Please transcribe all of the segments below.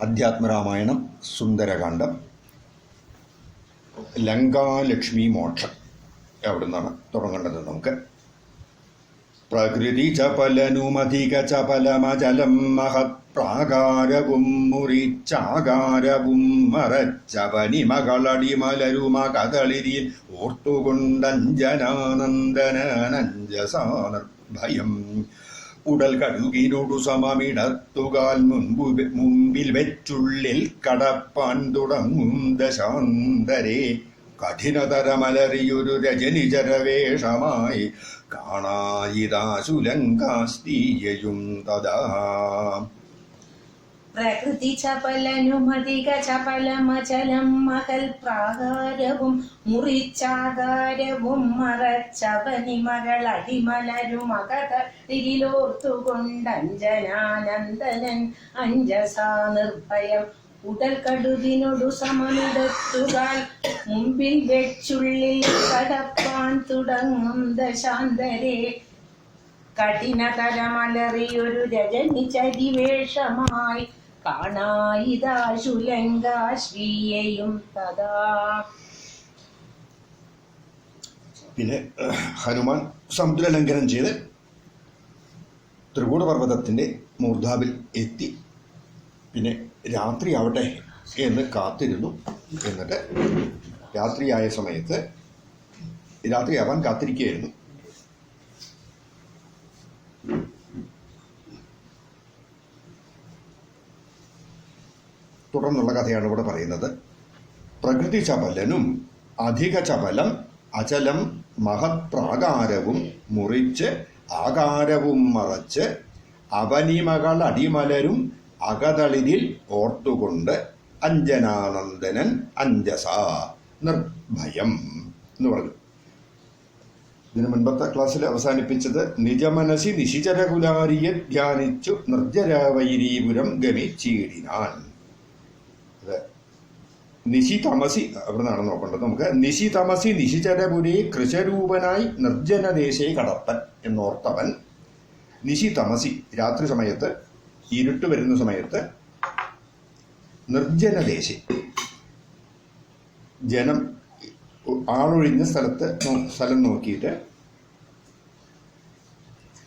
അധ്യാത്മരാമായണം സുന്ദരകാന്ഡം ലങ്കാലക്ഷ്മി മോക്ഷം എവിടെ നിന്നാണ് തുടങ്ങേണ്ടത്? നമുക്ക് പ്രകൃതി ചപലനുമധിക ചപലമചലം മഹത് പ്രാകാരവും മുറിച്ചാകാരവും മറച്ചവനിമകളടിമലരുമകതളിരിൽ ഓർത്തുകൊണ്ടഞ്ജനാനന്ദനഞ്ജസാനർഭയം ഉടൽ കഴുകിനോടു സമമിടത്തുകാൽ മുമ്പിൽ വെച്ചുള്ളിൽ കടപ്പാൻ തുടങ്ങും ദശാന്തരെ കഠിനതരമലറിയൊരു രജനിചരവേഷമായി കാണായിതാശുലങ്കാസ്ത്രീയയും തഥാ പ്രകൃതി ചപലനുമധിക ചപലമചലം മഹൽ പ്രാകാരവും മുറിച്ചാകാരവും മറച്ചവനിമകളടിമലരുമകതളിരിലോർത്തുകൊണ്ടഞ്ജനാനന്ദനൻ അഞ്ജസാ നിർഭയം ഉടൽ കടുകിനൊടു സമമിടത്തുകാൽ മുമ്പിൽ വെച്ചുള്ളിൽ കടപ്പാൻ തുടങ്ങും ദശാന്തരെ കഠിനതരമലറിയൊരു രജനിചരിവേഷമായി കാണായിതാശുലങ്കാശ്രീയയും തഥാ. പിന്നെ ഹനുമാൻ സമുദ്രലംഘനം ചെയ്ത് ത്രികൂടപർവ്വതത്തിൻ്റെ മൂർധാവിൽ എത്തി. പിന്നെ രാത്രിയാവട്ടെ എന്ന് കാത്തിരുന്നു. എന്നിട്ട് രാത്രിയായ സമയത്ത് രാത്രിയാവാൻ കാത്തിരിക്കുകയായിരുന്നു. തുടർന്നുള്ള കഥയാണ് ഇവിടെ പറയുന്നത്. പ്രകൃതി ചപലനും അധിക ചപലം അചലം മഹത് പ്രാകാരവും മുറിച്ച് ആകാരവും മറച്ച് അവനിമകൾ അടിമലരും അകതളിരിൽ ഓർത്തുകൊണ്ട് അഞ്ജനാനന്ദനൻ അഞ്ജസാ നിർഭയം എന്ന് പറഞ്ഞു. ഇതിനു മുൻപത്തെ ക്ലാസ്സിൽ അവസാനിപ്പിച്ചത് നിജമനസി നിശിചരകുലാരിയെ ധ്യാനിച്ചു നിർജ്ജരവൈരീപുരം ഗമിച്ചീടിനാൻ. നിശി തമസി അവിടെ നിന്നാണ് നോക്കേണ്ടത്. നമുക്ക് നിശി തമസി നിശിചരപുരി കൃശരൂപനായി നിർജ്ജനദേശേ കടപ്പൻ എന്നോർത്തവൻ നിശി തമസി രാത്രി സമയത്ത് ഇരുട്ട് വരുന്ന സമയത്ത് നിർജ്ജനദേശേ ജനം ആളൊഴിഞ്ഞ സ്ഥലം നോക്കിയിട്ട്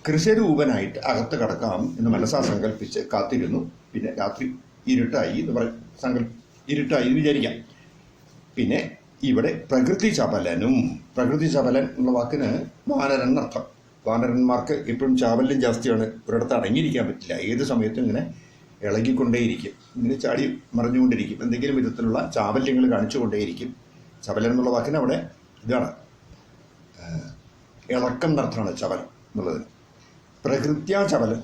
കൃശരൂപനായിട്ട് അകത്ത് കടക്കാം എന്ന് മനസ്സാ സങ്കല്പിച്ച് കാത്തിരുന്നു. പിന്നെ രാത്രി ഇരുട്ടായി എന്ന് ഇരുട്ടായി വിചാരിക്കാം. പിന്നെ ഇവിടെ പ്രകൃതി ചപലനും, പ്രകൃതി ചപലൻ എന്നുള്ള വാക്കിന് വാനരൻ എന്നർത്ഥം. വാനരന്മാർക്ക് എപ്പോഴും ചാവല്യം ജാസ്തിയാണ്. ഒരിടത്ത് അടങ്ങിയിരിക്കാൻ പറ്റില്ല. ഏത് സമയത്തും ഇങ്ങനെ ഇളകിക്കൊണ്ടേയിരിക്കും, ഇങ്ങനെ ചാടി മറിഞ്ഞുകൊണ്ടിരിക്കും, എന്തെങ്കിലും വിധത്തിലുള്ള ചാവല്യങ്ങൾ കാണിച്ചുകൊണ്ടേയിരിക്കും. ചപലൻ എന്നുള്ള വാക്കിന് അവിടെ ഇതാണ്, ഇളക്കം എന്നർത്ഥമാണ് ചപലം എന്നുള്ളതിന്. പ്രകൃത്യാ ചപലൻ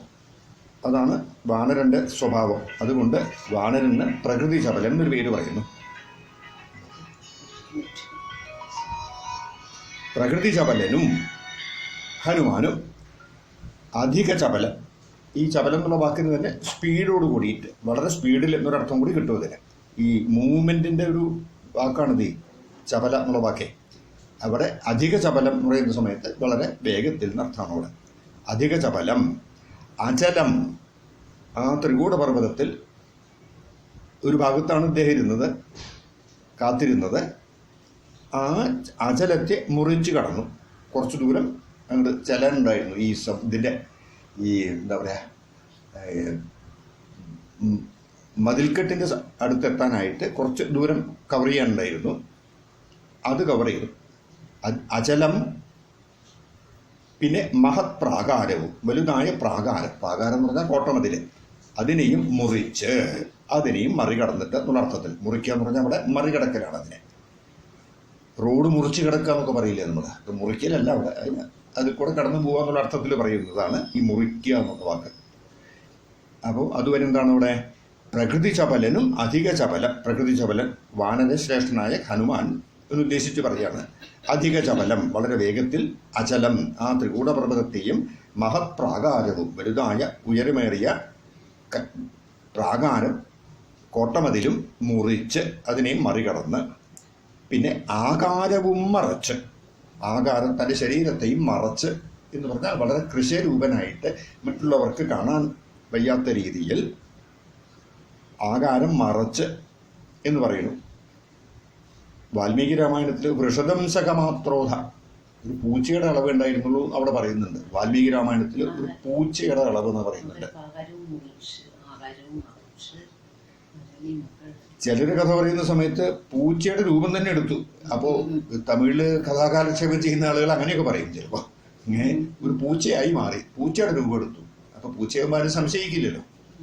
അതാണ് വാനരൻ്റെ സ്വഭാവം. അതുകൊണ്ട് വാനരന് പ്രകൃതി ചപലൻ എന്നൊരു പേര് പറയുന്നു. പ്രകൃതി ചപലനും ഹനുമാനും അധിക ചപലം. ഈ ചപലം എന്നുള്ള വാക്കിന് തന്നെ സ്പീഡോട് കൂടിയിട്ട്, വളരെ സ്പീഡിൽ എന്നൊരർത്ഥം കൂടി കിട്ടും ഇതിന്. ഈ മൂവ്മെൻറ്റിൻ്റെ ഒരു വാക്കാണിത്, ചപല എന്നുള്ള വാക്കേ. അവിടെ അധിക ചപലം എന്ന് പറയുന്ന സമയത്ത് വളരെ വേഗത്തിൽ എന്നർത്ഥമാണ് അവിടെ. അധിക ചപലം അചലം. ആ ത്രികൂടപർവ്വതത്തിൽ ഒരു ഭാഗത്താണ് ഇദ്ദേഹം ഇരുന്നത്, കാത്തിരുന്നത്. ആ അചലത്തെ മുറിച്ച് കടന്നു. കുറച്ച് ദൂരം അങ്ങോട്ട് ചലനുണ്ടായിരുന്നു. ഇതിൻ്റെ ഈ എന്താ പറയുക, മതിൽക്കെട്ടിൻ്റെ അടുത്തെത്താനായിട്ട് കുറച്ച് ദൂരം കവർ ചെയ്യാനുണ്ടായിരുന്നു. അത് കവർ ചെയ്തു. അചലം. പിന്നെ മഹത് പ്രാകാരവും, വലുതായ പ്രാകാരം. പ്രാകാരം എന്ന് പറഞ്ഞാൽ കോട്ടമതിൽ. അതിനെയും മുറിച്ച്, അതിനെയും മറികടന്നിട്ട് എന്നുള്ള അർത്ഥത്തിൽ. മുറിക്കുക എന്ന് പറഞ്ഞാൽ അവിടെ മറികടക്കലാണ്. അതിനെ റോഡ് മുറിച്ച് കിടക്കുക എന്നൊക്കെ പറയില്ലേ നമ്മൾ. അത് മുറിക്കലല്ല അവിടെ, അതിൽ കൂടെ കടന്നു പോകുക എന്നുള്ള അർത്ഥത്തിൽ പറയുന്നതാണ് ഈ മുറിക്കുക എന്നുള്ള വാക്ക്. അപ്പോൾ അതുവരെ എന്താണ് ഇവിടെ പ്രകൃതി ചപലനും അധിക ചപലം. പ്രകൃതി ചപലൻ വാനരശ്രേഷ്ഠനായ ഹനുമാൻ എന്നുദ്ദേശിച്ച് പറയാണ്. അധിക ചപലം വളരെ വേഗത്തിൽ, അചലം ആ ത്രികൂടപർവ്വതത്തെയും മഹത് പ്രാകാരവും വലുതായ ഉയരമേറിയ പ്രാകാരം കോട്ടമതിലും മുറിച്ച് അതിനെ മറികടന്ന്, പിന്നെ ആകാരവും മറച്ച്, ആകാരം തൻ്റെ ശരീരത്തെയും മറച്ച് എന്ന് പറഞ്ഞാൽ വളരെ കൃശരൂപനായിട്ട് മറ്റുള്ളവർക്ക് കാണാൻ വയ്യാത്ത രീതിയിൽ ആകാരം മറച്ച് എന്ന് പറയുന്നു. വാൽമീകി രാമായണത്തിൽ വൃഷദംശകമാത്രോധ, ഒരു പൂച്ചയുടെ അളവ് ഉണ്ടായിരുന്നുള്ളൂ അവിടെ പറയുന്നുണ്ട്. വാൽമീകി രാമായണത്തിൽ ഒരു പൂച്ചയുടെ അളവ് എന്ന് പറയുന്നുണ്ട്. ചിലര് കഥ പറയുന്ന സമയത്ത് പൂച്ചയുടെ രൂപം തന്നെ എടുത്തു. അപ്പോ തമിഴില് കഥാകാലക്ഷേപം ചെയ്യുന്ന ആളുകൾ അങ്ങനെയൊക്കെ പറയും. ചിലപ്പോ ഇങ്ങനെ ഒരു പൂച്ചയായി മാറി, പൂച്ചയുടെ രൂപം എടുത്തു. അപ്പൊ പൂച്ചയന്മാരും സംശയിക്കില്ലല്ലോ,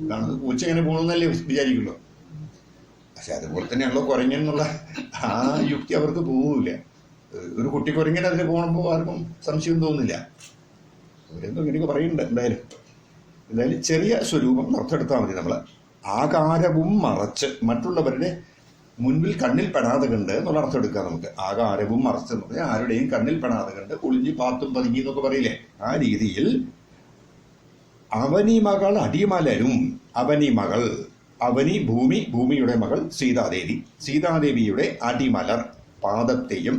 കാരണം പൂച്ച എങ്ങനെ പോകണമെന്നല്ലേ വിചാരിക്കുള്ളൂ. പക്ഷെ അതുപോലെ തന്നെയാണല്ലോ കുരങ്ങെന്നുള്ള ആ യുക്തി അവർക്ക് പോവില്ല. ഒരു കുട്ടി കുരങ്ങനെ അതിന് പോകുമ്പോൾ ആർക്കും സംശയം തോന്നില്ല. അവരെന്തോ ഇങ്ങനെയൊക്കെ പറയുന്നുണ്ട്. എന്തായാലും ചെറിയ സ്വരൂപം നർത്തെടുത്താൽ മതി. നമ്മൾ ആകാരവും മറച്ച് മറ്റുള്ളവരുടെ മുൻപിൽ കണ്ണിൽ പെടാതെ കണ്ട് എന്നുള്ള അർത്ഥം എടുക്കാം നമുക്ക്. ആകാരവും മറച്ച് എന്ന് പറഞ്ഞാൽ ആരുടെയും കണ്ണിൽ പെടാതെ കണ്ട് ഒളിഞ്ഞി പാത്തും പതുങ്ങി എന്നൊക്കെ പറയില്ലേ, ആ രീതിയിൽ അവനി മകൾ അടിമലരും. അവനി മകൾ, അവനി ഭൂമി, ഭൂമിയുടെ മകൾ സീതാദേവി, സീതാദേവിയുടെ അടിമലർ പാദത്തെയും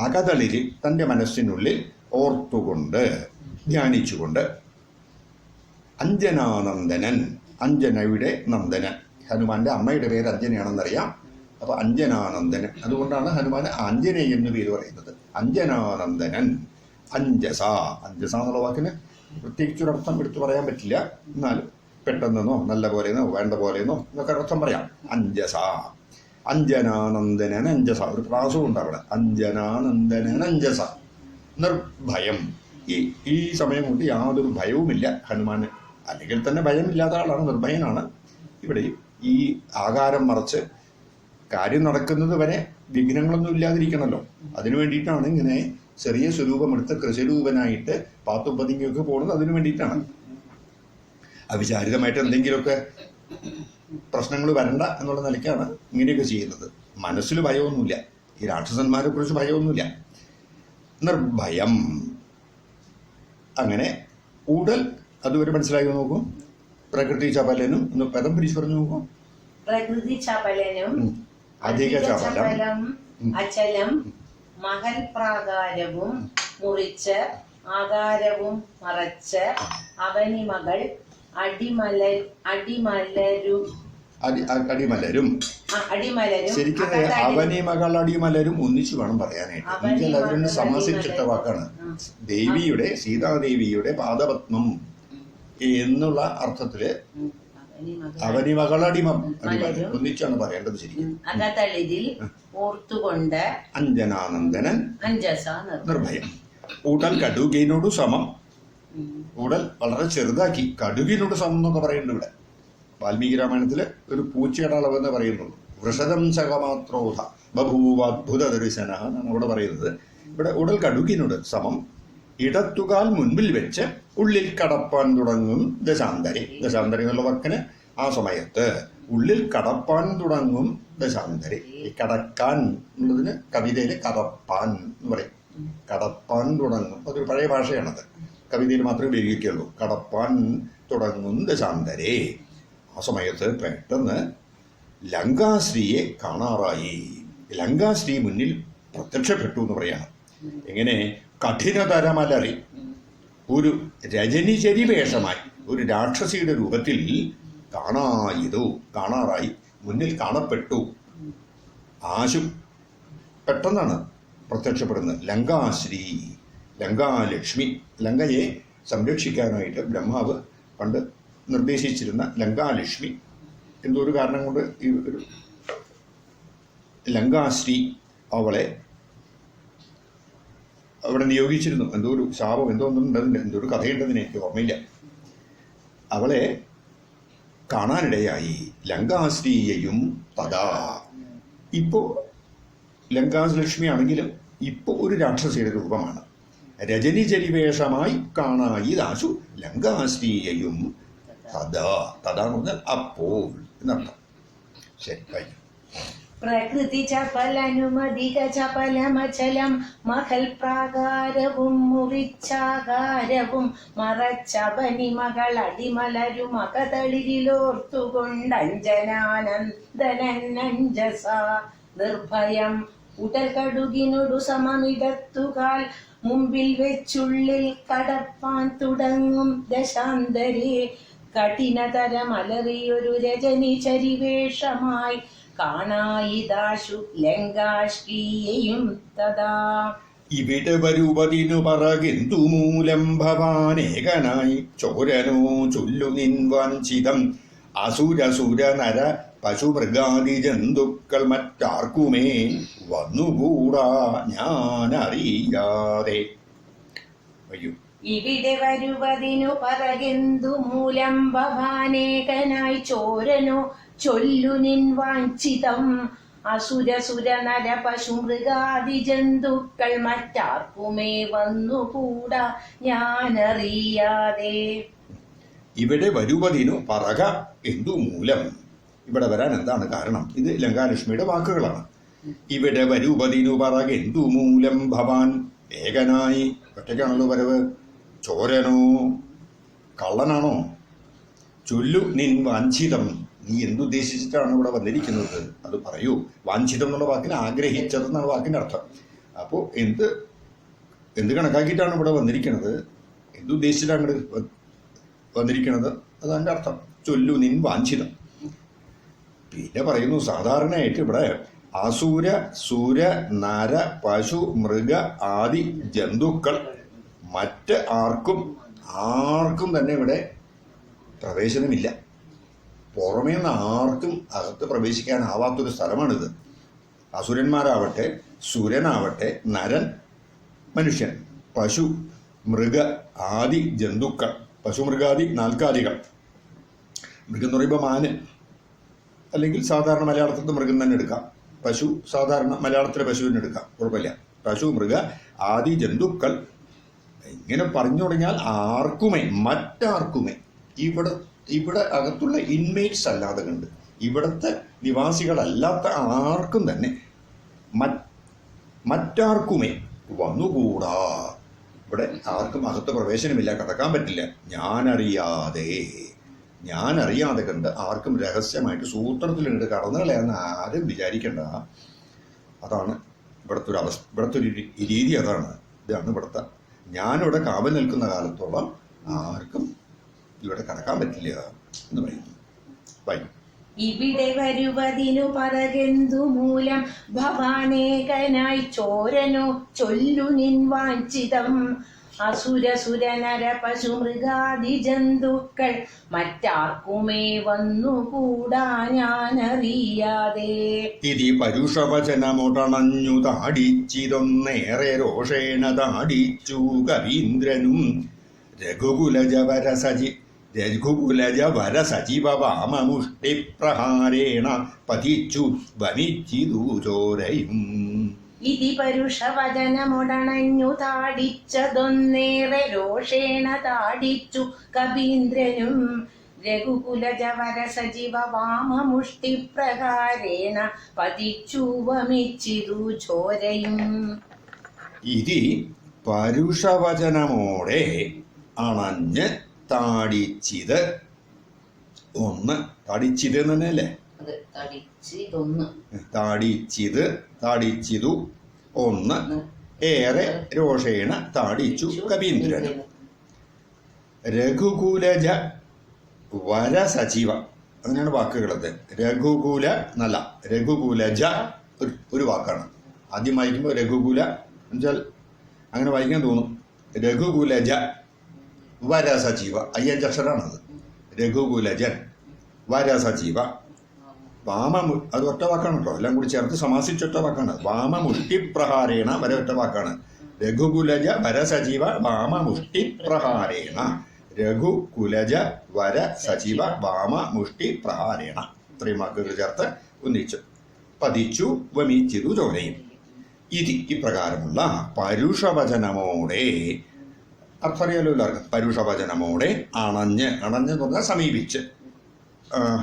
അകതളിൽ തൻ്റെ മനസ്സിനുള്ളിൽ ഓർത്തുകൊണ്ട് ധ്യാനിച്ചുകൊണ്ട് അഞ്ജനാനന്ദനൻ, അഞ്ജനയുടെ നന്ദനൻ, ഹനുമാന്റെ അമ്മയുടെ പേര് അഞ്ജനയാണെന്നറിയാം. അപ്പൊ അഞ്ജനാനന്ദനൻ, അതുകൊണ്ടാണ് ഹനുമാൻ ആഞ്ജനേയ എന്ന് പേര് പറയുന്നത്. അഞ്ജനാനന്ദനൻ അഞ്ജസ, അഞ്ജസ എന്നുള്ള വാക്കിന് പ്രത്യേകിച്ചൊരർത്ഥം എടുത്തു പറയാൻ പറ്റില്ല, എന്നാലും പെട്ടെന്നെന്നോ നല്ല പോലെന്നോ വേണ്ട പോലെന്നോ എന്നൊക്കെ അർത്ഥം പറയാം. അഞ്ജസ, അഞ്ജനാനന്ദനൻ അഞ്ജസ, ഒരു പ്രാസവും ഉണ്ട് അവിടെ. അഞ്ജനാനന്ദനൻ അഞ്ജസ, നിർഭയം. ഈ സമയം കൊണ്ട് യാതൊരു ഭയവുമില്ല ഹനുമാന്. അല്ലെങ്കിൽ തന്നെ ഭയമില്ലാത്ത ആളാണ്, നിർഭയനാണ്. ഇവിടെയും ഈ ആകാരം മറച്ച് കാര്യം നടക്കുന്നത് വരെ വിഘ്നങ്ങളൊന്നും ഇല്ലാതിരിക്കണമല്ലോ, അതിനു വേണ്ടിയിട്ടാണ് ഇങ്ങനെ ചെറിയ സ്വരൂപമെടുത്ത് കൃഷരൂപനായിട്ട് പാത്തും പതുങ്ങിയൊക്കെ പോകുന്നത്. അതിനു വേണ്ടിയിട്ടാണ്. അവിചാരിതമായിട്ട് എന്തെങ്കിലുമൊക്കെ പ്രശ്നങ്ങൾ വരണ്ട എന്നുള്ള നിലയ്ക്കാണ് ഇങ്ങനെയൊക്കെ ചെയ്യുന്നത്. മനസ്സിൽ ഭയമൊന്നുമില്ല, ഈ രാക്ഷസന്മാരെ കുറിച്ച് ഭയമൊന്നുമില്ല. നിർഭയം. അങ്ങനെ ഉടൽ, അതുവരെ മനസ്സിലാക്കി നോക്കും. പ്രകൃതി ചപലനും ഒന്ന് പദം പിരിച്ചു പറഞ്ഞു നോക്കും. പ്രകൃതി ചപലനും അധിക ചപലം അചലം മഹൽ പ്രാകാരവും മുറിച്ച് ആകാരവും മറച്ച് അവനിമകൾ അടിമലരും. ശരിക്കും അവനിമകൾ അടിമലരും ഒന്നിച്ചു വേണം പറയാനായിട്ട്. എനിക്കതിൽ സമാസിച്ചിട്ട വാക്കാണ്. ദേവിയുടെ, സീതാദേവിയുടെ പാദപത്മം എന്നുള്ള അർത്ഥത്തില് അവനിമകൾ അടിമലരും ഒന്നിച്ചാണ് പറയേണ്ടത്. ശരിക്കും ഓർത്തുകൊണ്ട് അഞ്ജനാനന്ദനൻ നിർഭയം. ഉടൽ കടുകിനോട് സമം. ഉടൽ വളരെ ചെറുതാക്കി കടുകിനോട് സമം എന്നൊക്കെ പറയുന്നുണ്ട് ഇവിടെ. വാൽമീകി രാമായണത്തില് ഒരു പൂച്ചയുടെ അളവെന്ന് പറയുന്നുള്ളൂ. വൃഷദംശകമാത്രോധ ബഭൂവാദ്ഭുത ദർശന എന്നാണ് ഇവിടെ പറയുന്നത്. ഇവിടെ ഉടൽ കടുകിനോട് സമം. ഇടത്തുകാൽ മുൻപിൽ വെച്ച് ഉള്ളിൽ കടപ്പാൻ തുടങ്ങും ദശാന്തരി. ദശാന്തരി എന്നുള്ള വാക്കിന് ആ സമയത്ത് ഉള്ളിൽ കടപ്പാൻ തുടങ്ങും ദശാന്തരി. ഈ കടക്കാൻ എന്നുള്ളതിന് കവിതയിൽ കടപ്പാൻ എന്ന് പറയും. കടപ്പാൻ തുടങ്ങും, അതൊരു പഴയ ഭാഷയാണത്. കവിതയിൽ മാത്രമേ ഉപയോഗിക്കുള്ളൂ. കടപ്പാൻ തുടങ്ങും ദശാന്തരേ. ആ സമയത്ത് പെട്ടെന്ന് ലങ്കാശ്രീയെ കാണാറായി. ലങ്കാശ്രീ മുന്നിൽ പ്രത്യക്ഷപ്പെട്ടു എന്ന് പറയാണ്. എങ്ങനെ? കഠിനതരമലറി, ഒരു രജനിചരി വേഷമായി, ഒരു രാക്ഷസിയുടെ രൂപത്തിൽ കാണാറായി, മുന്നിൽ കാണപ്പെട്ടു. ആശു പെട്ടെന്നാണ് പ്രത്യക്ഷപ്പെടുന്നത്. ലങ്കാശ്രീ, ലങ്കാലക്ഷ്മി. ലങ്കയെ സംരക്ഷിക്കാനായിട്ട് ബ്രഹ്മാവ് പണ്ട് നിർദ്ദേശിച്ചിരുന്ന ലങ്കാലക്ഷ്മി എന്തോ ഒരു കാരണം കൊണ്ട് ഈ ഒരു ലങ്കാശ്രീ അവളെ അവിടെ നിയോഗിച്ചിരുന്നു. എന്തോ ഒരു ശാപം എന്തോ ഒന്നുണ്ടതിൻ്റെ, എന്തോ ഒരു കഥയുണ്ടതിന് എനിക്ക് ഓർമ്മയില്ല. അവളെ കാണാനിടയായി. ലങ്കാശ്രീയെയും തഥാ. ഇപ്പോൾ ലങ്കാലക്ഷ്മി ആണെങ്കിലും ഇപ്പോൾ ഒരു രാക്ഷസിയുടെ രൂപമാണ്. രജനിചരിവേഷമായി കാണായി ദാശു ലങ്കാശ്രീയെയും തഥാ. തഥാ എന്ന് പറഞ്ഞാൽ അപ്പോൾ എന്നർത്ഥം. ശരി, കഴിഞ്ഞു. പ്രകൃതി ചപലനുമധിക ചപലമചലം മഹൽ പ്രാകാരവും മുറിച്ചാകാരവും മറച്ചവനിമകൾ അടിമലരും അകതളിരിലോർത്തുകൊണ്ട് അഞ്ജനാനന്ദനഞ്ജസ നിർഭയം. ഉടൽ കടുകിനൊടു സമമിടത്തുകാൽ മുമ്പിൽ വെച്ചുള്ളിൽ കടപ്പാൻ തുടങ്ങും ദശാന്തരേ. കഠിനതരമലറിയൊരു രജനി ചരിവേഷമായി കാണായിതാശു ലങ്കാശ്രീയെയും തഥാ. ഇവിടെ വരുവതിനു പറകെന്തു മൂലം ഭവാനേകനായി ചോരനോ ചൊല്ലു നിൻ വഞ്ചിതം അസുരസുര നര പശുമൃഗാദി ജന്തുക്കൾ മറ്റാർക്കുമേ വന്നുകൂടാ ഞാനറിയാതെ. അയ്യോ, ഇവിടെ വരുവതിനു പറകെന്തു മൂലം ഭവാനേകനായി ചോരനോ ചൊല്ലു നിൻ വാഞ്ചിതം അസുരസുര നര പശുമൃഗാദി ജന്തുക്കൾ മറ്റാർക്കുമേ വന്നുകൂടാ ഞാനറിയാതെ. ഇവിടെ വരുവതിനു പറക എന്തു മൂലം. ഇവിടെ വരാൻ എന്താണ് കാരണം? ഇത് ലങ്കാലക്ഷ്മിയുടെ വാക്കുകളാണ്. ഇവിടെ വരുവതിനു പറക എന്തു മൂലം ഭവാൻ ഏകനായി. ഒറ്റയ്ക്കാണല്ലോ വരവ്. ചോരനോ, കള്ളനാണോ? ചൊല്ലു നിൻ വാഞ്ചിതം, നീ എന്തുദ്ദേശിച്ചിട്ടാണ് ഇവിടെ വന്നിരിക്കുന്നത് അത് പറയൂ. വാഞ്ചിതം എന്നുള്ള വാക്കിന് ആഗ്രഹിച്ചതെന്നാണ് വാക്കിന്റെ അർത്ഥം. അപ്പോൾ എന്ത് കണക്കാക്കിയിട്ടാണ് ഇവിടെ വന്നിരിക്കുന്നത്, എന്തുദ്ദേശിച്ചിട്ടാണ് ഇവിടെ വന്നിരിക്കുന്നത്, അതാണ് അർത്ഥം. ചൊല്ലു നിൻ വാഞ്ചിതം. പിന്നെ പറയുന്നു, സാധാരണയായിട്ട് ഇവിടെ അസുര സുര നര പശു മൃഗ ആദി ജന്തുക്കൾ മറ്റ് ആർക്കും തന്നെ ഇവിടെ പ്രവേശനമില്ല. പുറമേ നിന്ന് ആർക്കും അകത്ത് പ്രവേശിക്കാനാവാത്തൊരു സ്ഥലമാണിത്. അസുരന്മാരാവട്ടെ, സുരനാവട്ടെ, നരൻ മനുഷ്യൻ, പശു മൃഗ ആദി ജന്തുക്കൾ, പശുമൃഗാദി നാൽക്കാലികൾ. മൃഗം എന്ന് പറയുമ്പോൾ മാന്, അല്ലെങ്കിൽ സാധാരണ മലയാളത്തിൽ മൃഗം തന്നെ എടുക്കാം. പശു സാധാരണ മലയാളത്തിലെ പശുവിനെ എടുക്കാം, കുഴപ്പമില്ല. പശു മൃഗ ആദി ജന്തുക്കൾ ഇങ്ങനെ പറഞ്ഞു തുടങ്ങിയാൽ ആർക്കുമേ, മറ്റാർക്കുമേ, ഇവിടെ അകത്തുള്ള ഇൻമേറ്റ്സ് അല്ലാതെ കണ്ട് ഇവിടുത്തെ നിവാസികളല്ലാത്ത ആർക്കും തന്നെ മറ്റാർക്കുമേ വന്നുകൂടാ. ഇവിടെ ആർക്കും അകത്ത് പ്രവേശനമില്ല, കടക്കാൻ പറ്റില്ല. ഞാനറിയാതെ കണ്ട് ആർക്കും രഹസ്യമായിട്ട് സൂത്രത്തിലുണ്ട് കടന്നു കളയാന്ന് ആരും വിചാരിക്കേണ്ട. അതാണ് ഇവിടുത്തെ ഒരു അവസ്ഥ, ഇവിടുത്തെ ഒരു രീതി അതാണ്. ഇതാണ് ഇവിടുത്തെ. ഞാനിവിടെ കാവൽ നിൽക്കുന്ന കാലത്തോളം ആർക്കും ഇവിടെ കടക്കാൻ പറ്റില്ല എന്ന് പറയുന്നു. ഇവിടെ വരുവതിനു പറകെന്തു മൂലം ഭവാനേകനായി ചോരനോ ചൊല്ലു നിൻ വാഞ്ചിതം അസുരസുര നര പശുമൃഗാദി ജന്തുക്കൾ മറ്റാർക്കുമേ വന്നുകൂടാ ഞാനറിയാതെ. ഇതി പരുഷവചനമുടണഞ്ഞു താടിച്ചിതൊന്നേറെ രോഷേണ താടിച്ചു കവീന്ദ്രനും രഘുകുലജവര സജീവ വാമമുഷ്ടിപ്രഹാരേണ പതിച്ചു വനിച്ചിതു ചോരയും. ഇതി പരുഷവചനമുടണഞ്ഞു താടിച്ചതൊന്നേറെ രോഷേണ താടിച്ചു കവീന്ദ്രനും രഘുകുലജവര സജീവ വാമമുഷ്ടിപ്രഹാരേണ പതിച്ചു വമിച്ചിതു ചോരയും. ഇതി പരുഷവചനമോടെ അണഞ്ഞ് താടിച്ചിത് ഒന്ന്. താടിച്ചിത് തന്നെയല്ലേ? താടിച്ചിതു ഒന്ന്. ഏറെ രോഷേണ താടിച്ചു കവീന്ദ്രനും. രഘുകുലജ വര സജീവ, അങ്ങനെയാണ് വാക്കുകളത്. രഘുകുല എന്നല്ല, രഘുകുലജ ഒരു വാക്കാണ്. ആദ്യം വായിക്കുമ്പോൾ രഘുകുല എന്നുവെച്ചാൽ അങ്ങനെ വായിക്കാൻ തോന്നും. രഘുകുലജ വര സജീവ, 5 അക്ഷരമാണത്. രഘുകുലജൻ വര സജീവ അത് ഒറ്റ വാക്കാണ് കേട്ടോ, എല്ലാം കൂടി ചേർത്ത് സമാസിച്ചൊറ്റ വാക്കാണ്. വാമമുഷ്ടിപ്രഹാരേണ വര ഒറ്റ വാക്കാണ്. രഘുകുലജ വര സജീവ വാമമുഷ്ടിപ്രഹാരേണ. രഘുകുലജ വര സജീവ വാമമുഷ്ടിപ്രഹാരേണ, ഇത്രയും വാക്കുകൾ ചേർത്ത് ഒന്നിച്ചു പതിച്ചു വമിച്ചിതു ചോരയും. ഇതി ഇപ്രകാരമുള്ള പരുഷവചനമോടെ, അർത്ഥറിയാലോ എല്ലാവർക്കും. പരുഷവചനമോടെ അണഞ്ഞ് എന്ന് പറഞ്ഞാൽ സമീപിച്ച്,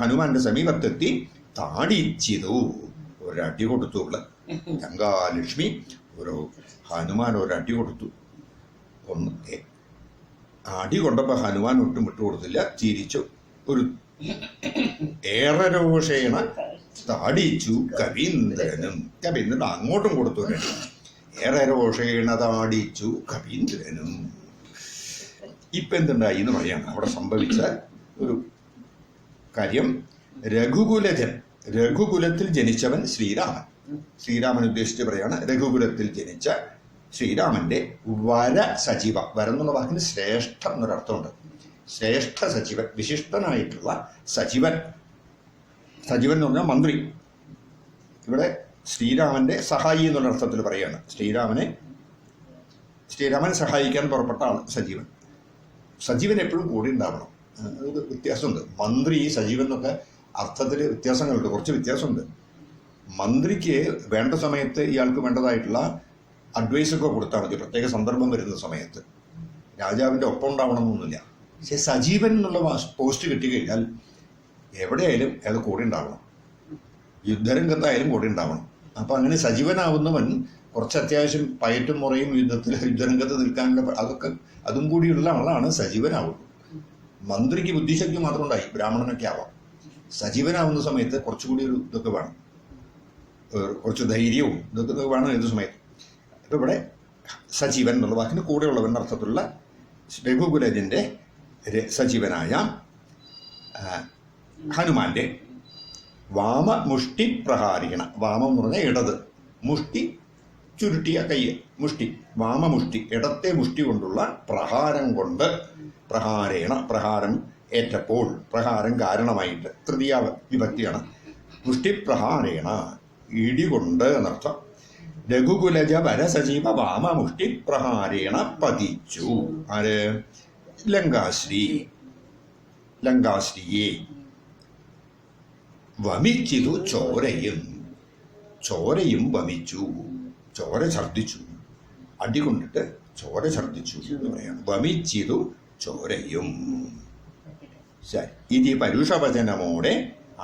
ഹനുമാന്റെ സമീപത്തെത്തി താടിച്ചിതു, ഒരടി കൊടുത്തു. ലങ്കാലക്ഷ്മി ഹനുമാൻ ഒരടി കൊടുത്തു. ഒന്ന് അടി കൊണ്ടപ്പോൾ ഹനുമാൻ ഒട്ടും വിട്ടുകൊടുത്തില്ല, ചിരിച്ചു. ഒരു ഏറെ രോഷേണ താടിച്ചു കവീന്ദ്രനും. കവീന്ദ്രൻ അങ്ങോട്ടും കൊടുത്തു. ഏറെ രോഷേണ താടിച്ചു കവീന്ദ്രനും. ഇപ്പൊ എന്തുണ്ടായി എന്ന് പറയാണ് അവിടെ സംഭവിച്ച ഒരു കാര്യം. രഘുകുലജൻ, രഘുകുലത്തിൽ ജനിച്ചവൻ ശ്രീരാമൻ. ശ്രീരാമൻ ഉദ്ദേശിച്ച് പറയാണ് രഘുകുലത്തിൽ ജനിച്ച ശ്രീരാമന്റെ വര സജീവ. വരം എന്നുള്ള വാക്കിന് ശ്രേഷ്ഠം എന്നൊരർത്ഥമുണ്ട്. ശ്രേഷ്ഠ സജീവൻ, വിശിഷ്ടനായിട്ടുള്ള സജീവൻ. സജീവൻ എന്ന് പറഞ്ഞാൽ മന്ത്രി. ഇവിടെ ശ്രീരാമന്റെ സഹായി എന്നുള്ള അർത്ഥത്തിൽ പറയാണ്. ശ്രീരാമൻ സഹായിക്കാൻ പുറപ്പെട്ട ആൾ സജീവൻ. സജീവൻ എപ്പോഴും കൂടി ഉണ്ടാവണം. അത് വ്യത്യാസമുണ്ട്. മന്ത്രി സജീവൻ എന്നൊക്കെ അർത്ഥത്തിൽ വ്യത്യാസങ്ങളുണ്ട്, കുറച്ച് വ്യത്യാസമുണ്ട്. മന്ത്രിക്ക് വേണ്ട സമയത്ത് ഇയാൾക്ക് വേണ്ടതായിട്ടുള്ള അഡ്വൈസൊക്കെ കൊടുത്താൽ മതി, പ്രത്യേക സന്ദർഭം വരുന്ന സമയത്ത്. രാജാവിൻ്റെ ഒപ്പം ഉണ്ടാവണമെന്നൊന്നുമില്ല. പക്ഷെ സജീവൻ എന്നുള്ള പോസ്റ്റ് കിട്ടിക്കഴിഞ്ഞാൽ എവിടെയായാലും അയാൾ കൂടെ ഉണ്ടാവണം, യുദ്ധരംഗത്തായാലും കൂടെ ഉണ്ടാവണം. അപ്പം അങ്ങനെ സജീവനാവുന്നവൻ കുറച്ച് അത്യാവശ്യം പയറ്റും മുറയും യുദ്ധരംഗത്ത് നിൽക്കാനുള്ള അതും കൂടിയുള്ള ആളാണ് സജീവനാവുള്ളൂ. മന്ത്രിക്ക് ബുദ്ധിശക്തി മാത്രം ഉണ്ടായി, ബ്രാഹ്മണനൊക്കെ ആവാം. സജീവനാവുന്ന സമയത്ത് കുറച്ചുകൂടി ഒരു ഇതൊക്കെ വേണം, കുറച്ച് ധൈര്യവും ഇതൊക്കെ വേണം ഏത് സമയത്ത്. ഇപ്പം ഇവിടെ സജീവൻ എന്നുള്ള വാക്കിന് കൂടെയുള്ളവൻ അർത്ഥത്തിലുള്ള രഘുകുലജൻ്റെ സജീവനായ ഹനുമാന്റെ വാമമുഷ്ടി പ്രഹാരികണ. വാമം എന്ന് പറഞ്ഞാൽ ഇടത്, മുഷ്ടി ചുരുട്ടിയ കൈ, മുഷ്ടി. വാമമുഷ്ടി, ഇടത്തെ മുഷ്ടി കൊണ്ടുള്ള പ്രഹാരം കൊണ്ട്, പ്രഹാരേണ പ്രഹാരം ഏറ്റപ്പോൾ, പ്രഹാരം കാരണമായിട്ട്, തൃതീയ വിഭക്തിയാണ്. മുഷ്ടിപ്രഹാരേണ ഇടികൊണ്ട് എന്നർത്ഥം. രഘുകുലജ വരസജീവ വാമമുഷ്ടിപ്രഹാരേണ പതിച്ചു. ആര്? ലങ്കാശ്രീയെ വമിച്ചിതു ചോരയും വമിച്ചു. ചോര ഛർദ്ദിച്ചു, അടികൊണ്ടിട്ട് ചോര ഛർദ്ദിച്ചു എന്ന് പറയാണ്. വമിച്ചിതു ചോരയും. ശരി. ഇതി പരുഷവചനമോടെ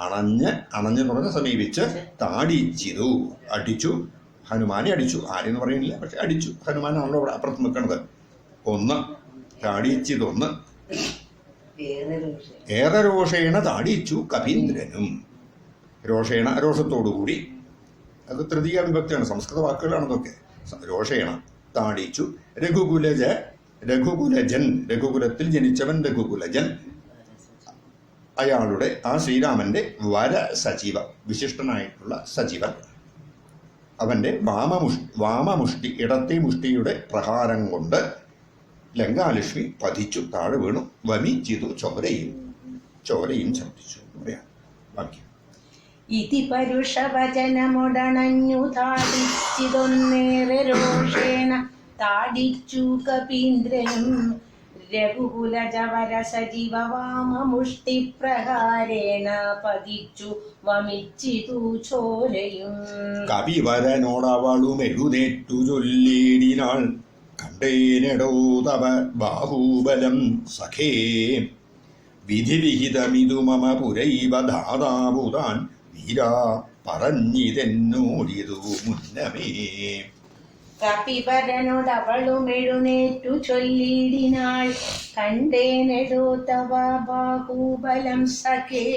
അണഞ്ഞെന്ന് പറഞ്ഞ സമീപിച്ച് താടിച്ചിതു, അടിച്ചു. ഹനുമാനെ അടിച്ചു. ആരെന്ന് പറയുന്നില്ല, പക്ഷെ അടിച്ചു. ഹനുമാനാണല്ലോ അവിടെ അപ്പുറത്ത് നിൽക്കുന്നത്. ഒന്ന് താടിച്ചതൊന്ന്. ഏറെ രോഷേണ താടിച്ചു കപീന്ദ്രനും. രോഷേണ, രോഷത്തോടുകൂടി. അത് തൃതീയ വിഭക്തിയാണ്, സംസ്കൃത വാക്കുകളാണതൊക്കെ. രോഷേണ താടിച്ചു. രഘുകുലജൻ, രഘുകുലത്തിൽ ജനിച്ചവൻ രഘുകുലജൻ. അയാളുടെ, ആ ശ്രീരാമന്റെ വര സജീവ, വിശിഷ്ടനായിട്ടുള്ള സജീവൻ. അവന്റെ വാമമുഷ്ടി, ഇടത്തെ മുഷ്ടിയുടെ പ്രഹാരം കൊണ്ട് ലങ്കാലക്ഷ്മി പതിച്ചു, താഴെ വീണു. വമിച്ചിതു ചോരയും ഛർദ്ദിച്ചു പറയാം. വാക്യം. ഇതി പരുഷവചനമൊടണഞ്ഞു താടിച്ചിതൊന്നേറെ രോഷേണ താടിച്ചു കപീന്ദ്രനും. രഘുകുലജവര സജീവ വാമമുഷ്ടിപ്രഹാരേണ പതിച്ചു വമിച്ചിതു ചോരയും. കവിവരനോടവളും എഴുന്നേറ്റു ചൊല്ലിടിനാൾ, കണ്ടേനെടോ തവ ബാഹുബലം സഖേ. വിധിവിഹിതമിതു മമ പുരൈവ ധാതാവുതാൻ വീരാ പറഞ്ഞിതെന്നോടിതു മുന്നമേ. കപിവരനോടവളും എഴുന്നേറ്റു ചൊല്ലിടിനാൾ, കണ്ടേനെടോ തവ ബാഹുബലം സഖേ.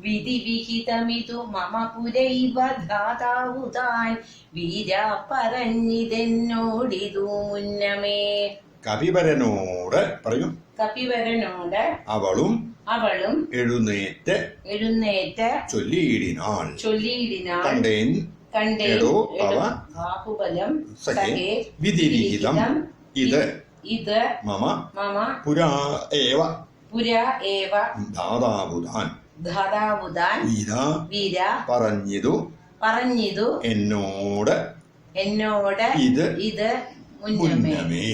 വിധിവിഹിതമിതു മമ പുരൈവ ധാതാവുതാൻ വീരാ പറഞ്ഞിതെന്നോടിതു മുന്നമേ. കപിവരനോട് പറയും. കപിവരനോട് അവളും എഴുന്നേറ്റ് ചൊല്ലിയിടിനാൾ. കണ്ടേൻ ബാഹുബലം സഖേ വിധിവിഹിതം ഇത് മമ പുരാ ഏവ ധാതാവുതാൻ വീര പറഞ്ഞിതു എന്നോട് ഇത് മുന്നമേ.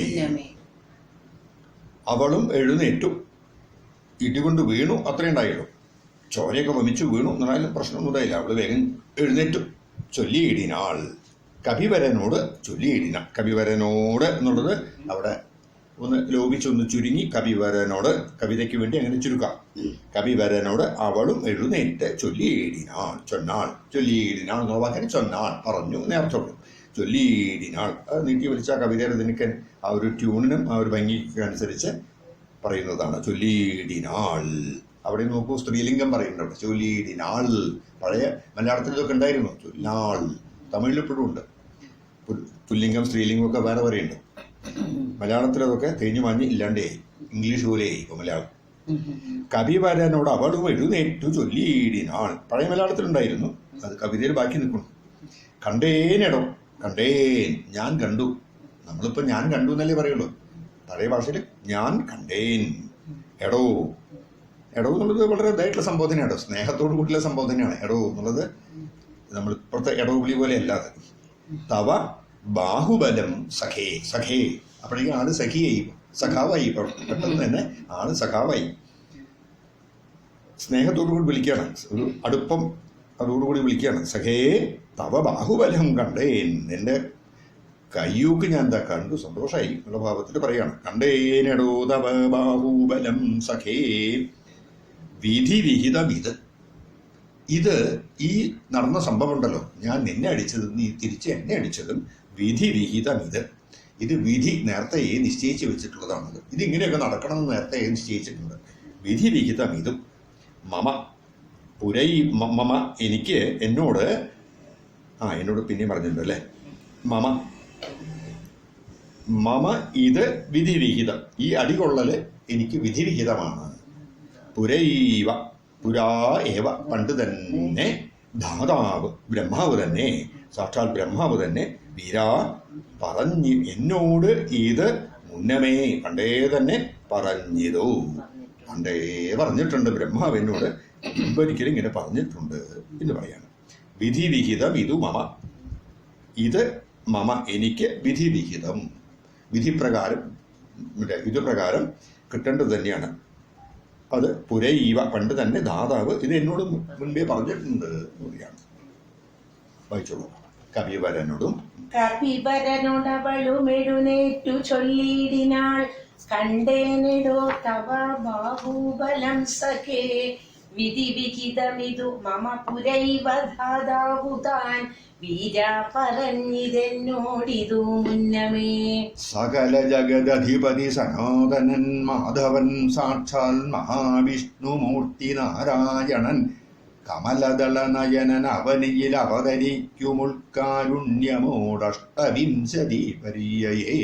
അവളും എഴുന്നേറ്റു, ഇടികൊണ്ട് വീണു, അത്രേ ഉണ്ടായുള്ളൂ. ചോരയൊക്കെ വമിച്ചു വീണു എന്നാലും പ്രശ്നമൊന്നും ഉണ്ടായില്ല. അവള് വേഗം എഴുന്നേറ്റു. ചൊല്ലിയിടിനാൾ, കവിവരനോട് ചൊല്ലിയിടിന. കവിവരനോട് എന്നുള്ളത് അവിടെ ഒന്ന് ലോപിച്ചൊന്ന് ചുരുങ്ങി കവിവരനോട്, കവിതയ്ക്ക് വേണ്ടി അങ്ങനെ ചുരുക്കാം. കവിവരനോട് അവളും എഴുന്നേറ്റ് ചൊല്ലിയിടിനാൾ. ചൊല്ലിയിടിനാൾ എന്നുള്ള വാക്കിന് ചൊന്നാൾ പറഞ്ഞു നേർച്ചുള്ളൂ. ചൊല്ലിയിടിനാൾ അത് നീട്ടി വലിച്ച കവിതയുടെ നിനക്ക് ആ ഒരു ട്യൂണിനും ആ ഒരു ഭംഗിക്ക് അനുസരിച്ച് പറയുന്നതാണ്. ചൊല്ലിയിടിനാൾ. അവിടെ നോക്കൂ, സ്ത്രീലിംഗം പറയുന്നുണ്ട്. ചൊല്ലിയിടിനാൾ. പഴയ മലയാളത്തിൽ ഇതൊക്കെ ഉണ്ടായിരുന്നു. ചൊല്ലാൾ. തമിഴിലിപ്പോഴും ഉണ്ട്. പുല്ലിംഗം സ്ത്രീലിംഗം ഒക്കെ വേറെ പറയുന്നുണ്ട്. മലയാളത്തിൽ അതൊക്കെ തേഞ്ഞു മാഞ്ഞ് ഇല്ലാണ്ടേ, ഇംഗ്ലീഷ് പോലെയായി ഇപ്പോൾ മലയാളം. കവിവരനോട് അവളും എഴുന്നേറ്റു ചൊല്ലിയിടിനാൾ. പഴയ മലയാളത്തിലുണ്ടായിരുന്നു, അത് കവിതയിൽ ബാക്കി നിൽക്കുന്നു. കണ്ടേനെടോ, കണ്ടേൻ, ഞാൻ കണ്ടു. നമ്മളിപ്പോൾ ഞാൻ കണ്ടു എന്നല്ലേ പറയുള്ളൂ. പഴയ ഭാഷയിൽ ഞാൻ കണ്ടേൻ. എടോ, എടോ എന്നുള്ളത് വളരെ ഇതായിട്ടുള്ള സംബോധനയാണ്, സ്നേഹത്തോടു കൂടിയുള്ള സംബോധനയാണ്. എടോ എന്നുള്ളത് നമ്മൾ ഇപ്പോഴത്തെ എടോ വിളി പോലെ അല്ലാതെ. തവ ബാഹുബലം സഖേ, സഖേ, അപ്പോഴേക്കും ആള് സഖിയായി, സഖാവായി. പെട്ടെന്ന് തന്നെ ആള് സഖാവായി. സ്നേഹത്തോടുകൂടി വിളിക്കുകയാണ്, ഒരു അടുപ്പം അതോടുകൂടി വിളിക്കുകയാണ്. സഖേ തവ ബാഹുബലം കണ്ടേൻ, എൻ്റെ കയ്യൂക്ക് ഞാൻ എന്താ കണ്ടു, സന്തോഷമായി എന്നുള്ള ഭാവത്തിൽ പറയാണ്. കണ്ടേനെടോ തവ ബാഹുബലം സഖേ വിധി വിഹിതം. ഇത് ഈ നടന്ന സംഭവം ഉണ്ടല്ലോ, ഞാൻ നിന്നെ അടിച്ചതും നീ തിരിച്ച് എന്നെ അടിച്ചതും വിധി വിഹിതം. ഇത് വിധി നേരത്തെ നിശ്ചയിച്ച് വെച്ചിട്ടുള്ളതാണത്. ഇതിങ്ങനെയൊക്കെ നടക്കണമെന്ന് നേരത്തെ നിശ്ചയിച്ചിട്ടുണ്ട്. വിധി വിഹിതം ഇതും. മമ പുരൈ, മമ എനിക്ക്, എന്നോട് പിന്നെയും പറഞ്ഞിട്ടുണ്ട് അല്ലേ. മമ മമ ഇത് വിധിവിഹിതം, ഈ അടികൊള്ളല് എനിക്ക് വിധിവിഹിതമാണ്. പുരൈവ, പുരാ ഏവ, പണ്ട് തന്നെ, ധാതാവ് ബ്രഹ്മാവ് തന്നെ, സാക്ഷാൽ ബ്രഹ്മാവ് തന്നെ, വീരാ പറഞ്ഞു എന്നോട് ഇത് മുന്നമേ പണ്ടേ തന്നെ പറഞ്ഞതോ. പണ്ടേ പറഞ്ഞിട്ടുണ്ട് ബ്രഹ്മാവ് എന്നോട്, മുമ്പൊരിക്കലും ഇങ്ങനെ പറഞ്ഞിട്ടുണ്ട് എന്ന് പറയാണ്. വിധിവിഹിതം ഇതു മമ, ഇത് മമ എനിക്ക് വിധിവിഹിതം, വിധിപ്രകാരം ഇതുപ്രകാരം കിട്ടേണ്ടത് തന്നെയാണ്. അത് പുരൈവ, പണ്ട് തന്നെ, ധാതാവ് ഇത് എന്നോട് മുൻപേ പറഞ്ഞിട്ടുണ്ട് എന്ന് പറയാണ്. വായിച്ചോളൂ. കവിവരനോടും കവിവരനോടവളും എഴുന്നേറ്റു ചൊല്ലിയിടിനാൾ. കണ്ടേനെടോ തവ ബാഹുബലം സഖേ വിധി വിഹിതമിതു മമ പുരൈവ ധാതാവുതാൻ വീരാ പറഞ്ഞിതെന്നോടിതു മുന്നമേ. സകല ജഗദധിപതി സനാതനൻ മാധവൻ സാക്ഷാൽ മഹാവിഷ്ണുമൂർത്തി നാരായണൻ കമലദളനയനൻ അവനിയിൽ അവതരിക്കുമുൾക്കാരുണ്യമോടഷ്ടവിംശതി പര്യയേ.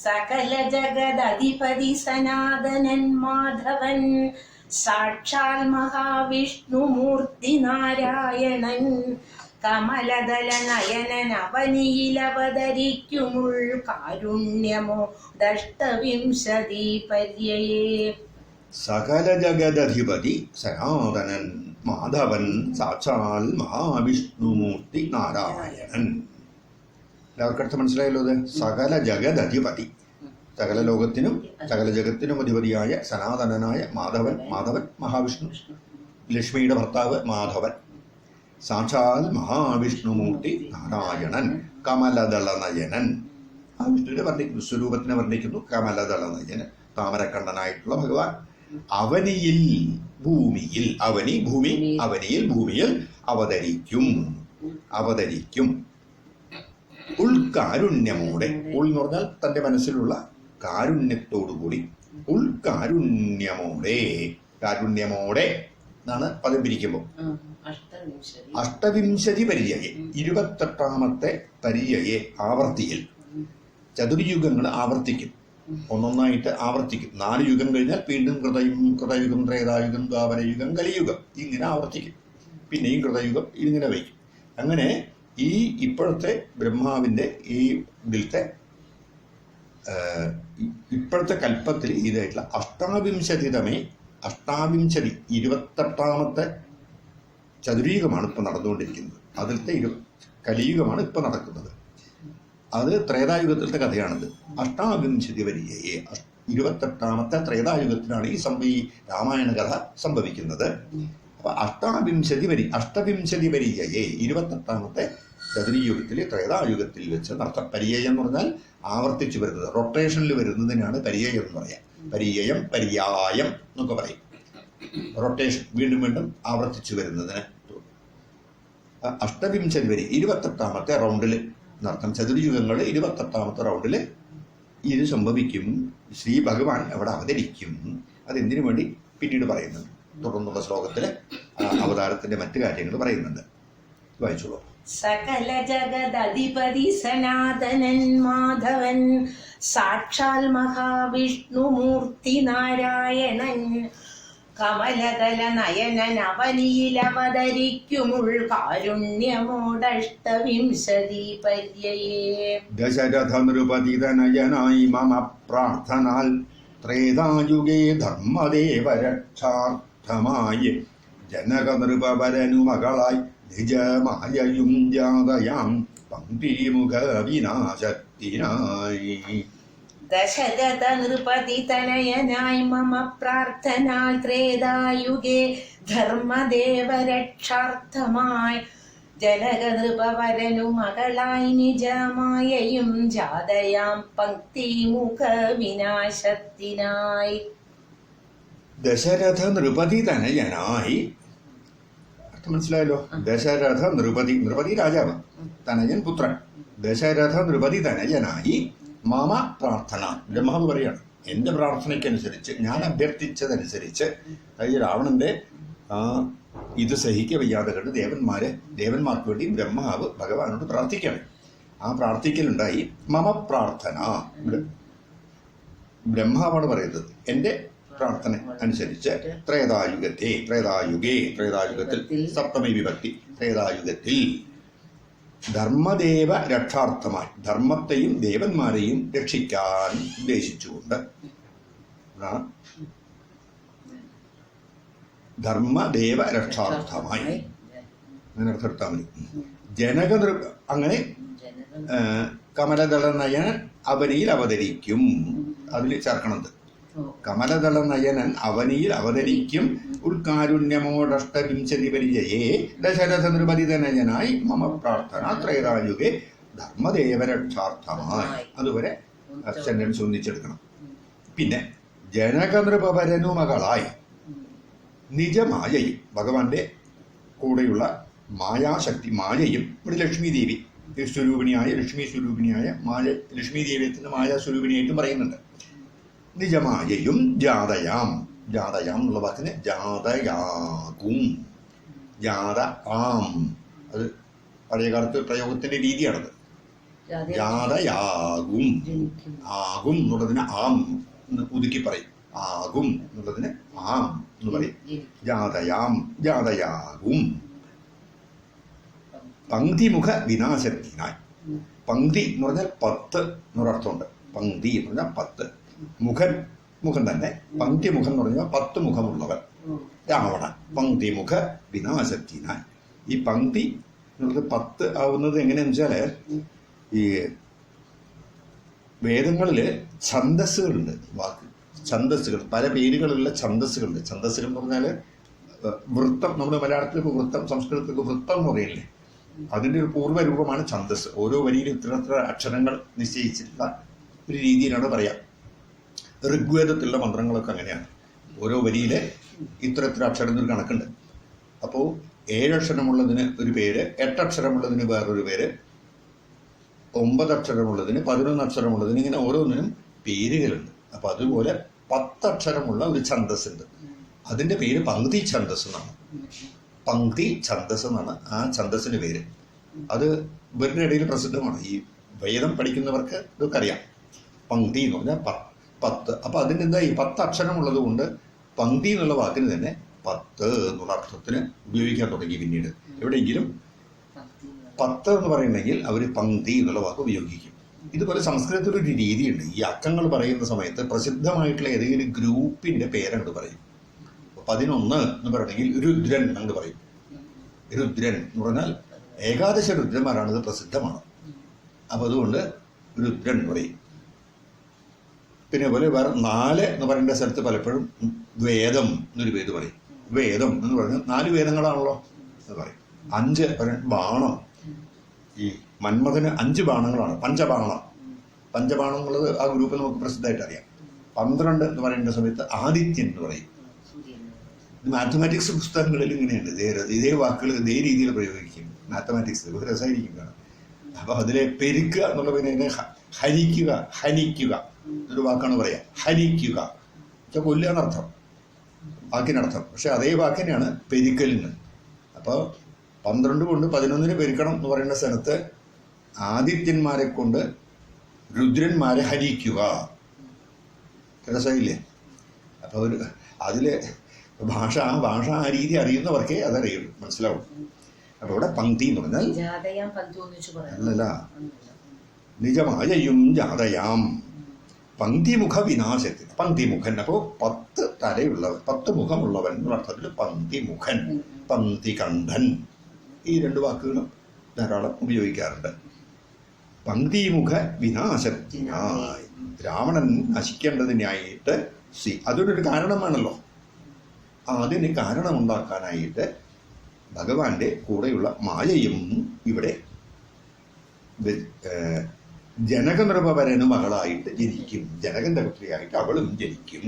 സകല ജഗദധിപതി സനാതനൻ മാധവൻ സാക്ഷാൽ മഹാവിഷ്ണുമൂർത്തി നാരായണൻ കമലദല നയനൻ അവനിയിൽ അവതരിക്കുമുൾ കാരുണ്യമോ ദഷ്ടവിംശതി പര്യയേ. സകല ജഗദധിപതി സനാതനൻ മാധവൻ സാക്ഷാൽ മഹാവിഷ്ണുമൂർത്തി നാരായണൻ. എല്ലാവർക്കടുത്ത് മനസ്സിലായല്ലോ. അത് സകല ജഗദധിപതി, സകല ലോകത്തിനും സകല ജഗത്തിനും അധിപതിയായ സനാതനനായ മാധവൻ, മാധവൻ മഹാവിഷ്ണു, ലക്ഷ്മിയുടെ ഭർത്താവ് മാധവൻ, സാക്ഷാൽ മഹാവിഷ്ണുമൂർത്തി നാരായണൻ, കമലദളനയനൻ. ആ വിഷ്ണുവിനെ വർണ്ണിക്കുന്നു, സ്വരൂപത്തിനെ വർണ്ണിക്കുന്നു. കമലദളനയനൻ, താമരക്കണ്ണനായിട്ടുള്ള ഭഗവാൻ. അവനിയിൽ, ഭൂമിയിൽ, അവനി ഭൂമി, അവനിയിൽ ഭൂമിയിൽ അവതരിക്കും, അവതരിക്കും. ഉൾക്കാരുണ്യമോടെ, ഉൾ എന്ന് പറഞ്ഞാൽ തൻ്റെ മനസ്സിലുള്ള കാരുണ്യത്തോടുകൂടി, ഉൾക്കാരുണ്യമോടെ, കാരുണ്യമോടെ എന്നാണ് പദം പിരിക്കുമ്പോൾ. അഷ്ടവിംശതി പര്യയെ, 28ാമത്തെ പര്യയെ, ആവർത്തിയിൽ. ചതുർയുഗങ്ങൾ ആവർത്തിക്കും, ഒന്നൊന്നായിട്ട് ആവർത്തിക്കും. 4 യുഗം കഴിഞ്ഞാൽ വീണ്ടും കൃതയുഗം, ത്രേതായുഗം, ദ്വാപരയുഗം, കലിയുഗം, ഇങ്ങനെ ആവർത്തിക്കും. പിന്നെയും കൃതയുഗം, ഇങ്ങനെ വയ്ക്കും. അങ്ങനെ ഈ ഇപ്പോഴത്തെ ബ്രഹ്മാവിൻ്റെ ഈ ഇതിലത്തെ ഇപ്പോഴത്തെ കൽപ്പത്തിൽ ഇതായിട്ടുള്ള അഷ്ടാവിംശതിതമേ, 28ാമത്തെ ചതുർയുഗമാണ് ഇപ്പോൾ നടന്നുകൊണ്ടിരിക്കുന്നത്. അതിലത്തെ കലിയുഗമാണ് ഇപ്പോൾ നടക്കുന്നത്. അത് ത്രേതായുഗത്തിലത്തെ കഥയാണത്. അഷ്ടാവിംശതി വരികയെ, 28ാമത്തെ ത്രേതായുഗത്തിലാണ് ഈ രാമായണ കഥ സംഭവിക്കുന്നത്. അപ്പൊ അഷ്ടവിംശതി വരികയെ, 28ാമത്തെ ചതുർയുഗത്തിൽ, ത്രേതായുഗത്തിൽ വെച്ച് നടത്താം. പര്യയം എന്ന് പറഞ്ഞാൽ ആവർത്തിച്ചു വരുന്നത്, റൊട്ടേഷനിൽ വരുന്നതിനാണ് പര്യയം എന്ന് പറയാം. പര്യയം, പര്യായം എന്നൊക്കെ പറയും. റൊട്ടേഷൻ, വീണ്ടും വീണ്ടും ആവർത്തിച്ചു വരുന്നതിന്. അഷ്ടവിംശതി വരി, 28ാമത്തെ റൗണ്ടിൽ നടത്താം. ചതുർയുഗങ്ങൾ 28ാമത്തെ റൗണ്ടിൽ ഇത് സംഭവിക്കും. ശ്രീ ഭഗവാൻ അവിടെ അവതരിക്കും. അതെന്തിനു വേണ്ടി പിന്നീട് പറയുന്നുണ്ട്. തുടർന്നുള്ള ശ്ലോകത്തിൽ അവതാരത്തിന്റെ മറ്റു കാര്യങ്ങൾ പറയുന്നുണ്ട്. വായിച്ചോളൂ. സകല ജഗദധിപതി സനാതനൻ മാധവൻ സാക്ഷാൽ മഹാവിഷ്ണുമൂർത്തി നാരായണൻ കമലതല നയനൻ അവനിയിൽ അവതരിക്കുമുൾ കാരുണ്യമോടഷ്ടവിംശതി പര്യയേ. ദശരഥ നൃപതിതനയനായി മമ പ്രാർത്ഥനാൽ ത്രേതായുഗേ ധർമ്മദേവരക്ഷാർത്ഥമായി ജനക നൃപവരനു മകളായി നിജമായയും ജാതയാം പങ്ക്തിമുഖ വിനാശത്തിനായി. ദശരഥ നൃപതി തനയനായി മമ പ്രാർത്ഥനാൽ ത്രേതായുഗേ ധർമ്മദേവരക്ഷാർത്ഥമായി ജനക നൃപവരനു മകളായി നിജമായയും ജാതയാം പങ്ക്തിമുഖ വിനാശത്തിനായി. ദശരഥ നൃപതി തനയനായി, അർത്ഥം മനസ്സിലായല്ലോ. ദശരഥ നൃപതി രാജാവ്, തനയൻ പുത്രൻ. ദശരഥ നൃപതി തനയനായി മമ പ്രാർത്ഥന, ബ്രഹ്മാവ് പറയാണ്, എൻ്റെ പ്രാർത്ഥനയ്ക്കനുസരിച്ച്, ഞാൻ അഭ്യർത്ഥിച്ചതനുസരിച്ച്, അതായത് രാവണന്റെ ഇത് സഹിക്ക വയ്യാതെ കണ്ട് ദേവന്മാർക്ക് വേണ്ടി ബ്രഹ്മാവ് ഭഗവാനോട് പ്രാർത്ഥിക്കുകയാണ്. ആ പ്രാർത്ഥിക്കലുണ്ടായി. മമ പ്രാർത്ഥന, ബ്രഹ്മാവാണ് പറയുന്നത്, എൻ്റെ പ്രാർത്ഥന അനുസരിച്ച് ത്രേതായുഗത്തിൽ സപ്തമി വിഭക്തി, ത്രേതായുഗത്തിൽ ധർമ്മദേവ രക്ഷാർത്ഥമായി, ധർമ്മത്തെയും ദേവന്മാരെയും രക്ഷിക്കാൻ ഉദ്ദേശിച്ചുകൊണ്ട്, ധർമ്മദേവ രക്ഷാർത്ഥമായി അങ്ങനെ അർത്ഥം മതി. അങ്ങനെ കമലദള നയനൻ അവനിയിൽ അവതരിക്കും, അതിൽ ചേർക്കണത് കമലദള നയനൻ അവനിയിൽ അവതരിക്കും ഉൾക്കാരുണ്യമോടഷ്ടവിംശതി പരിചയേ ദശരഥ നൃപതിതനയനായി മമ പ്രാർത്ഥന ത്രേതായുഗേ ധർമ്മദേവരക്ഷാർത്ഥമായി. അതുവരെ സെന്റൻസ് ഒന്നിച്ചെടുക്കണം. പിന്നെ ജനകനൃപവരനു മകളായി നിജമായയും, ഭഗവാന്റെ കൂടെയുള്ള മായാശക്തി, മായയും, ഇവിടെ ലക്ഷ്മി ദേവി സ്വരൂപിണിയായ, ലക്ഷ്മി സ്വരൂപിണിയായ ലക്ഷ്മി ദേവിയത്തിന് മായാസ്വരൂപിണിയായിട്ടും പറയുന്നുണ്ട്. നിജമായയും ജാതയാം എന്നുള്ള വാക്കിന് ജാതയാകും, ജാത ആം, അത് പഴയകാലത്ത് പ്രയോഗത്തിന്റെ രീതിയാണത്. ജാതയാകും, ആകും എന്നുള്ളതിന് ആം എന്ന് ഒതുക്കി പറയും, ആകും എന്നുള്ളതിന് ആം എന്ന് പറയും. ജാതയാകും പങ്ക്തിമുഖ വിനാശത്തിനായി. പങ്ക്തി എന്ന് പറഞ്ഞാൽ 10 എന്നൊരർത്ഥമുണ്ട്. പങ്ക്തി എന്ന് പറഞ്ഞാൽ 10, മുഖം തന്നെ. പങ്ക്തിമുഖം എന്ന് പറഞ്ഞാൽ 10 മുഖമുള്ളവൻ രാവണൻ. പങ്ക്തിമുഖ വിനാശത്തിനായി. ഈ പങ്ക്തി എന്നുള്ളത് 10 ആവുന്നത് എങ്ങനെയാന്ന് വെച്ചാല്, ഈ വേദങ്ങളില് ഛന്ദസ്സുകളുണ്ട്, ഛന്ദസ്സുകൾ, പല പേരുകളുള്ള ഛന്ദസ്സുകളുണ്ട്. ഛന്ദസ്സുകൾ എന്ന് പറഞ്ഞാൽ വൃത്തം, നമ്മുടെ മലയാളത്തിലേക്ക് വൃത്തം, സംസ്കൃതത്തിലേക്ക് വൃത്തം എന്ന് പറയില്ലേ, അതിൻ്റെ ഒരു പൂർവ്വരൂപമാണ് ഛന്ദസ്. ഓരോ വരിയിലും ഇത്ര അക്ഷരങ്ങൾ നിശ്ചയിച്ചിട്ടുള്ള ഒരു രീതിയിലാണ് പറയാം. ഋഗ്വേദത്തിലുള്ള മന്ത്രങ്ങളൊക്കെ അങ്ങനെയാണ്. ഓരോ വരിയിലെ ഇത്ര അക്ഷരങ്ങൾ കണക്കുണ്ട്. അപ്പോൾ 7 അക്ഷരമുള്ളതിന് ഒരു പേര്, 8 അക്ഷരമുള്ളതിന് വേറൊരു പേര്, 9 അക്ഷരമുള്ളതിന്, 11 അക്ഷരമുള്ളതിന്, ഇങ്ങനെ ഓരോന്നിനും പേരുകളുണ്ട്. അപ്പൊ അതുപോലെ 10 അക്ഷരമുള്ള ഒരു ഛന്ദസ് ഉണ്ട്. അതിന്റെ പേര് പങ്ക്തി ഛന്ദസ് എന്നാണ്. പങ്ക്തി ഛന്ദസ് എന്നാണ് ആ ഛന്ദസിന്റെ പേര്. അത് ഇവരുടെ ഇടയിൽ പ്രസിദ്ധമാണ്. ഈ വേദം പഠിക്കുന്നവർക്ക് ഇതൊക്കെ അറിയാം. പങ്ക്തി എന്ന് പറഞ്ഞാൽ 10. അപ്പൊ അതിൻ്റെ എന്താ, ഈ 10 അക്ഷരമുള്ളത് കൊണ്ട് പങ്ക്തി എന്നുള്ള വാക്കിന് തന്നെ 10 എന്നുള്ള അർത്ഥത്തിന് ഉപയോഗിക്കാൻ തുടങ്ങി. പിന്നീട് എവിടെയെങ്കിലും 10 എന്ന് പറയുന്നെങ്കിൽ അവർ പങ്ക്തി എന്നുള്ള വാക്ക് ഉപയോഗിക്കും. ഇതുപോലെ സംസ്കൃതത്തിലൊരു രീതിയുണ്ട്. ഈ അക്കങ്ങൾ പറയുന്ന സമയത്ത് പ്രസിദ്ധമായിട്ടുള്ള ഏതെങ്കിലും ഗ്രൂപ്പിന്റെ പേരങ്ങോട്ട് പറയും. 11 എന്ന് പറയണമെങ്കിൽ രുദ്രൻ അങ്ങോട്ട് പറയും. രുദ്രൻ എന്ന് പറഞ്ഞാൽ ഏകാദശ രുദ്രന്മാരാണത്, പ്രസിദ്ധമാണ്. അപ്പൊ അതുകൊണ്ട് രുദ്രൻ പറയും. പിന്നെ പോലെ വേറെ 4 എന്ന് പറയേണ്ട സ്ഥലത്ത് പലപ്പോഴും വേദം എന്നൊരു പേര് പറയും. വേദം എന്ന് പറഞ്ഞാൽ 4 വേദങ്ങളാണല്ലോ എന്ന് പറയും. 5 ബാണം, ഈ മന്മഥന് 5 ബാണങ്ങളാണ്, പഞ്ചബാണം എന്നുള്ളത് ആ ഗ്രൂപ്പ് നമുക്ക് പ്രസിദ്ധമായിട്ട് അറിയാം. 12 എന്ന് പറയേണ്ട സമയത്ത് ആദിത്യൻ എന്ന് പറയും. മാത്തമാറ്റിക്സ് പുസ്തകങ്ങളിൽ ഇങ്ങനെയുണ്ട്. ഇതേ വാക്കുകൾ ഇതേ രീതിയിൽ പ്രയോഗിക്കും. മാത്തമാറ്റിക്സ് രസമായിരിക്കും കാണാം. അപ്പൊ അതിലെ പെരുക്കുക എന്നുള്ള പിന്നെ ഹനിക്കുക ഒരു വാക്കാണ് പറയാ. ഹനിക്കുക വെച്ചാൽ കൊല്ലുക എന്നർത്ഥം, വാക്കിനർത്ഥം. പക്ഷെ അതേ വാക്കിനെയാണ് പെരുക്കലിന്. അപ്പോൾ 12 കൊണ്ട് 11 പെരുക്കണം എന്ന് പറയുന്ന സ്ഥലത്ത് ആദിത്യന്മാരെ കൊണ്ട് രുദ്രന്മാരെ ഹരിക്കുക. രസമില്ലേ? അപ്പോൾ ഒരു അതിൽ ഭാഷ ആ രീതി അറിയുന്നവർക്കേ അതറിയുള്ളൂ, മനസ്സിലാവും. അപ്പോൾ ഇവിടെ പങ്ക്തി എന്ന് പറഞ്ഞാൽ അല്ലല്ല, നിജമായയും ജാതയാം പങ്ക്തിമുഖ വിനാശത്തിന്. പങ്ക്തിമുഖൻ അപ്പോൾ 10 തലയുള്ളവൻ, 10 മുഖമുള്ളവൻ എന്നുള്ള അർത്ഥത്തിൽ പങ്ക്തിമുഖൻ, പങ്ക്തികണ്ഠൻ, ഈ 2 വാക്കുകളും ധാരാളം ഉപയോഗിക്കാറുണ്ട്. പങ്ക്തിമുഖ വിനാശത്തിനായി, രാവണൻ നശിക്കേണ്ടതിനായിട്ട് അതിനൊരു കാരണമാണല്ലോ, അതിന് കാരണമുണ്ടാക്കാനായിട്ട് ഭഗവാന്റെ കൂടെയുള്ള മായയും ഇവിടെ ജനകനൃപവരനു മകളായിട്ട് ജനിക്കും, ജനകന്റെ പുത്രിയായിട്ട് അവളും ജനിക്കും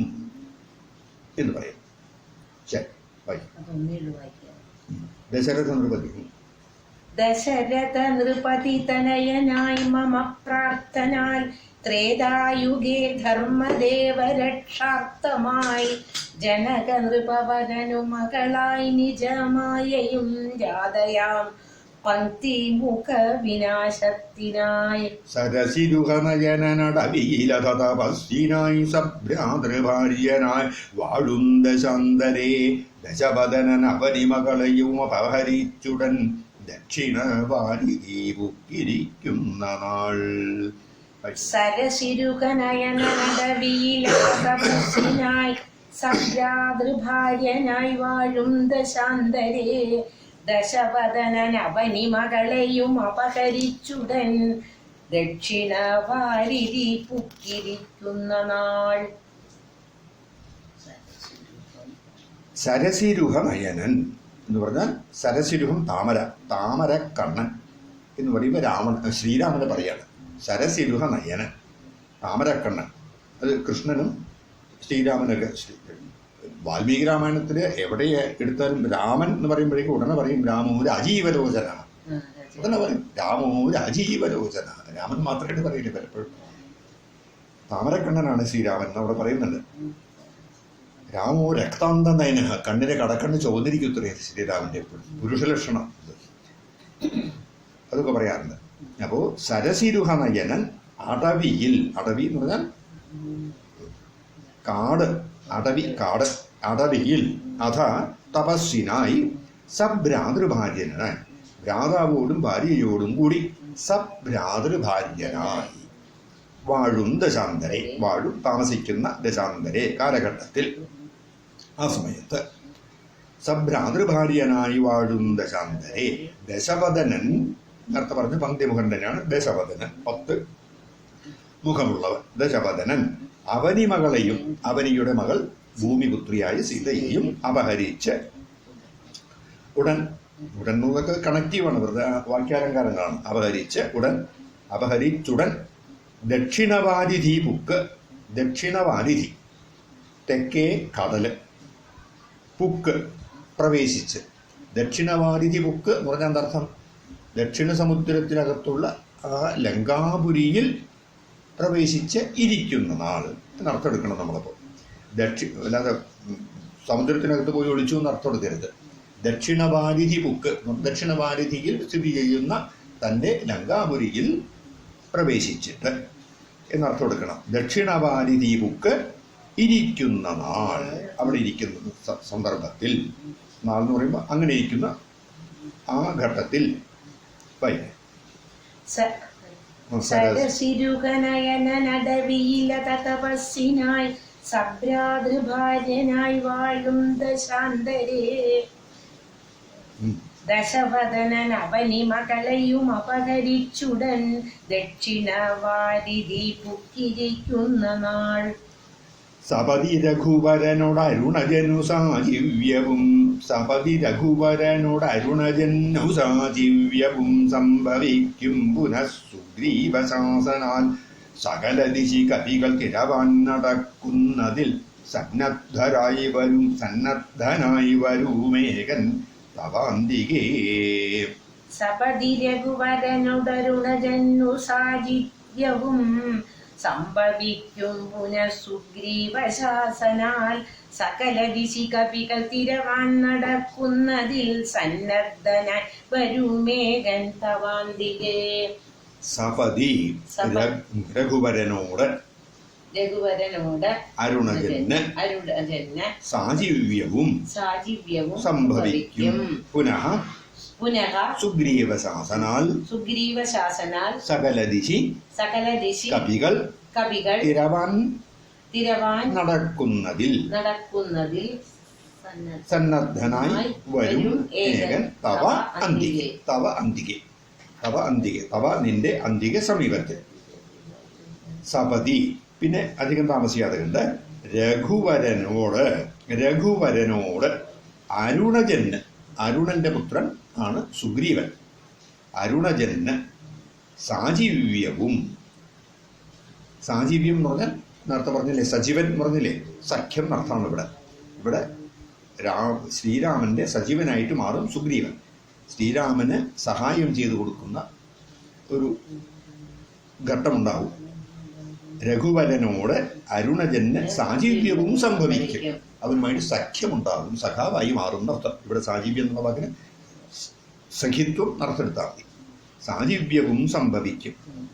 എന്ന് പറയും. ശരി, ദശരഥ നൃപതി. ദശരഥ നൃപതി തനയനായി മമ പ്രാർത്ഥനായി ത്രേതായുഗേ ധർമ്മദേവരക്ഷാർത്ഥമായി ജനക നൃപവരനു മകളായി നിജമായയും ജാതയാം പങ്ക്തിമുഖ വിനാശത്തിനായി. സരസിരുഹനയനടവിയിലതപസ്യനായി സഭ്രാതൃഭാര്യനായി വാഴും ദശാന്തരേ ദശവദനൻ അവനിമകളെയും അപഹരിച്ചുടൻ ദക്ഷിണവാരിദീപുക്കിരിക്കുന്ന നാൾ. സരസിരുഹനയനടവിയിലതപസ്യനായി സഭ്രാതൃഭാര്യനായി വാഴും ദശാന്തരേ ദശവദനൻ അവനി മകളെയും അപഹരിച്ചുടൻ ദക്ഷിണവാരിധി പുക്കിരിക്കുന്ന നാൾ. സരസിരുഹനയനൻ എന്ന് പറഞ്ഞാൽ സരസിരുഹം താമര, താമര കണ്ണൻ എന്ന് പറയുമ്പോൾ ശ്രീരാമനെ പറയാണ് സരസിരുഹ നയനൻ, താമരക്കണ്ണൻ. അത് കൃഷ്ണനും ശ്രീരാമനൊക്കെ. വാൽമീകി രാമായണത്തിൽ എവിടെ എടുത്താലും രാമൻ എന്ന് പറയുമ്പോഴേക്കും ഉടനെ പറയും രാമോ രാജീവലോചനാണ്, ഉടനെ പറയും രാമോ രാജീവലോചന. രാമൻ മാത്രമായിട്ട് പറയില്ല, പലപ്പോഴും താമരക്കണ്ണനാണ് ശ്രീരാമൻ എന്ന് അവിടെ പറയുന്നുണ്ട്. രാമോ രക്താന്ത നയന, കണ്ണിനെ കടക്കണ്ണ് ചോദിരിക്കുത്രേ ശ്രീരാമൻ്റെ എപ്പോഴും പുരുഷലക്ഷണം അതൊക്കെ പറയാറുണ്ട്. അപ്പോൾ സരസിരുഹ നയനൻ അടവിയിൽ, അടവി എന്ന് പറഞ്ഞാൽ കാട്, അടവി കാട്, അടവിയിൽ അഥ തപസ്സിനായി സഭ്രാതൃഭാര്യനായി, ഭ്രാതാവോടും ഭാര്യയോടും കൂടി സഭ്രാതൃഭാര്യനായി വാഴും ദശാന്തരെ, വാഴും താമസിക്കുന്ന ദശാന്തരെ കാലഘട്ടത്തിൽ, ആ സമയത്ത് സഭ്രാതൃഭാര്യനായി വാഴും ദശാന്തരെ ദശവദനൻ നേരത്തെ പറഞ്ഞ് പങ്ക്തിമുഖൻ തന്നെയാണ് ദശവദനൻ, 10 മുഖമുള്ളവൻ. ദശവദനൻ അവനി മകളെയും, അവനിയുടെ മകൾ ഭൂമിപുത്രിയായ സീതയെയും അപഹരിച്ച് ഉടൻ, ഉടൻ എന്നൊക്കെ കണക്റ്റീവാണ്, വെറുതെ വാക്യാലങ്കാരങ്ങളാണ്. അപഹരിച്ച് ഉടൻ, അപഹരിച്ചുടൻ ദക്ഷിണവാരിധി പുക്ക്, ദക്ഷിണവാരിധി തെക്കേ കടല്, പുക്ക് പ്രവേശിച്ച്. ദക്ഷിണവാരിധി പുക്ക് എന്ന് പറഞ്ഞാൽ എന്താർത്ഥം? ദക്ഷിണ സമുദ്രത്തിനകത്തുള്ള ആ ലങ്കാപുരിയിൽ പ്രവേശിച്ച് ഇരിക്കുന്ന നാൾ എന്നർത്ഥം എടുക്കണം നമ്മളപ്പോൾ. അല്ലാതെ സമുദ്രത്തിനകത്ത് പോയി ഒളിച്ചു എന്ന് അർത്ഥം എടുക്കരുത്. ദക്ഷിണവാരിധി പുക്ക്, ദക്ഷിണവാരിധിയിൽ സ്ഥിതി ചെയ്യുന്ന തൻ്റെ ലങ്കാപുരിയിൽ പ്രവേശിച്ചിട്ട് എന്നർത്ഥം എടുക്കണം. ദക്ഷിണവാരിധി പുക്ക് ഇരിക്കുന്ന നാൾ, അവിടെ ഇരിക്കുന്ന സന്ദർഭത്തിൽ, നാൾ എന്ന് പറയുമ്പോൾ അങ്ങനെ ഇരിക്കുന്ന ആ ഘട്ടത്തിൽ സരസിരുഹനയനടവിയിലതപസ്സിനായി സഭ്രാതൃഭാര്യനായി വാഴും ദശാന്തരേ ദശവദനൻ അവനി മകളെയും അപഹരിച്ചുടൻ ദക്ഷിണവാരിധി പുക്കിരിക്കുന്ന നാൾ. സപതി രഘുവരനോടരുണജനു സാജീവ്യവും, സപതി രഘുവരനോടരുണജനു സാജീവ്യവും സംഭവിക്കും പുനഃ സുഗ്രീവശാസനാൽ. സകല ദിശി കവികൾ കിരവാൻ നടക്കുന്നതിൽ സന്നദ്ധനായി വരൂമേകൻ തവാന്തികേ. സപതി രഘുവരനോടരുണജനു സാജീവ്യവും സംഭവിക്കും പുനഃസുഗ്രീവശാസനാൽ സകല ദിശി കപികൾ തിരവാൻ നടക്കുന്നതിൽ സന്നദ്ധനായി വരുമേകൻ തവാന്തികേ. സപതി രഘുവരനോട് അരുണജന് സാജീവ്യവും സംഭവിക്കും. പുനഃ സുഗ്രീവശാസനാൽ സകല ദിശി കപികൾ തിരവാൻ നടക്കുന്നതിൽ സന്നദ്ധനായി വരും ഏകൻ തവ അന്തികെ. തവ നിന്റെ അന്തിക സമീപത്ത്. സപതി പിന്നെ അധികം താമസിയാതെ കണ്ട് രഘുവരനോട് അരുണന്റെ പുത്രൻ ആണ് സുഗ്രീവൻ. അരുണജന് സാജീവ്യം എന്ന് പറഞ്ഞാൽ നേരത്തെ പറഞ്ഞില്ലേ സജീവൻ എന്ന് പറഞ്ഞില്ലേ, സഖ്യം അർത്ഥമാണ്. ഇവിടെ ശ്രീരാമന്റെ സജീവനായിട്ട് മാറും സുഗ്രീവൻ. ശ്രീരാമന് സഹായം ചെയ്തു കൊടുക്കുന്ന ഒരു ഘട്ടമുണ്ടാവും. രഘുവരനോട് അരുണജന് സാജീവ്യവും സംഭവിക്കും. അവനുമായിട്ട് സഖ്യമുണ്ടാകും, സഖാവായി മാറും എന്നർത്ഥം. ഇവിടെ സാജീവ്യം എന്നുള്ള വാക്കിന് സഖിത്വം അർത്ഥമെടുത്താൽ മതി. സാജീവ്യവും സംഭവിക്കും.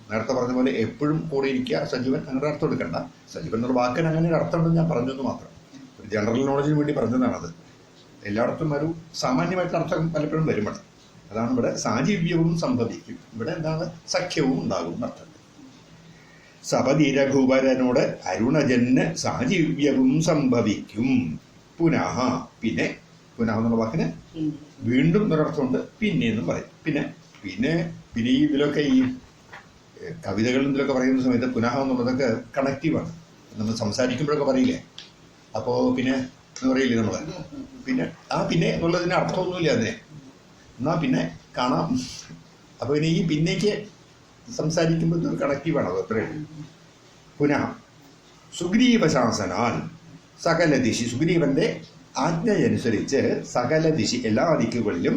നേരത്തെ പറഞ്ഞ പോലെ എപ്പോഴും കൂടെ ഇരിക്കുക സജീവൻ, അങ്ങനെ അർത്ഥം എടുക്കണ്ട. സജീവൻ എന്നുള്ള വാക്കിന് അങ്ങനെ ഒരു അർത്ഥമുണ്ടെന്ന് ഞാൻ പറഞ്ഞെന്ന് മാത്രം. ഒരു ജനറൽ നോളജിന് വേണ്ടി പറഞ്ഞതാണത്. എല്ലായിടത്തും ഒരു സാമാന്യമായിട്ട് അർത്ഥം പലപ്പോഴും വരുമ്പോൾ അതാണ് ഇവിടെ സാജീവ്യവും സംഭവിക്കും. ഇവിടെ എന്താണ്, സഖ്യവും ഉണ്ടാകും എന്നർത്ഥം. സപതി രഘുവരനോട് അരുണജന് സാജീവ്യവും സംഭവിക്കും. പുനഃ പിന്നെ എന്നുള്ള വാക്കിന് വീണ്ടും ഒരർത്ഥമുണ്ട്, പിന്നെ എന്നും പറയും. പിന്നെ ഇതിലൊക്കെ ഈ കവിതകളിൽ ഇതിലൊക്കെ പറയുന്ന സമയത്ത് പുനഃ എന്നുള്ളതൊക്കെ കണക്റ്റീവാണ്. നമ്മൾ സംസാരിക്കുമ്പോഴൊക്കെ പറയില്ലേ, അപ്പോൾ പിന്നെ എന്ന് പറയില്ലേ നമ്മൾ, പിന്നെ എന്നുള്ളതിന് അർത്ഥമൊന്നുമില്ല അതിനെ. എന്നാൽ പിന്നെ കാണാം. അപ്പോൾ ഇനി ഈ പിന്നേക്ക് സംസാരിക്കുമ്പോൾ ഇതൊരു കണക്റ്റീവാണ്. അത് അത്രയും. പുനഃ സുഗ്രീവശാസനാൽ സകല ദിശി, സുഗ്രീവന്റെ ആജ്ഞയനുസരിച്ച് സകല ദിശി എല്ലാ ദിക്കുകളിലും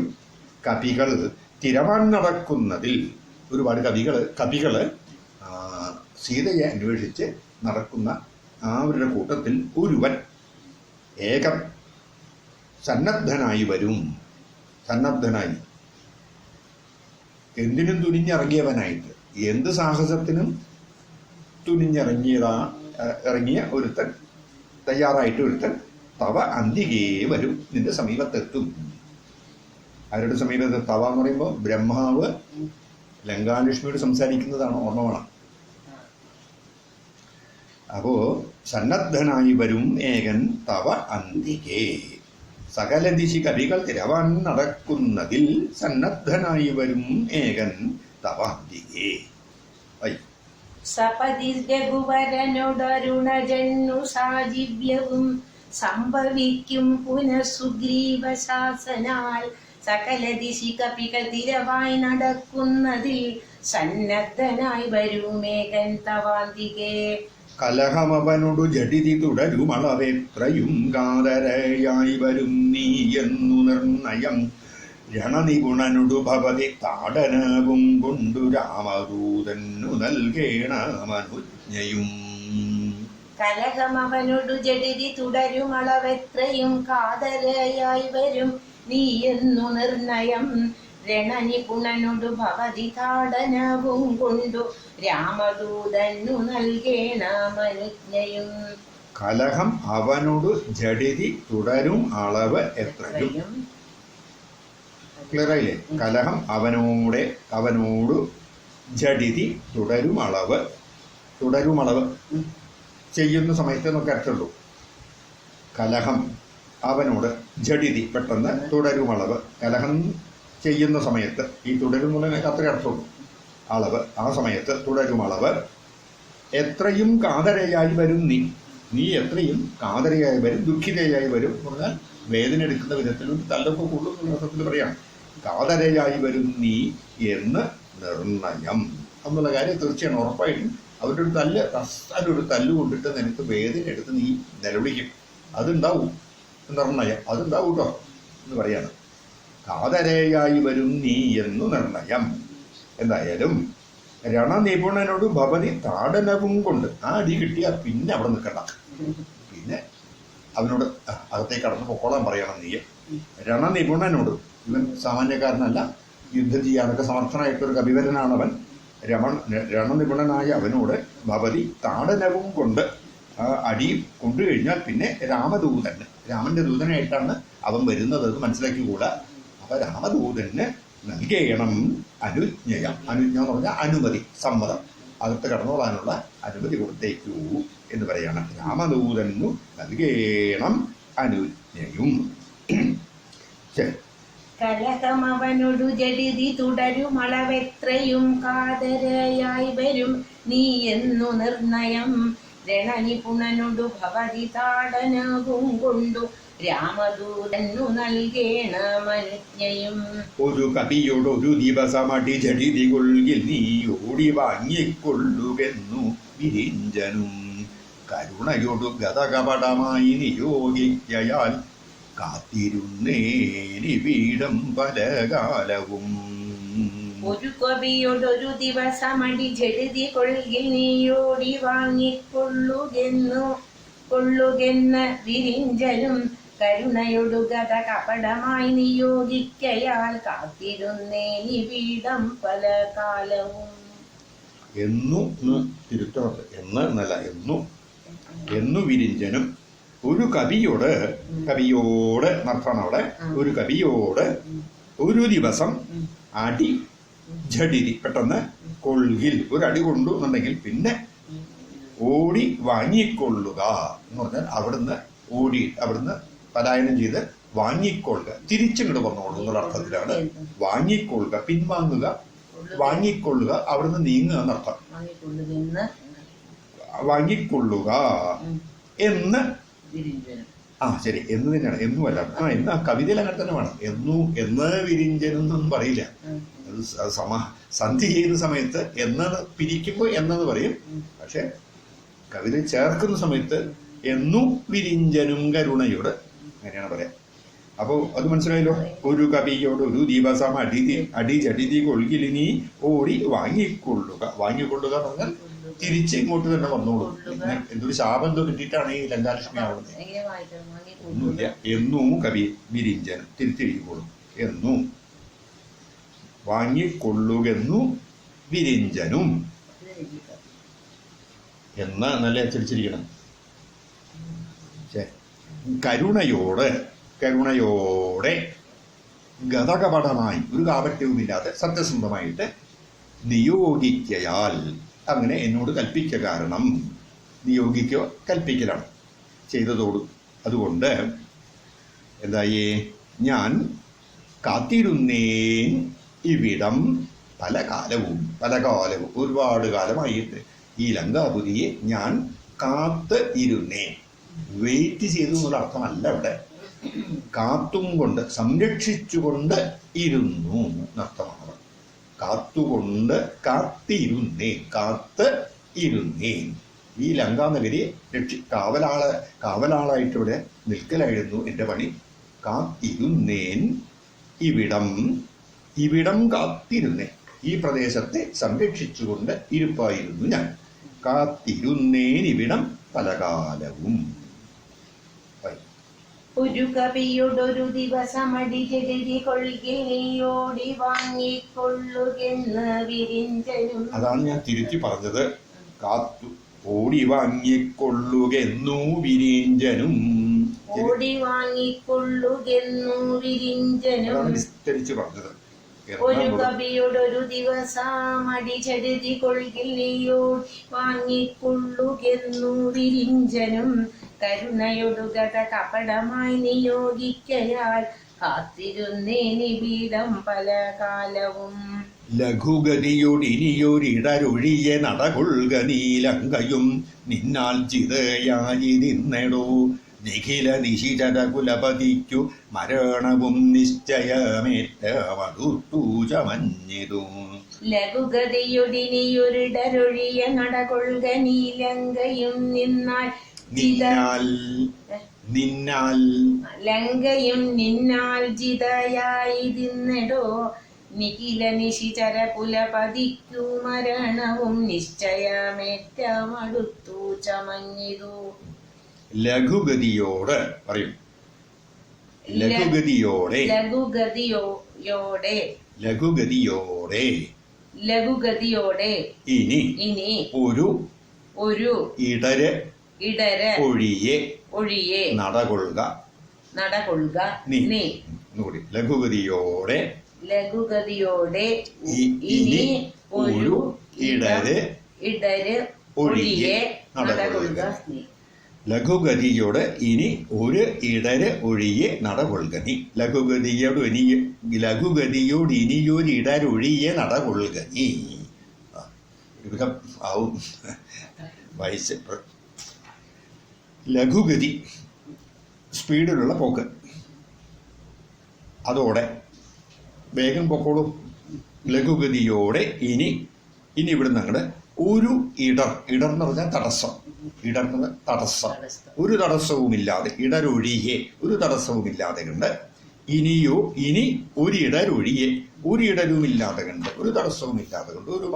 കപികൾ തിരവാൻ നടക്കുന്നതിൽ, ഒരുപാട് കപികള് സീതയെ അന്വേഷിച്ച് നടക്കുന്ന അവരുടെ കൂട്ടത്തിൽ ഒരുവൻ ഏകം സന്നദ്ധനായി വരും. സന്നദ്ധനായി എന്തിനും തുനിഞ്ഞിറങ്ങിയവനായിട്ട്, എന്ത് സാഹസത്തിനും ഇറങ്ങിയ ഒരുത്തൻ, തയ്യാറായിട്ട് ഒരുത്തൻ തവ അന്തികേ വരും, നിന്റെ സമീപത്തെത്തും. ആരുടെ സമീപത്ത്? തവ എന്ന് പറയുമ്പോൾ ബ്രഹ്മാവ് ലങ്കാലക്ഷ്മിയോട് സംസാരിക്കുന്നതാണ്, ഓർമ്മ വേണം. അപ്പോ സന്നദ്ധനായി വരും ഏകൻ തവ അന്തികേ. സകല ദിശി കവികൾ തിരവാൻ നടക്കുന്നതിൽ സന്നദ്ധനായി വരും ഏകൻ തവ അന്തികേ. സപതി രഘുവരനോടരുണജന്നു സാജീവ്യവും സംഭവിക്കും പുനഃസുഗ്രീവശാസനാൽ സകല ദിശി കപികൾ തിരവായി നടക്കുന്നതിൽ സന്നദ്ധനായി വരുമേകൻ തവാന്തികേ. കലഹമവനോടു ജഡിതി തുടരുമളവെത്രയും കാതരയായി വരും നീ എന്നു നിർണയം. രണനിപുണനൊടു ഭവതി താടനവും കൊണ്ടു രാമദൂതന്നു നൽകേണമനുജ്ഞയും. കലഹമവനോടു ജഡിതി തുടരുമളവെത്രയും കാതരയായി വരും നീ എന്നു നിർണയം. രണനിപുണനൊടു ഭവതി താടനവും കൊണ്ടു രാമദൂതന്നു നൽകേണമനുജ്ഞയും. കലഹം അവനോട് ജഡിതി തുടരും അളവ് എത്രയും. ക്ലിയറായില്ലേ? കലഹം അവനോട് ജഡിതി തുടരുമളവ് ചെയ്യുന്ന സമയത്ത് നമുക്ക് അർത്ഥമുള്ളൂ. കലഹം അവനോട് ജഡിതി പെട്ടെന്ന് തുടരുമളവ്, കലഹം ചെയ്യുന്ന സമയത്ത്, ഈ തുടരുന്നുള്ളതിനൊക്കെ അത്രയും അർത്ഥമുള്ളൂ. അളവ്, ആ സമയത്ത് തുടരുമളവ് എത്രയും കാതരയായി വരും നീ എത്രയും കാതരയായി വരും, ദുഃഖിതയായി വരും എന്ന് പറഞ്ഞാൽ വേദന എടുക്കുന്ന വിധത്തിൽ തല്ലൊക്കെ കൂടുതൽ അർത്ഥത്തിൽ പറയാം. കാതരയായി വരും നീ എന്ന് നിർണയം എന്നുള്ള കാര്യം തീർച്ചയാണ്, ഉറപ്പായിട്ടും. അവരുടെ ഒരു ഒരു തല്ല് കൊണ്ടിട്ട് നിനക്ക് വേദന എടുത്ത് നീ നിലവിളിക്കും, അതുണ്ടാവും. നിർണയം അതുണ്ടാവും കേട്ടോ എന്ന് പറയാണ്. കാതരയായി വരും നീ എന്നു നിർണയം. എന്തായാലും രണനിപുണനോട് ഭവതി താടനവും കൊണ്ട് ആ അടി കിട്ടിയാൽ പിന്നെ അവിടെ നിൽക്കണ്ട. പിന്നെ അവനോട് അകത്തേക്ക് കടന്ന് പൊക്കോളാൻ പറയണം നീ. രണനിപുണനോട്, ഇവൻ സാമാന്യക്കാരനല്ല, യുദ്ധം ചെയ്യാനൊക്കെ സമർത്ഥനായിട്ടൊരു കവിവരനാണവൻ. രണനിപുണനായ അവനോട് ഭവതി താടനവും കൊണ്ട് ആ അടി കൊണ്ടു കഴിഞ്ഞാൽ പിന്നെ രാമദൂതന്, രാമന്റെ ദൂതനായിട്ടാണ് അവൻ വരുന്നത് എന്ന് മനസ്സിലാക്കിക്കൂടാ. അപ്പൊ രാമദൂതന് നൽകണം അനുജ്ഞയ. അനുജ്ഞ എന്ന് പറഞ്ഞാൽ അനുമതി, സമ്മതം, അകത്ത് കടന്നോളാനുള്ള അനുമതി കൊടുത്തേക്കൂ എന്ന് പറയാണ്. രാമദൂതനു നൽകണം അനുജ്ഞയും. ശരി. കലഹമവനൊടു ജഡിതി തുടരുമളവെത്രയും കാതരയായി വരും നീ എന്നു നിർണയം. രണനിപുണനൊടു ഭവതി താടനവും കൊണ്ടു രാമദൂതനു നൽകേണമനുജ്ഞയും. ഒരു കവിയോടൊരു ദിവസമടി ജഡിതി കൊള്ളിൽ നീ ഓടി വാങ്ങിക്കൊള്ളുകെന്നു വിരിഞ്ചനും. കരുണയൊടു ഗതകപടമായി നിയോഗിക്കയാൽ കാത്തിരുന്നേനി വീടം പല കാലവും. ഒരു കവിയോടൊരു ദിവസമടി ജഡിതി കൊള്ളിൽ നീയോടി വാങ്ങിക്കൊള്ളുകെന്ന വിരിഞ്ചനും. കരുണയൊടു ഗത കപടമായി നിയോഗിക്കയാൽ കാത്തിരുന്നേനി വീടം പല കാലവും. എന്നു തിരുത്തുന്നത്, എന്ന് എന്നല്ല, എന്നു വിരിഞ്ചനും. ഒരു കവിയോട്, കവിയോട് എന്നർത്ഥമാണ് അവിടെ. ഒരു കവിയോട് ഒരു ദിവസം അടി ജഡിതി പെട്ടെന്ന് കൊള്ളിൽ ഒരടി കൊണ്ടു എന്നുണ്ടെങ്കിൽ പിന്നെ ഓടി വാങ്ങിക്കൊള്ളുക എന്ന് പറഞ്ഞാൽ അവിടുന്ന് ഓടി, അവിടുന്ന് പലായനം ചെയ്ത് വാങ്ങിക്കൊള്ളുക, തിരിച്ചിങ്ങോട്ട് വന്നോളൂ എന്നുള്ള അർത്ഥത്തിലാണ് വാങ്ങിക്കൊള്ളുക, പിൻവാങ്ങുക, വാങ്ങിക്കൊള്ളുക, അവിടുന്ന് നീങ്ങുക എന്നർത്ഥം. വാങ്ങിക്കൊള്ളുക എന്ന്, ശരി, എന്ന് തന്നെയാണ്, എന്നുമല്ല. എന്ന് ആ കവിതയിൽ അങ്ങനെ തന്നെ വേണം. എന്ന് വിരിഞ്ചനൊന്നും പറയില്ല. അത് സന്ധി ചെയ്യുന്ന സമയത്ത് എന്നത് പിരിക്കുമ്പോൾ എന്നത് പറയും. പക്ഷെ കവിത ചേർക്കുന്ന സമയത്ത് എന്നു വിരിഞ്ചനും കരുണയോട് അങ്ങനെയാണ് പറയാം. അപ്പോൾ അത് മനസ്സിലായല്ലോ. ഒരു കവിയോട് ഒരു ദിവസം അടി ജഡിതി കൊള്ളിലിനി ഓടി വാങ്ങിക്കൊള്ളുക. വാങ്ങിക്കൊള്ളുക എന്ന് പറഞ്ഞാൽ തിരിച്ച് ഇങ്ങോട്ട് തന്നെ വന്നോളൂ. എന്തൊരു ശാപം എന്തോ കിട്ടിയിട്ടാണ് ഈ ലങ്കാലക്ഷ്മി ആവുന്നത്. ഒന്നുമില്ല. എന്നു കവി വിരിഞ്ചനും തിരിച്ചിരിക്കോളും. എന്നു വാങ്ങിക്കൊള്ളുകെന്നു വിരിഞ്ചനും എന്ന് നല്ല അച്ചടിച്ചിരിക്കണം. കരുണയോടെ ഗതകപടമായി, ഒരു കാപട്യവുമില്ലാതെ സത്യസന്ധമായിട്ട് നിയോഗിക്കയാൽ, അങ്ങനെ എന്നോട് കൽപ്പിക്ക കാരണം, നിയോഗിക്കോ കൽപ്പിക്കലാണ് ചെയ്തതോട്. അതുകൊണ്ട് എന്തായി, ഞാൻ കാത്തിരുന്നേൻ ഇവിടം പല കാലവും ഒരുപാട് കാലമായിട്ട് ഈ ലങ്കാപുരിയെ ഞാൻ കാത്ത് ഇരുന്നേ. വെയിറ്റ് ചെയ്തു എന്നുള്ള അർത്ഥമല്ല ഇവിടെ. കാത്തും കൊണ്ട്, സംരക്ഷിച്ചുകൊണ്ട് ഇരുന്നു എന്നർത്ഥമാണ്. കാത്തുകൊണ്ട്, കാത്ത് ഇരുന്നേ. ഈ ലങ്കാനഗരി കാവലാളായിട്ട് ഇവിടെ നിൽക്കലായിരുന്നു എൻ്റെ പണി. കാത്തിരുന്നേൻ ഇവിടം കാത്തിരുന്നേ. ഈ പ്രദേശത്തെ സംരക്ഷിച്ചുകൊണ്ട് ഇരുപ്പായിരുന്നു ഞാൻ. കാത്തിരുന്നേൻ ഇവിടം പലകാലവും. ഒരു കവിയോടൊരു ദിവസമടി ജഡിതി കൊള്ളിൽ നീയോടി വാങ്ങിക്കൊള്ളുകെന്ന് വിരിഞ്ചനും. അതാണ് ഞാൻ തിരുത്തി പറഞ്ഞത്. കാത്തു ഓടി വാങ്ങിക്കൊള്ളുകെന്നു വിരിഞ്ചനും. ഓടി വാങ്ങിക്കൊള്ളുകെന്നു വിരിഞ്ചനും. വിസ്തരിച്ച് പറഞ്ഞത്. ഒരു കവിയോടൊരു ദിവസമടി ജഡിതി കൊള്ളിൽ നീയോടി വാങ്ങിക്കൊള്ളുകെന്നു വിരിഞ്ചനും. കരുണയൊടു ഗത കപടമായി നിയോഗിക്കയാൽ കാത്തിരുന്നേനി വീടം പല കാലവും. ലഘുഗതിയൊടിനിയൊരിടരൊഴിയെ നടകൊള്ളുക നീലങ്കയും നിന്നാൽ ചിതയായി നിന്നെടോ. നിഖില നിശിചര കുലപതിക്കു മരണവും നിശ്ചയമേറ്റമതുർത്തു ചമഞ്ഞിതു. ലഘുഗതിയൊടിനിയൊരിടരൊഴിയെ നടകൊള്ളുക നീലങ്കയും ലങ്കയും നിന്നാൽ ജിതയായി നിന്നെടോ. നിഖില നിശിചര കുലപതിക്കു മരണവും നിശ്ചയമേറ്റമടുത്തു ചമഞ്ഞിതു. ലഘുഗതിയോട് പറയും. ലഘുഗതിയോടെ ലഘുഗതിയോടെ ലഘുഗതിയോടെ ലഘുഗതിയോടെ ഇനി ഇനി ഒരു ഒരു ഇടര് ഇടര് ഒഴിയെ ഒഴിയെ നടകൊള്ളുക നടകൊള്ളുക നീ. നീ. ഒന്നുകൂടി. ലഘുഗതിയോടെ ലഘുഗതിയോടെ ഇനി ഒരു ഇടര് ഇടര് ഒഴിയെ നടകൊള്ളുക നീ. ലഘുഗതിയോട് ഇനി ഒരു ഇടര് ഒഴിയെ നടകൊള്ളുക നീ. ലഘുഗതിയോട് ഇനിയൊരു ഇടരൊഴിയെ നടകൊള്ളുക നീ. ഒരുവിധം ആവും വായിച്ച്. ലഘുഗതി സ്പീഡിലുള്ള പോക്ക്. അതോടെ വേഗം പൊക്കോളൂ. ലഘുഗതിയോടെ ഇനി ഇവിടുന്ന് അങ്ങോട്ട് ഒരു ഇടർ എന്ന് പറഞ്ഞാൽ തടസ്സം. ഇടർ എന്ന് പറഞ്ഞാൽ തടസ്സം. ഒരു തടസ്സവുമില്ലാതെ ഇടരൊഴിയെ ഒരു തടസ്സവുമില്ലാതെ കണ്ട് ഇനി ഒരു ഇടരൊഴിയെ ഒരു ഇടരുമില്ലാതെ കണ്ട് ഒരു തടസ്സവുമില്ലാതെ കണ്ട് ഒരു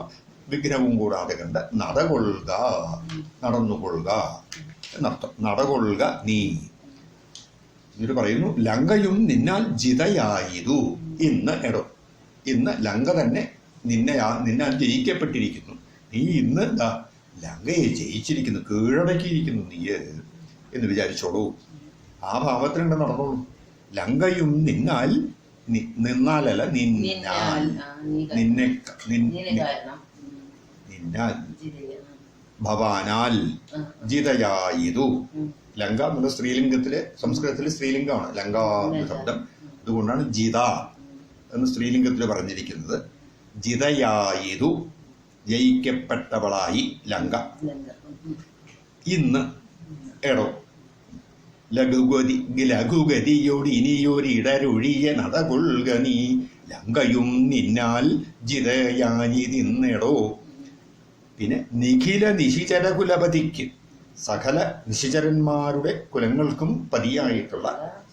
വിഘ്നവും കൂടാതെ കണ്ട് നടകൊള്ളുക നടന്നുകൊള്ളുക എന്നർത്ഥം. നടകൊള്ളുക നീ. എന്നിട്ട് പറയുന്നു ലങ്കയും നിന്നാൽ ജിതയായിരു. ഇന്ന് ലങ്ക തന്നെ നിന്നാൽ ജയിക്കപ്പെട്ടിരിക്കുന്നു. നീ ഇന്ന് ലങ്കയെ ജയിച്ചിരിക്കുന്നു, കീഴടക്കിയിരിക്കുന്നു നീ എന്ന് വിചാരിച്ചോളൂ. ആ ഭാവത്തിലുണ്ട് നടന്നോളൂ. ലങ്കയും നിന്നാലല്ല നിന്നാൽ ഭവാനാൽ ജിതയായിതു. ലങ്ക എന്നുള്ള സ്ത്രീലിംഗത്തില് സംസ്കൃതത്തില് സ്ത്രീലിംഗമാണ് ലങ്ക എന്ന ശബ്ദം. അതുകൊണ്ടാണ് ജിത എന്ന് സ്ത്രീലിംഗത്തിൽ പറഞ്ഞിരിക്കുന്നത്. ജിതയായിതു ജയിക്കപ്പെട്ടവളായി ലങ്ക. ഇന്ന് എടോ ലഘുഗതിയോട് ഇനിയൊരിടരൊഴിയ നടകൊള്ളുക നീ. ലങ്കയും നിന്നാൽ ജിതയാനിതിന്നെടോ. പിന്നെ നിഖില നിശിചര കുലപതിക്ക് സകല നിശിചരന്മാരുടെ കുലങ്ങൾക്കും പതിയായിട്ടുള്ള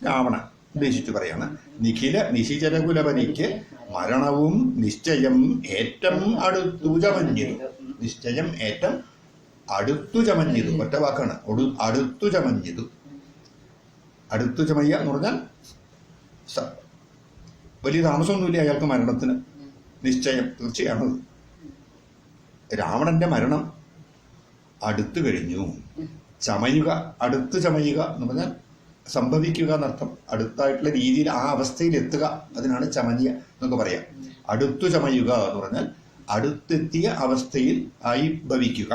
രാവണൻ ഉദ്ദേശിച്ചു പറയാണ്. നിഖില നിശിചര കുലപതിക്ക് മരണവും നിശ്ചയം ഏറ്റം അടുത്തു ചമഞ്ഞിരു. നിശ്ചയം ഏറ്റം അടുത്തു ചമഞ്ഞിരു ഒറ്റ വാക്കാണ്. അടുത്തു ചമഞ്ഞിരു. അടുത്തു ചമയ്യ എന്ന് പറഞ്ഞാൽ വലിയ താമസമൊന്നുമില്ല അയാൾക്ക് മരണത്തിന്. നിശ്ചയം തീർച്ചയാണത്. രാവണന്റെ മരണം അടുത്തു കഴിഞ്ഞു. ചമയുക അടുത്തു ചമയുക എന്ന് പറഞ്ഞാൽ സംഭവിക്കുക എന്നർത്ഥം. അടുത്തായിട്ടുള്ള രീതിയിൽ ആ അവസ്ഥയിൽ എത്തുക, അതിനാണ് ചമഞ്ഞ എന്നൊക്കെ പറയാം. അടുത്തു ചമയുക എന്ന് പറഞ്ഞാൽ അടുത്തെത്തിയ അവസ്ഥയിൽ ആയി ഭവിക്കുക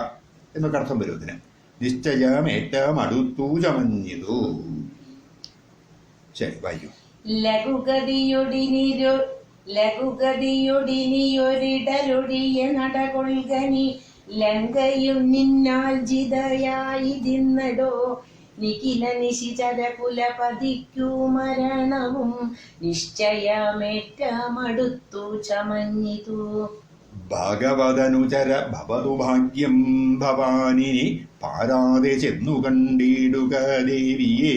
എന്നൊക്കെ അർത്ഥം വരും ഇതിന്. നിശ്ചയം ഏറ്റവും അടുത്തു ചമഞ്ഞിതു. ശരി, വായിക്കൂ. ലഘുഗതിയൊടിനിയൊരിടരൊഴിയ നടകൊള്ളുകനി. ലങ്കയും നിന്നാൽ ജിതയായിതിന്നടോ. നിഖില നിശിചര കുലപതിക്കു മരണവും നിശ്ചയമേറ്റമടുത്തു ചമഞ്ഞിതു. ഭഗവതനുചര ഭവതു ഭാഗ്യം ഭവാനിനി പാരാതെ ചെന്നു കണ്ടിടുക ദേവിയെ.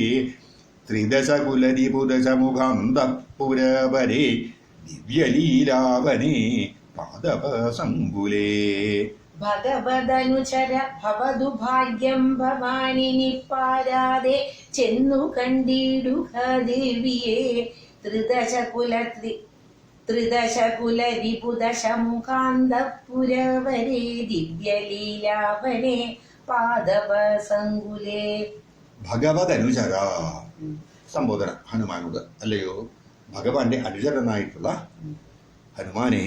ത്രിദശകുലരിപുദശമുഖാന്തപുരവരെ ദിവ്യലീലാവനെ പാദപസങ്കുലേ. ഭഗവതനുചര ഭവതു ഭാഗ്യം ഭവാനിനി പാരാതെ ചെന്നു കണ്ടിടുക ദേവിയെ. ത്രിദശകുലരിപുദശമുഖാന്തപുരവരെ ദിവ്യലീലാവനെ പാദപസങ്കുലേ. ഭഗവതനുചര സംബോധന ഹനുമാനോട്. അല്ലയോ ഭഗവാന്റെ അനുചരനായിട്ടുള്ള ഹനുമാനെ,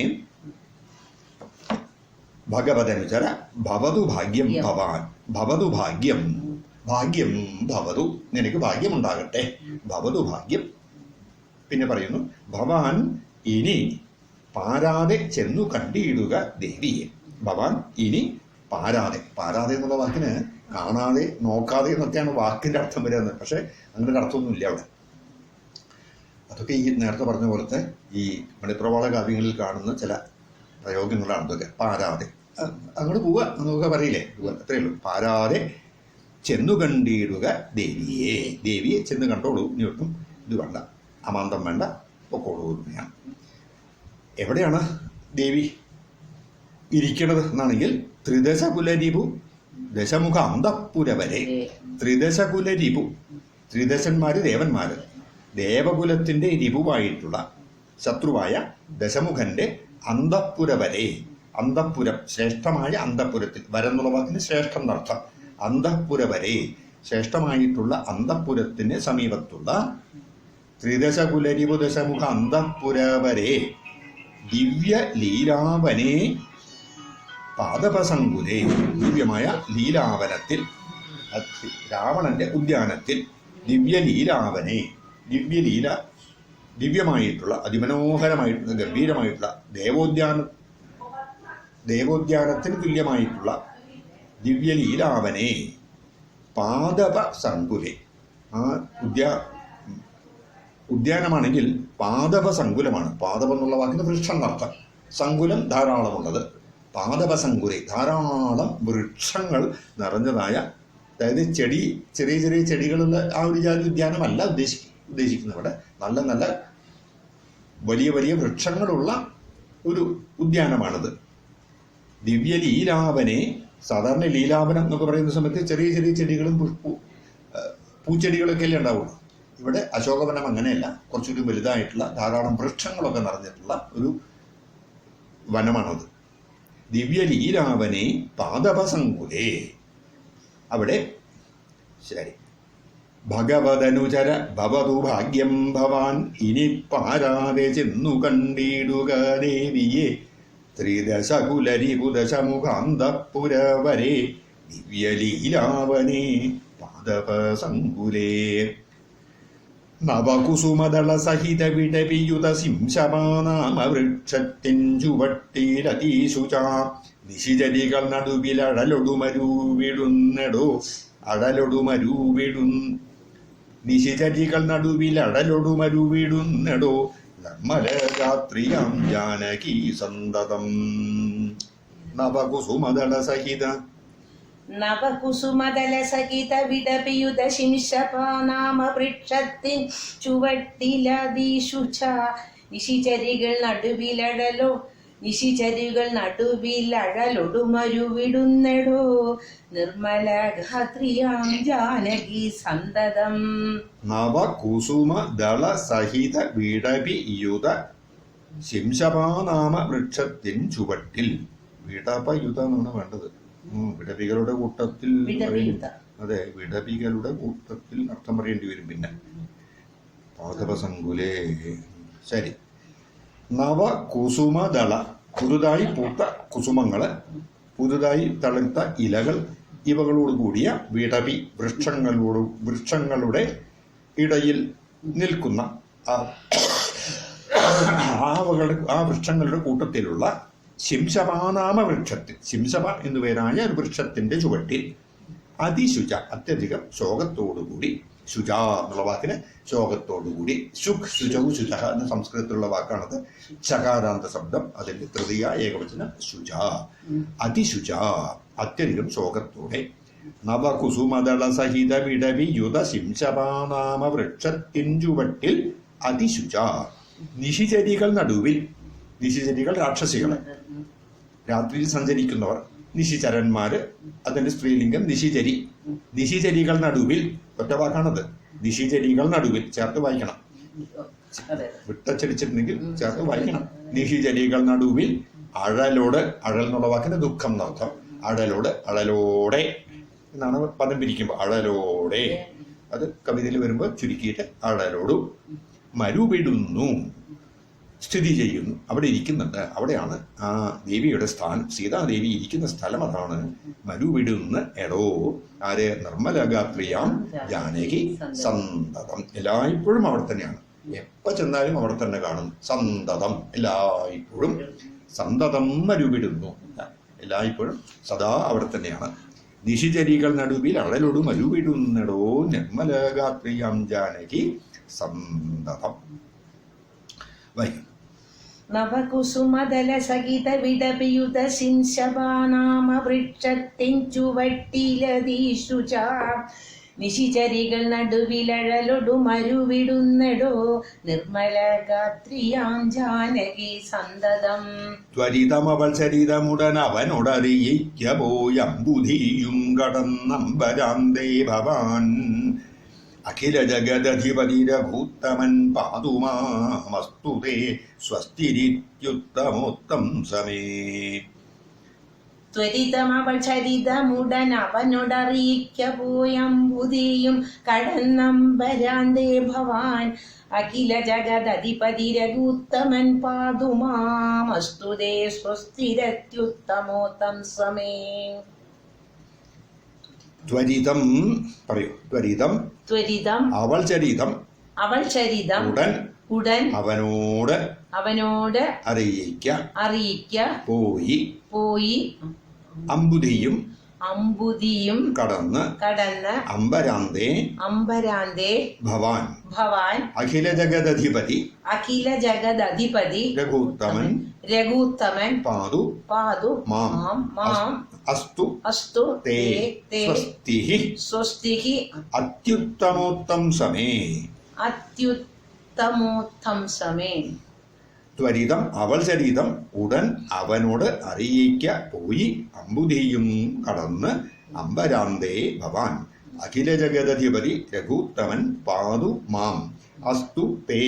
ഭഗവതനുചര ഭവതു ഭാഗ്യം ഭവാൻ. ഭവതു ഭാഗ്യം, ഭാഗ്യം ഭവതു, നിനക്ക് ഭാഗ്യമുണ്ടാകട്ടെ. ഭവതു ഭാഗ്യം. പിന്നെ പറയുന്നു ഭവാൻ ഇനി പാരാതെ ചെന്നു കണ്ടിടുക ദേവിയെ. ഭവാൻ ഇനി പാരാതെ. പാരാതെ എന്നുള്ള വാക്കിന് കാണാതെ നോക്കാതെ എന്നൊക്കെയാണ് വാക്കിന്റെ അർത്ഥം വരുന്നത്. പക്ഷെ അങ്ങനെ ഒരു അർത്ഥമൊന്നുമില്ല അവിടെ. അതൊക്കെ ഈ നേരത്തെ പറഞ്ഞ പോലത്തെ ഈ മണിപ്രവാള കാവ്യങ്ങളിൽ കാണുന്ന ചില പ്രയോഗങ്ങളാണ് ഇതൊക്കെ. പാരാതെ അങ്ങോട്ട് പോവുക എന്നൊക്കെ പറയില്ലേ, അത്രയേ ഉള്ളൂ. പാരാതെ ചെന്നു കണ്ടിടുക ദേവിയെ. ദേവിയെ ചെന്ന് കണ്ടോളൂ. ഇനി ഒട്ടും ഇത് വേണ്ട, അമാന്തം വേണ്ട, പൊക്കോളൂ. എവിടെയാണ് ദേവി ഇരിക്കണത് എന്നാണെങ്കിൽ ത്രിദശകുലരിപു ദശമുഖ അന്തഃപുര വരെ. ത്രിദശകുലരിപു, ത്രിദശന്മാര് ദേവന്മാര്, ദേവകുലത്തിന്റെ രിപുവായിട്ടുള്ള ശത്രുവായ ദശമുഖന്റെ അന്തഃപുര വരെ. അന്തഃപുരം, ശ്രേഷ്ഠമായ അന്തഃപുരത്തിൽ, വരെന്നുള്ള വാക്കിന് ശ്രേഷ്ഠം എന്നർത്ഥം. അന്തഃപുര വരെ, ശ്രേഷ്ഠമായിട്ടുള്ള അന്തഃപുരത്തിന് സമീപത്തുള്ള ത്രിദശകുലരിപു ദശമുഖ അന്തഃപുര വരെ ദിവ്യ ലീലാവനെ പാദപസങ്കുലേ. ദിവ്യമായ ലീലാവനത്തിൽ, രാവണന്റെ ഉദ്യാനത്തിൽ, ദിവ്യലീലാവനെ, ദിവ്യമായിട്ടുള്ള അതിമനോഹരമായിട്ടുള്ള ഗംഭീരമായിട്ടുള്ള ദേവോദ്യാനത്തിന് തുല്യമായിട്ടുള്ള ദിവ്യലീലാവനെ പാദപസങ്കുലേ. ആ ഉദ്യാനമാണെങ്കിൽ പാദപസങ്കുലമാണ്. പാദപം എന്നുള്ള വാക്കിന് വൃക്ഷം എന്നർത്ഥം. സങ്കുലം ധാരാളമുള്ളത്. പാദപസങ്കുലേ, ധാരാളം വൃക്ഷങ്ങൾ നിറഞ്ഞതായ, അതായത് ചെറിയ ചെറിയ ചെടികളുള്ള ആ ഒരു ജാതി ഉദ്യാനമല്ല ഉദ്ദേശിക്കുന്നത്. ഇവിടെ നല്ല നല്ല വലിയ വലിയ വൃക്ഷങ്ങളുള്ള ഒരു ഉദ്യാനമാണിത്. ദിവ്യലീലാവനെ. സാധാരണ ലീലാവനം എന്നൊക്കെ പറയുന്ന സമയത്ത് ചെറിയ ചെറിയ ചെടികളും പൂച്ചെടികളൊക്കെ അല്ലേ ഉണ്ടാവുള്ളൂ. ഇവിടെ അശോകവനം അങ്ങനെയല്ല, കുറച്ചുകൂടി വലുതായിട്ടുള്ള ധാരാളം വൃക്ഷങ്ങളൊക്കെ നിറഞ്ഞിട്ടുള്ള ഒരു വനമാണത്. ദിവ്യലീലാവനെ പാദപസങ്കുലേ. അവിടെ ശരി. ഭഗവതനുചര ഭവതു ഭാഗ്യം ഭവാൻ ഇനി പാരാതെ ചെന്നു കണ്ടിടുക ദേവിയെ ത്രിദശകുലരിപുദശമുഖാന്തഃപുര വരെ ദിവ്യലീലാവനെ പാദപസങ്കുലേ. നവകുസുമദള സഹിത വിടവിയുത സിംശമാനാമവൃക്ഷത്തിൻ ചുവട്ടിലതീശുച നിശിചരികൾ നടുവിലഴലൊടുമരുവിടുന്നെടോ നിശിചരികൾ നടുവിലഴലൊടുമരുവിടുന്നെടോ നിർമ്മലരാത്രിയാം ജാനകി സന്തതം. നവകുസുമദള സഹിത വിടപിയുത ശിംശപാനാമവൃക്ഷത്തിൻ ചുവട്ടിലതീശുച നിശിചരികൾ നടുവിലഴലൊടുമരുവിടുന്നെടോ നിർമ്മലഗാത്രിയാം ജാനകി സന്തതം. നവകുസുമദള സഹിത വിടപിയുത ശിംശപാനാമവൃക്ഷത്തിൻ ചുവട്ടിൽ. വിടപയുത എന്നാണ് വേണ്ടത്. വിടവികളുടെ കൂട്ടത്തിൽ, അതെ, വിടവികളുടെ കൂട്ടത്തിൽ അർത്ഥം പറയേണ്ടി വരും. പിന്നെ പാദപസങ്കുലേ. ശരി. നവകുസുമദള, പുതുതായി പൂത്ത കുസുമങ്ങള്, പുതുതായി തളിർത്ത ഇലകൾ, ഇവകളോട് കൂടിയ വിടവി, വൃക്ഷങ്ങളുടെ ഇടയിൽ നിൽക്കുന്ന ആ വൃക്ഷങ്ങളുടെ കൂട്ടത്തിലുള്ള ശിംശപാനാമ വൃക്ഷത്തിൽ, ശിംശപ എന്നുപേരായ ഒരു വൃക്ഷത്തിന്റെ ചുവട്ടിൽ അതിശുച, അത്യധികം ശോകത്തോടുകൂടി, ശുച എന്നുള്ള വാക്കിന് ശോകത്തോടുകൂടി, ശുഖ് ശുചവും ശുച എന്ന സംസ്കൃതത്തിലുള്ള വാക്കാണത്. ചകാരാന്ത ശബ്ദം, അതിന്റെ തൃതീയ ഏകവചനം ശുച. അതിശുച, അത്യധികം ശോകത്തോടെ. നവകുസുമദള സഹിത വിടവിയുത ശിംശപാനാമ വൃക്ഷത്തിൻ ചുവട്ടിൽ അതിശുച. നിശിചരികൾ നടുവിൽ, നിശിചരികൾ രാക്ഷസികളെ, രാത്രിയിൽ സഞ്ചരിക്കുന്നവർ, നിശിചരന്മാര്, അതിന്റെ സ്ത്രീലിംഗം നിശിചരി. നിശിചരികൾ നടുവിൽ, ഒറ്റ വാക്കാണത്. നിശിചരികൾ നടുവിൽ ചേർത്ത് വായിക്കണം. വിട്ടച്ചടിച്ചിട്ടുണ്ടെങ്കിൽ ചേർത്ത് വായിക്കണം. നിശിചരികൾ നടുവിൽ അഴലോട്, അഴൽ എന്നുള്ള വാക്കിന് ദുഃഖം എന്നർത്ഥം. അഴലോടെ എന്നാണ് പദം പിരിക്കുമ്പോൾ. അഴലോടെ, അത് കവിതയിൽ വരുമ്പോൾ ചുരുക്കിയിട്ട് അഴലോടും. മരുവിടുന്നു, സ്ഥിതി ചെയ്യുന്നു, അവിടെ ഇരിക്കുന്നുണ്ട്. അവിടെയാണ് ആ ദേവിയുടെ സ്ഥാനം. സീതാദേവി ഇരിക്കുന്ന സ്ഥലം അതാണ്. മരുവിടുന്ന എടോ ആര്? നിർമ്മലഗാത്രിയാം ജാനകി സന്തതം. എല്ലായ്പ്പോഴും അവിടെ തന്നെയാണ്. എപ്പോ ചെന്നാലും അവിടെ തന്നെ കാണും. സന്തതം, എല്ലായ്പ്പോഴും. സന്തതം മരുവിടുന്നു, എല്ലായ്പ്പോഴും സദാ അവിടെ തന്നെയാണ്. നിശിചരികൾ നടുവിൽ അഴലൊടു മരുവിടുന്നടോ നിർമ്മലഗാത്രിയാം ജാനകി സന്തതം. നവകുസുമദല സഹിത വിടപിയുത ശിംശപാനാമ വൃക്ഷത്തിൻ ചുവട്ടിലതീശുച നിശിചരികൾ നടുവിലഴലൊടു മരുവിടുന്നെടോ നിർമ്മല ഗാത്രിയാം ജാനകി സന്തതം. ത്വരിതമവൾ ചരിതമുടൻ അവനോടറിയിക്ക പോയമ്പുധിയും കടന്നമ്പരാന്തേ ഭവാൻ അഖില ജഗദധിപതി രഘൂത്തമൻ പാതുമാമസ്തുതേ സ്വസ്തിരിത്യുത്തമോത്തം സമേ. ത്വരിതമവൾ ചരിതമുടൻ അവനോടറിയിക്ക പോയമ്പുതിയും കടന്നമ്പരാന്തേ ഭവാൻ അഖില ജഗദധിപതി രഘൂത്തമൻ പാതുമാമസ്തുതേ സ്വസ്തിരത്യുത്തമോത്തം സമേ. ത്വരിതം പറയൂ. ത്വരിതം ത്വരിതം അവൾ ചരിതം അവൾ ചരിതം ഉടൻ ഉടൻ അവനോട് അറിയിക്ക പോയി അമ്പുധിയും കടന്ന് അമ്പരാന്തേ ഭവാൻ അഖില ജഗദധിപതി രഘൂത്തമൻ പാതു മാം അസ്തു തേ സ്വസ്തിഹി അത്യുത്തമോത്തം സമേ. ത്വരിതം അവൾ ചരിതം ഉടൻ അവനോട് അറിയിക്ക പോയി അമ്പുധിയും കടന്ന് അമ്പരാന്തേ ഭവാൻ അഖില ജഗദധിപതി രഘൂത്തമൻ പാതു മാം അസ്തു തേ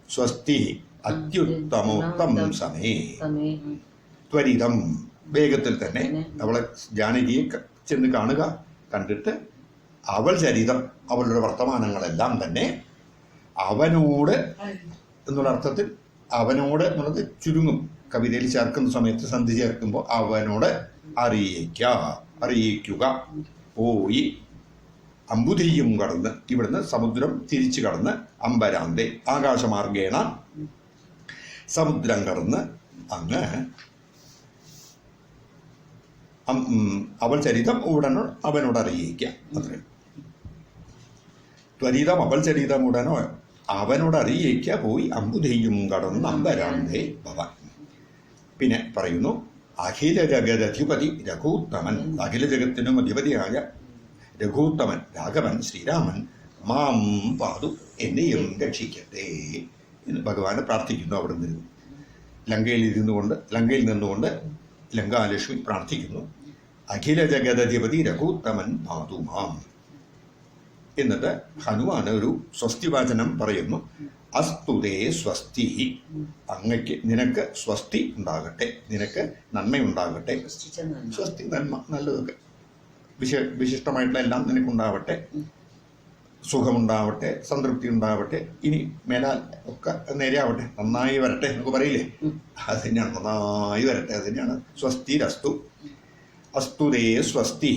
സ്വസ്തി അത്യുത്തമോത്തം സമേ. ത്വരിതം വേഗത്തിൽ തന്നെ അവളെ ജാനകിയെ ചെന്ന് കാണുക. കണ്ടിട്ട് അവൾ ചരിതം അവളുടെ വർത്തമാനങ്ങളെല്ലാം തന്നെ അവനോട് എന്നുള്ള അർത്ഥത്തിൽ, അവനോട് എന്നുള്ളത് ചുരുങ്ങും. കവിതയിൽ ചേർക്കുന്ന സമയത്ത് സന്ധി ചേർക്കുമ്പോൾ അവനോട് അറിയിക്കുക പോയി അമ്പുധിയും കടന്ന് ഇവിടുന്ന് സമുദ്രം തിരിച്ചു കടന്ന് അമ്പരാന്തേ ആകാശമാർഗേണ സമുദ്രം കടന്ന് അങ്ങ് അവൾ ചരിതം ഉടനോ അവനോട് അറിയിക്കുക. അത്രേ. ത്വരിതം അവൾ ചരിതം ഉടനോ അവനോട് അറിയിക്ക പോയി അമ്പുധിയും കടന്ന് അമ്പരാന്തേ ഭവാൻ. പിന്നെ പറയുന്നു അഖില ജഗദധിപതി രഘൂത്തമൻ അഖില ജഗത്തിനും അധിപതിയായ രഘൂത്തമൻ രാഘവൻ ശ്രീരാമൻ മാം പാതു എന്നെയും രക്ഷിക്കട്ടെ എന്ന് ഭഗവാനെ പ്രാർത്ഥിക്കുന്നു. അവിടെ നിന്ന് ലങ്കയിൽ നിന്നുകൊണ്ട് ലങ്കാലക്ഷ്മി പ്രാർത്ഥിക്കുന്നു. അഖില ജഗദധിപതി രഘൂത്തമൻ പാതു മാം. എന്നിട്ട് ഹനുമാൻ ഒരു സ്വസ്തിവാചനം പറയുന്നു. അസ്തുതേ സ്വസ്തി, അങ്ങയ്ക്ക് നിനക്ക് സ്വസ്തി ഉണ്ടാകട്ടെ, നിനക്ക് നന്മയുണ്ടാകട്ടെ. സ്വസ്തി നന്മ നല്ലതൊക്കെ വിശിഷ്ടമായിട്ടുള്ള എല്ലാം നിനക്കുണ്ടാവട്ടെ, സുഖമുണ്ടാവട്ടെ, സംതൃപ്തി ഉണ്ടാവട്ടെ, ഇനി മേലാൽ ഒക്കെ നേരെയാവട്ടെ, നന്നായി വരട്ടെ എന്നൊക്കെ പറയില്ലേ, അത് തന്നെയാണ് നന്നായി വരട്ടെ. അത് തന്നെയാണ് സ്വസ്തിരസ്തു. അസ്തുതേ സ്വസ്തി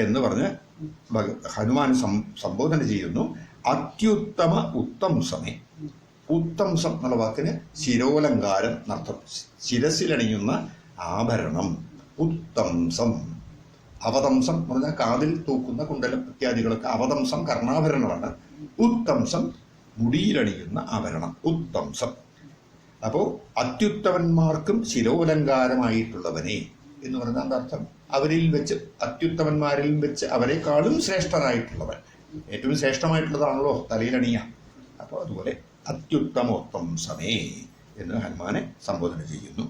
എന്ന് പറഞ്ഞ് ഹനുമാൻ സംബോധന ചെയ്യുന്നു. അത്യുത്തമ ഉത്തംസമേ. ഉത്തംസം എന്നുള്ള വാക്കിന് ശിരോലങ്കാരം എന്നർത്ഥം. ശിരസിലണിയുന്ന ആഭരണം. ഉത്തംസം. അവതംസം എന്ന് പറഞ്ഞാൽ കാതിൽ തൂക്കുന്ന കുണ്ടലം ഇത്യാദികളൊക്കെ അവതംസം കർണാഭരണമാണ്. ഉത്തംസം മുടിയിലണിയുന്ന ആഭരണം. ഉത്തംസം. അപ്പോൾ അത്യുത്തമന്മാർക്കും ശിരോലങ്കാരമായിട്ടുള്ളവനെ എന്ന് പറഞ്ഞാൽ എന്താ അർത്ഥം? അവരിൽ വെച്ച് അത്യുത്തമന്മാരിൽ വെച്ച് അവരെക്കാളും ശ്രേഷ്ഠനായിട്ടുള്ളവൻ. ഏറ്റവും ശ്രേഷ്ഠമായിട്ടുള്ളതാണല്ലോ തലയിലണിയ. അപ്പോൾ അതുപോലെ അത്യുത്തമോത്തം സമേ എന്ന് ഹനുമാനെ സംബോധന ചെയ്യുന്നു.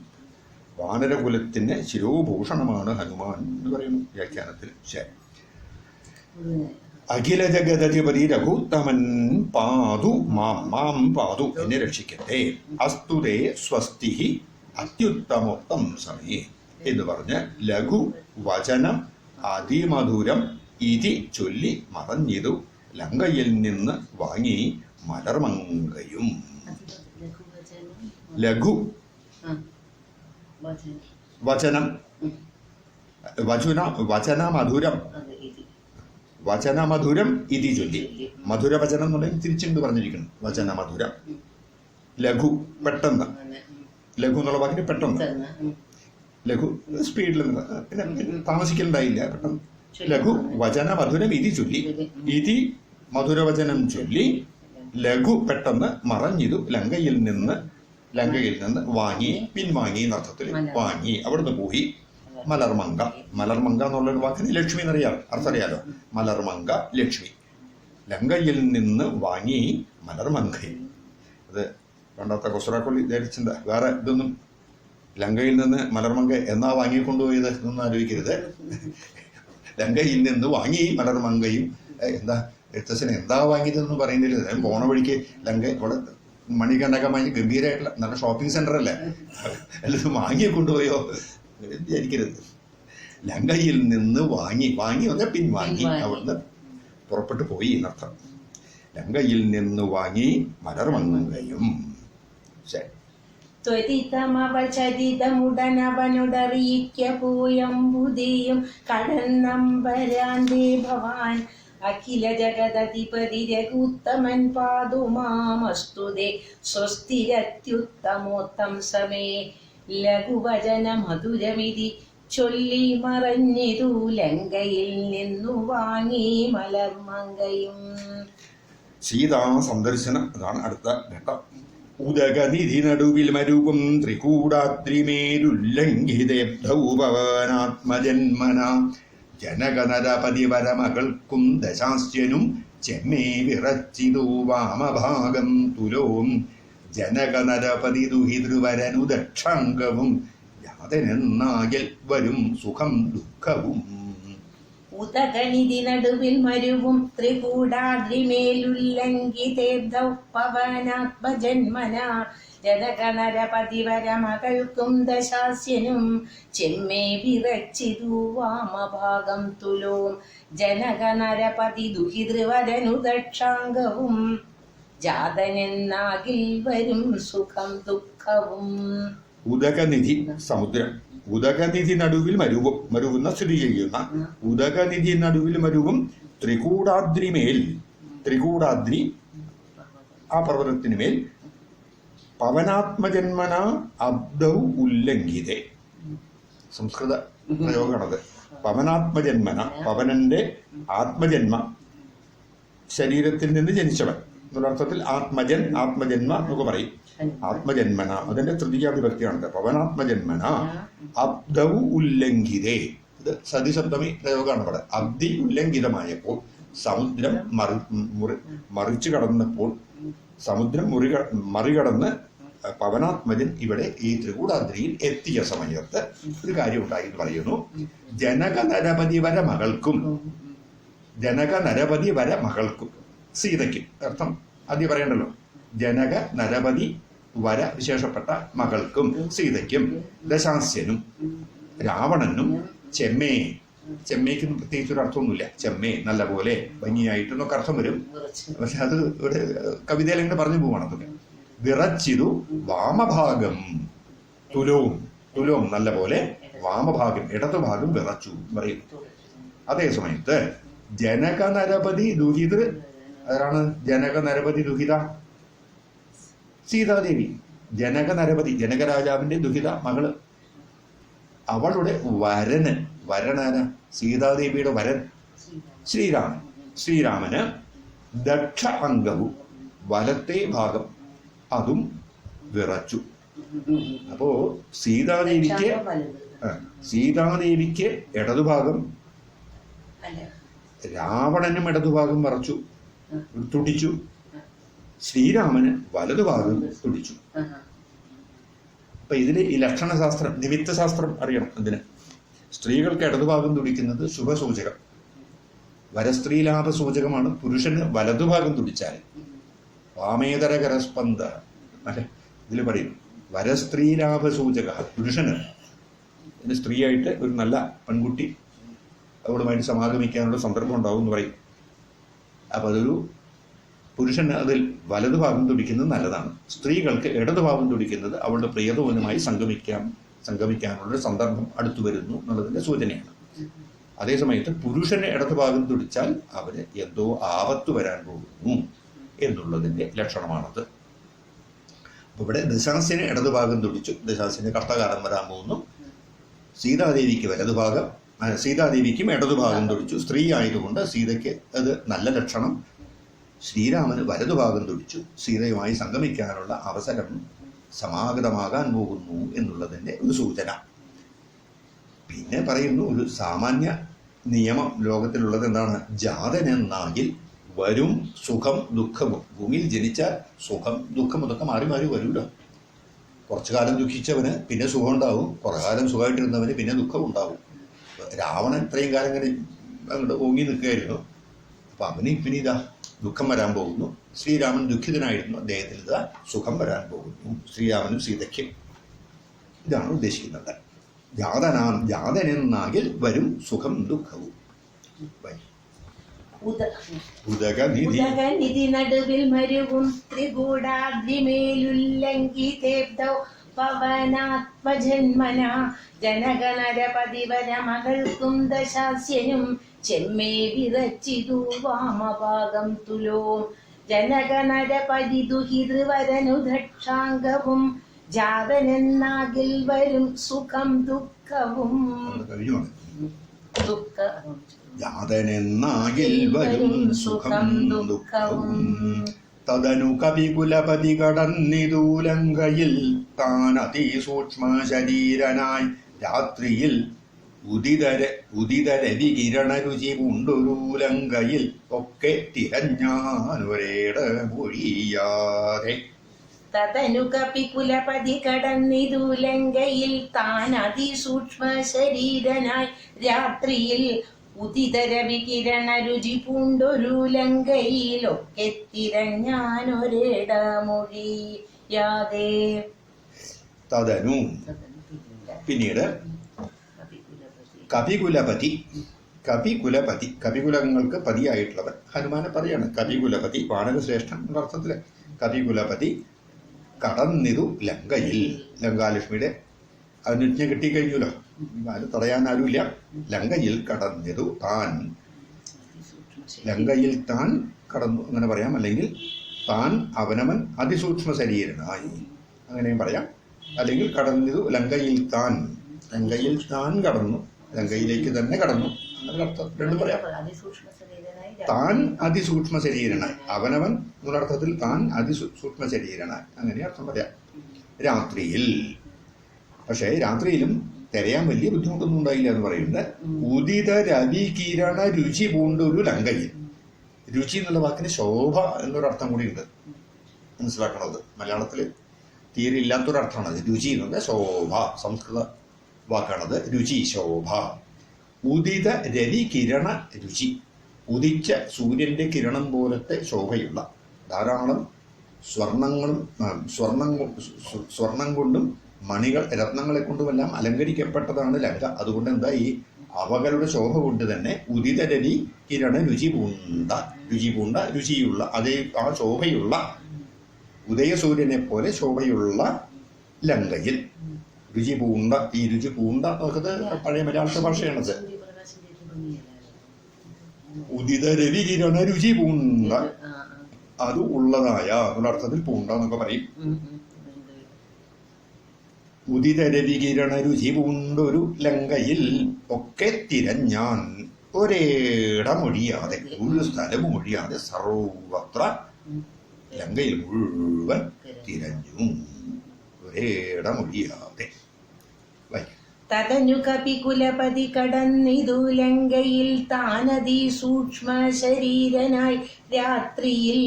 വാനരകുലത്തിന് ശിരോഭൂഷണമാണ് ഹനുമാൻ എന്ന് പറയുന്നു വ്യാഖ്യാനത്തിൽ. ശരി. അഖില ജഗദധിപതി രഘൂത്തമൻ പാതു മാം പാതു എന്നെ രക്ഷിക്കട്ടെ. അസ്തുതേ സ്വസ്തി അത്യുത്തമോത്തം സമേ എന്ന് പറഞ്ഞ് ലഘു വചനം അതിമധുരം ഇതി ചൊല്ലി മറഞ്ഞിതു ലങ്കയിൽ നിന്ന് വാങ്ങി മലർമങ്കയും. ലഘു വചനം വചനമധുരം ഇതി ചൊല്ലി. മധുരവചനം എന്നുണ്ടെങ്കിൽ തിരിച്ചുകൊണ്ട് പറഞ്ഞിരിക്കണം. വചനമധുരം. ലഘു പെട്ടെന്ന്. ലഘു എന്നുള്ള വാക്കിന് പെട്ടെന്ന്. ലഘു സ്പീഡിൽ പിന്നെ താമസിക്കലുണ്ടായില്ല, പെട്ടെന്ന്. ലഘു വചന മധുരം ഇതി ചൊല്ലി. ഇതി മധുരവചനം ചൊല്ലി ലഘു പെട്ടെന്ന് മറഞ്ഞിതു ലങ്കയിൽ നിന്ന് വാങ്ങി, പിൻവാങ്ങി എന്നർത്ഥത്തിൽ വാങ്ങി, അവിടുന്ന് പോയി മലർമങ്ക. മലർമങ്ക എന്നുള്ളൊരു വാക്കിന് ലക്ഷ്മി എന്നറിയാം, അർത്ഥം അറിയാലോ. മലർമങ്ക ലക്ഷ്മി. ലങ്കയിൽ നിന്ന് വാങ്ങി മലർമങ്കയും. അത് പണ്ടത്തെ കൊസ്രാക്കൊള്ളി ധരിച്ചില്ല, വേറെ ഇതൊന്നും. ലങ്കയിൽ നിന്ന് മലർമങ്ക എന്നാ വാങ്ങിക്കൊണ്ടുപോയത് എന്നൊന്നും ആലോചിക്കരുത്. ലങ്കയിൽ നിന്ന് വാങ്ങി മലർമങ്കയും. എന്താ എഴുത്തച്ഛന് എന്താ വാങ്ങിയതെന്ന് പറയുന്നില്ല. പോണ വഴിക്ക് ലങ്ക ഇവിടെ മണികണ്ഠകമായി ഗംഭീരമായിട്ടുള്ള നല്ല ഷോപ്പിംഗ് സെന്റർ അല്ലേ, എല്ലാവരും വാങ്ങി കൊണ്ടുപോയോ വിചാരിക്കരുത്. ലങ്കയിൽ നിന്ന് വാങ്ങി വന്ന് പിൻവാങ്ങി, അവിടുന്ന് പുറപ്പെട്ടു പോയി എന്നർത്ഥം. ലങ്കയിൽ നിന്ന് വാങ്ങി മലർമങ്കയും. ശരി. ത്വരിതമവൾ ചരിതമുടനവനോടറിയിക്ക പോയമ്പുതിയും കടന്നമ്പരാന്തേ ഭവാൻ അഖില ജഗദധിപതി രഘുത്തമൻ പാതുമാമസ്തുതേ സ്വസ്തിരത്യുത്തമോത്തം സമേ. ലഘുവചന മധുരമിതി ചൊല്ലി മറഞ്ഞിരു ലങ്കയിൽ നിന്നു വാങ്ങി മലർമങ്കയും. സീതാ സന്ദർശനം, അതാണ് അടുത്ത ഘട്ടം. ഉദകനിധി നടുവിൽ മരുവും ത്രികൂടാദ്രിമേരുല്ലംഘിതേബ്ധൗപവനാത്മജന്മന ജനകനരപതി വരമകൾക്കും ദശാസ്യനും ചെമ്മേ വിറച്ചിതു വാമഭാഗം തുലോം ജനകനരപതി ദുഹിതൃവരനു ദക്ഷാംഗവും യാതനെന്നാകിൽ വരും സുഖം ദുഃഖവും. ഉദകനിധി നടുവിൽ മരുവും ത്രികൂടാദ്രിമേലുല്ലംഘിതേബ്ധൗ പവനാത്മജന്മന ജനകനരപതിവരമകൾക്കും ദശാസ്യനും ചെമ്മേ വിറച്ചിതു വാമഭാഗം തുലോം ജനകനരപതി ദുഹിതൃവരനു ദക്ഷാംഗവും ജാതനെന്നാകിൽ വരും സുഖം ദുഃഖവും. ഉദകനിധി സമുദ്രം. ഉദകനിധി നടുവിൽ മരുവും, മരുവുന്ന സ്ഥിതി ചെയ്യുന്ന ഉദകനിധി നടുവിൽ മരുവും ത്രികൂടാദ്രിമേൽ, ത്രികൂടാദ്രി ആ പർവ്വതത്തിനുമേൽ പവനാത്മജന്മന അബ്ദൗ ഉല്ലംഘിതേ. സംസ്കൃത പ്രയോഗമാണത്. പവനാത്മജന്മന, പവനന്റെ ആത്മജന്മ, ശരീരത്തിൽ നിന്ന് ജനിച്ചവൻ എന്നൊരർത്ഥത്തിൽ ആത്മജൻ, ആത്മജന്മ എന്നൊക്കെ പറയും. ആത്മജന്മന അതിന്റെ തൃതീയ വിഭക്തിയാണത്. പവനാത്മജന്മന അബ്ദൗ ഉല്ലംഘിതേ. ഇത് സതിശബ്ദമി പ്രയോഗമാണ് ഇവിടെ. അബ്ദി ഉല്ലംഘിതമായപ്പോൾ, സമുദ്രം മറിച്ചു കടന്നപ്പോൾ, സമുദ്രം മറികടന്ന് പവനാത്മജൻ ഇവിടെ ഈ ത്രികൂടാദ്രിയിൽ എത്തിയ സമയത്ത് ഒരു കാര്യം ഉണ്ടായി എന്ന് പറയുന്നു. ജനക നരപതി വര മകൾക്കും, ജനക നരപതി വര മകൾക്കും, സീതയ്ക്കും അർത്ഥം ആദ്യം പറയണ്ടല്ലോ. ജനക നരപതി വര വിശേഷപ്പെട്ട മകൾക്കും സീതയ്ക്കും ദശാസ്യനും രാവണനും ചെമ്മേ, ചെമ്മയ്ക്കൊന്നും പ്രത്യേകിച്ച് ഒരു അർത്ഥമൊന്നുമില്ല. ചെമ്മേ നല്ല പോലെ ഭംഗിയായിട്ടെന്നൊക്കെ അർത്ഥം വരും. പക്ഷെ അത് ഇവിടെ കവിതയിൽ ഇങ്ങനെ പറഞ്ഞു പോവാണ്. അതൊക്കെ വിറച്ചിതു വാമഭാഗം തുലോം, തുലോം നല്ല പോലെ വാമഭാഗം ഇടതുഭാഗം വിറച്ചു പറയും. അതേ സമയത്ത് ജനക നരപതി ദുഹിതൃ, ആരാണ് ജനക നരപതി ദുഹിത? സീതാദേവി. ജനക നരപതി, ജനകരാജാവിന്റെ ദുഹിത മകള്. അവളുടെ വരന്, വരനാന സീതാദേവിയുടെ വരൻ ശ്രീരാമൻ. ശ്രീരാമന് ദക്ഷ അംഗവും വലത്തെ ഭാഗം അതും വിറച്ചു. അപ്പോ സീതാദേവിക്ക് ഇടതുഭാഗം, രാവണനും ഇടതുഭാഗം വിറച്ചു, തുടിച്ചു. ശ്രീരാമന് വലതുഭാഗം തുടിച്ചു. അപ്പൊ ഇതില് ഈ ലക്ഷണശാസ്ത്രം, നിമിത്തശാസ്ത്രം അറിയണം. ഇതിന് സ്ത്രീകൾക്ക് ഇടതുഭാഗം തുടിക്കുന്നത് ശുഭസൂചകം, വരസ്ത്രീലാഭ സൂചകമാണ്. പുരുഷന് വലതുഭാഗം തുടിച്ചാൽ വാമേതര കരസ്പന്ദ അല്ലെ, ഇതിൽ പറയും വരസ്ത്രീലാഭ സൂചക. പുരുഷന് സ്ത്രീയായിട്ട് ഒരു നല്ല പെൺകുട്ടി അവളുമായിട്ട് സമാഗമിക്കാനുള്ള സന്ദർഭം ഉണ്ടാവും എന്ന് പറയും. അപ്പൊ അതൊരു പുരുഷന് അതിൽ വലതുഭാഗം തുടിക്കുന്നത് നല്ലതാണ്. സ്ത്രീകൾക്ക് ഇടതുഭാഗം തുടിക്കുന്നത് അവളുടെ പ്രിയതമനുമായി സംഗമിക്കാനുള്ള സന്ദർഭം അടുത്തു വരുന്നു എന്നുള്ളതിന്റെ സൂചനയാണ്. അതേസമയത്ത് പുരുഷന് ഇടതുഭാഗം തുടിച്ചാൽ അവന് എന്തോ ആപത്ത് വരാൻ പോകുന്നു എന്നുള്ളതിന്റെ ലക്ഷണമാണത്. അപ്പൊ ഇവിടെ ദശാസ്യന് ഇടതുഭാഗം തുടിച്ചു, ദശാസ്യന് കഷ്ടകാലം വരാൻ പോകുന്നു. സീതാദേവിക്ക് വലതുഭാഗം, സീതാദേവിക്കും ഇടതുഭാഗം തുടിച്ചു. സ്ത്രീ ആയതുകൊണ്ട് സീതയ്ക്ക് അത് നല്ല ലക്ഷണം. ശ്രീരാമന് വലതുഭാഗം തുടിച്ചു. സീതയുമായി സംഗമിക്കാനുള്ള അവസരം സമാഗതമാകാൻ പോകുന്നു എന്നുള്ളതിൻ്റെ ഒരു സൂചന. പിന്നെ പറയുന്നു ഒരു സാമാന്യ നിയമം ലോകത്തിലുള്ളത് എന്താണ്? ജാതനെന്നാകിൽ വരും സുഖം ദുഃഖവും. ഭൂമിയിൽ ജനിച്ചാൽ സുഖം ദുഃഖം ഇതൊക്കെ മാറി മാറി വരുമല്ലോ. കുറച്ചു കാലം ദുഃഖിച്ചവന് പിന്നെ സുഖം ഉണ്ടാവും, കുറേ കാലം സുഖമായിട്ടിരുന്നവന് പിന്നെ ദുഃഖം ഉണ്ടാവും. രാവണൻ ഇത്രയും കാലം ഇങ്ങനെ അങ്ങോട്ട് ഓങ്ങി നിൽക്കുകയായിരുന്നു. അപ്പം അവന് പിന്നെ ഇതാ ദുഃഖം വരാൻ പോകുന്നു. ശ്രീരാമൻ ദുഃഖിതനായിരുന്നു, അദ്ദേഹത്തിന് ഇതാ സുഖം വരാൻ പോകുന്നു. ശ്രീരാമനും സീതയ്ക്കും ഇതാണ് ഉദ്ദേശിക്കുന്നത്. ജാതനെന്നാകിൽ വരും സുഖം ദുഃഖവും. ഉദകനിധി നടുവിൽ മരുവും ത്രികൂടാദ്രിമേലുല്ലംഘിതേബ്ദൗ പവനാത്മജന്മന ജനഗണരപതിവര മകൾക്കും ദശാസ്യനും ചെമ്മേ വിറച്ചിതു വാമഭാഗം തുലോ ജനഗണരപതിദുഹിതൃവരനു ദക്ഷാംഗവും ജാതനെന്നാകിൽ വരും സുഖം ദുഃഖവും. ജാതനെന്നാകിൽ വരും സുഖം ദുഃഖവും. തദനു കവികുലപതി കടന്നിതൂലങ്കയിൽ താൻ അതിസൂക്ഷ്മ ശരീരനായി രാത്രിയിൽ ഉദിതരവി കിരണരുചി ഉണ്ടൊരൂലങ്കയിൽ ഒക്കെ തിരഞ്ഞാനൊരേട മൊഴിയാതെ. തതനു കപികുലപതി കടന്നിതൂലങ്കയിൽ താൻ അതിസൂക്ഷ്മ ശരീരനായി രാത്രിയിൽ ഉദിതരവികിരണ രുചി പൂണ്ടൊരു ലങ്കയിലൊക്കെ തിരഞ്ഞാനൊരിടമൊഴിയാതെ. തദനു പിന്നീട് കപികുലപതി കപികുലങ്ങൾക്ക് പതിയായിട്ടുള്ളവൻ ഹനുമാനെ പറയാണ്. കപികുലപതി വാനരശ്രേഷ്ഠൻ എന്ന അർത്ഥത്തില്. കപികുലപതി കടന്നിതു ലങ്കയിൽ, ലങ്കാലക്ഷ്മിയുടെ അനുജ്ഞ കിട്ടിക്കഴിഞ്ഞല്ലോ, അത് തടയാൻ ആരുമില്ല. ലങ്കയിൽ കടന്നിതു താൻ, ലങ്കയിൽ താൻ കടന്നു അങ്ങനെ പറയാം. അല്ലെങ്കിൽ താൻ അവനവൻ അതിസൂക്ഷ്മ ശരീരനായി അങ്ങനെയും പറയാം. അല്ലെങ്കിൽ കടന്നിതു ലങ്കയിൽ താൻ, ലങ്കയിൽ താൻ കടന്നു, ലങ്കയിലേക്ക് തന്നെ കടന്നു അങ്ങനെ അർത്ഥം രണ്ടും പറയാം. താൻ അതിസൂക്ഷ്മ ശരീരനായി, അവനവൻ എന്നൊരർത്ഥത്തിൽ താൻ അതിസൂക്ഷ്മ ശരീരനായി അങ്ങനെ അർത്ഥം പറയാം. രാത്രിയിൽ, പക്ഷേ രാത്രിയിലും തിരയാൻ വലിയ ബുദ്ധിമുട്ടൊന്നും ഉണ്ടായില്ല എന്ന് പറയുന്നത്. ഉദിത രവി കിരണ രുചി പൂണ്ടൊരു ലങ്കയിൽ. രുചി എന്നുള്ള വാക്കിന് ശോഭ എന്നൊരർത്ഥം കൂടി ഉണ്ട്, മനസ്സിലാക്കണത്. മലയാളത്തിൽ തീരെ ഇല്ലാത്തൊരർത്ഥമാണത്. രുചി എന്നത് ശോഭ, സംസ്കൃത വാക്കാണത്. രുചി, ശോഭ. ഉദിത രവി കിരണ രുചി, ഉദിച്ച സൂര്യന്റെ കിരണം പോലത്തെ ശോഭയുള്ള ധാരാളം സ്വർണം കൊണ്ടും മണികൾ രത്നങ്ങളെ കൊണ്ടുമെല്ലാം അലങ്കരിക്കപ്പെട്ടതാണ് ലങ്ക. അതുകൊണ്ട് എന്താ ഈ അവകളുടെ ശോഭ കൊണ്ട് തന്നെ ഉദിത രവി കിരണ രുചി പൂണ്ട രുചിയുള്ള അതേ ആ ശോഭയുള്ള ഉദയസൂര്യനെ പോലെ ശോഭയുള്ള ലങ്കയിൽ രുചി പൂണ്ട. ഈ രുചി പൂണ്ട നോക്കത് പഴയ മലയാളത്തെ ഭാഷയാണത്. ഉദിത രവി കിരണ രുചി പൂണ്ട, അത് ഉള്ളതായ എന്നുള്ള അർത്ഥത്തിൽ പൂണ്ട എന്നൊക്കെ പറയും. ഉദിത രവി കിരണ രുചി പൂണ്ടൊരു ലങ്കയിൽ ഒക്കെ തിരഞ്ഞാൻ ഒരേടമൊഴിയാതെ, ഒരു സ്ഥലവും ഒഴിയാതെ സർവത്ര ലങ്കയിൽ മുഴുവൻ തിരഞ്ഞു, ഒരേടമൊഴിയാതെ. തതനു കപികുലപതി കടന്നിതു ലങ്കയിൽ താനതി സൂക്ഷ്മ ശരീരനായി രാത്രിയിൽ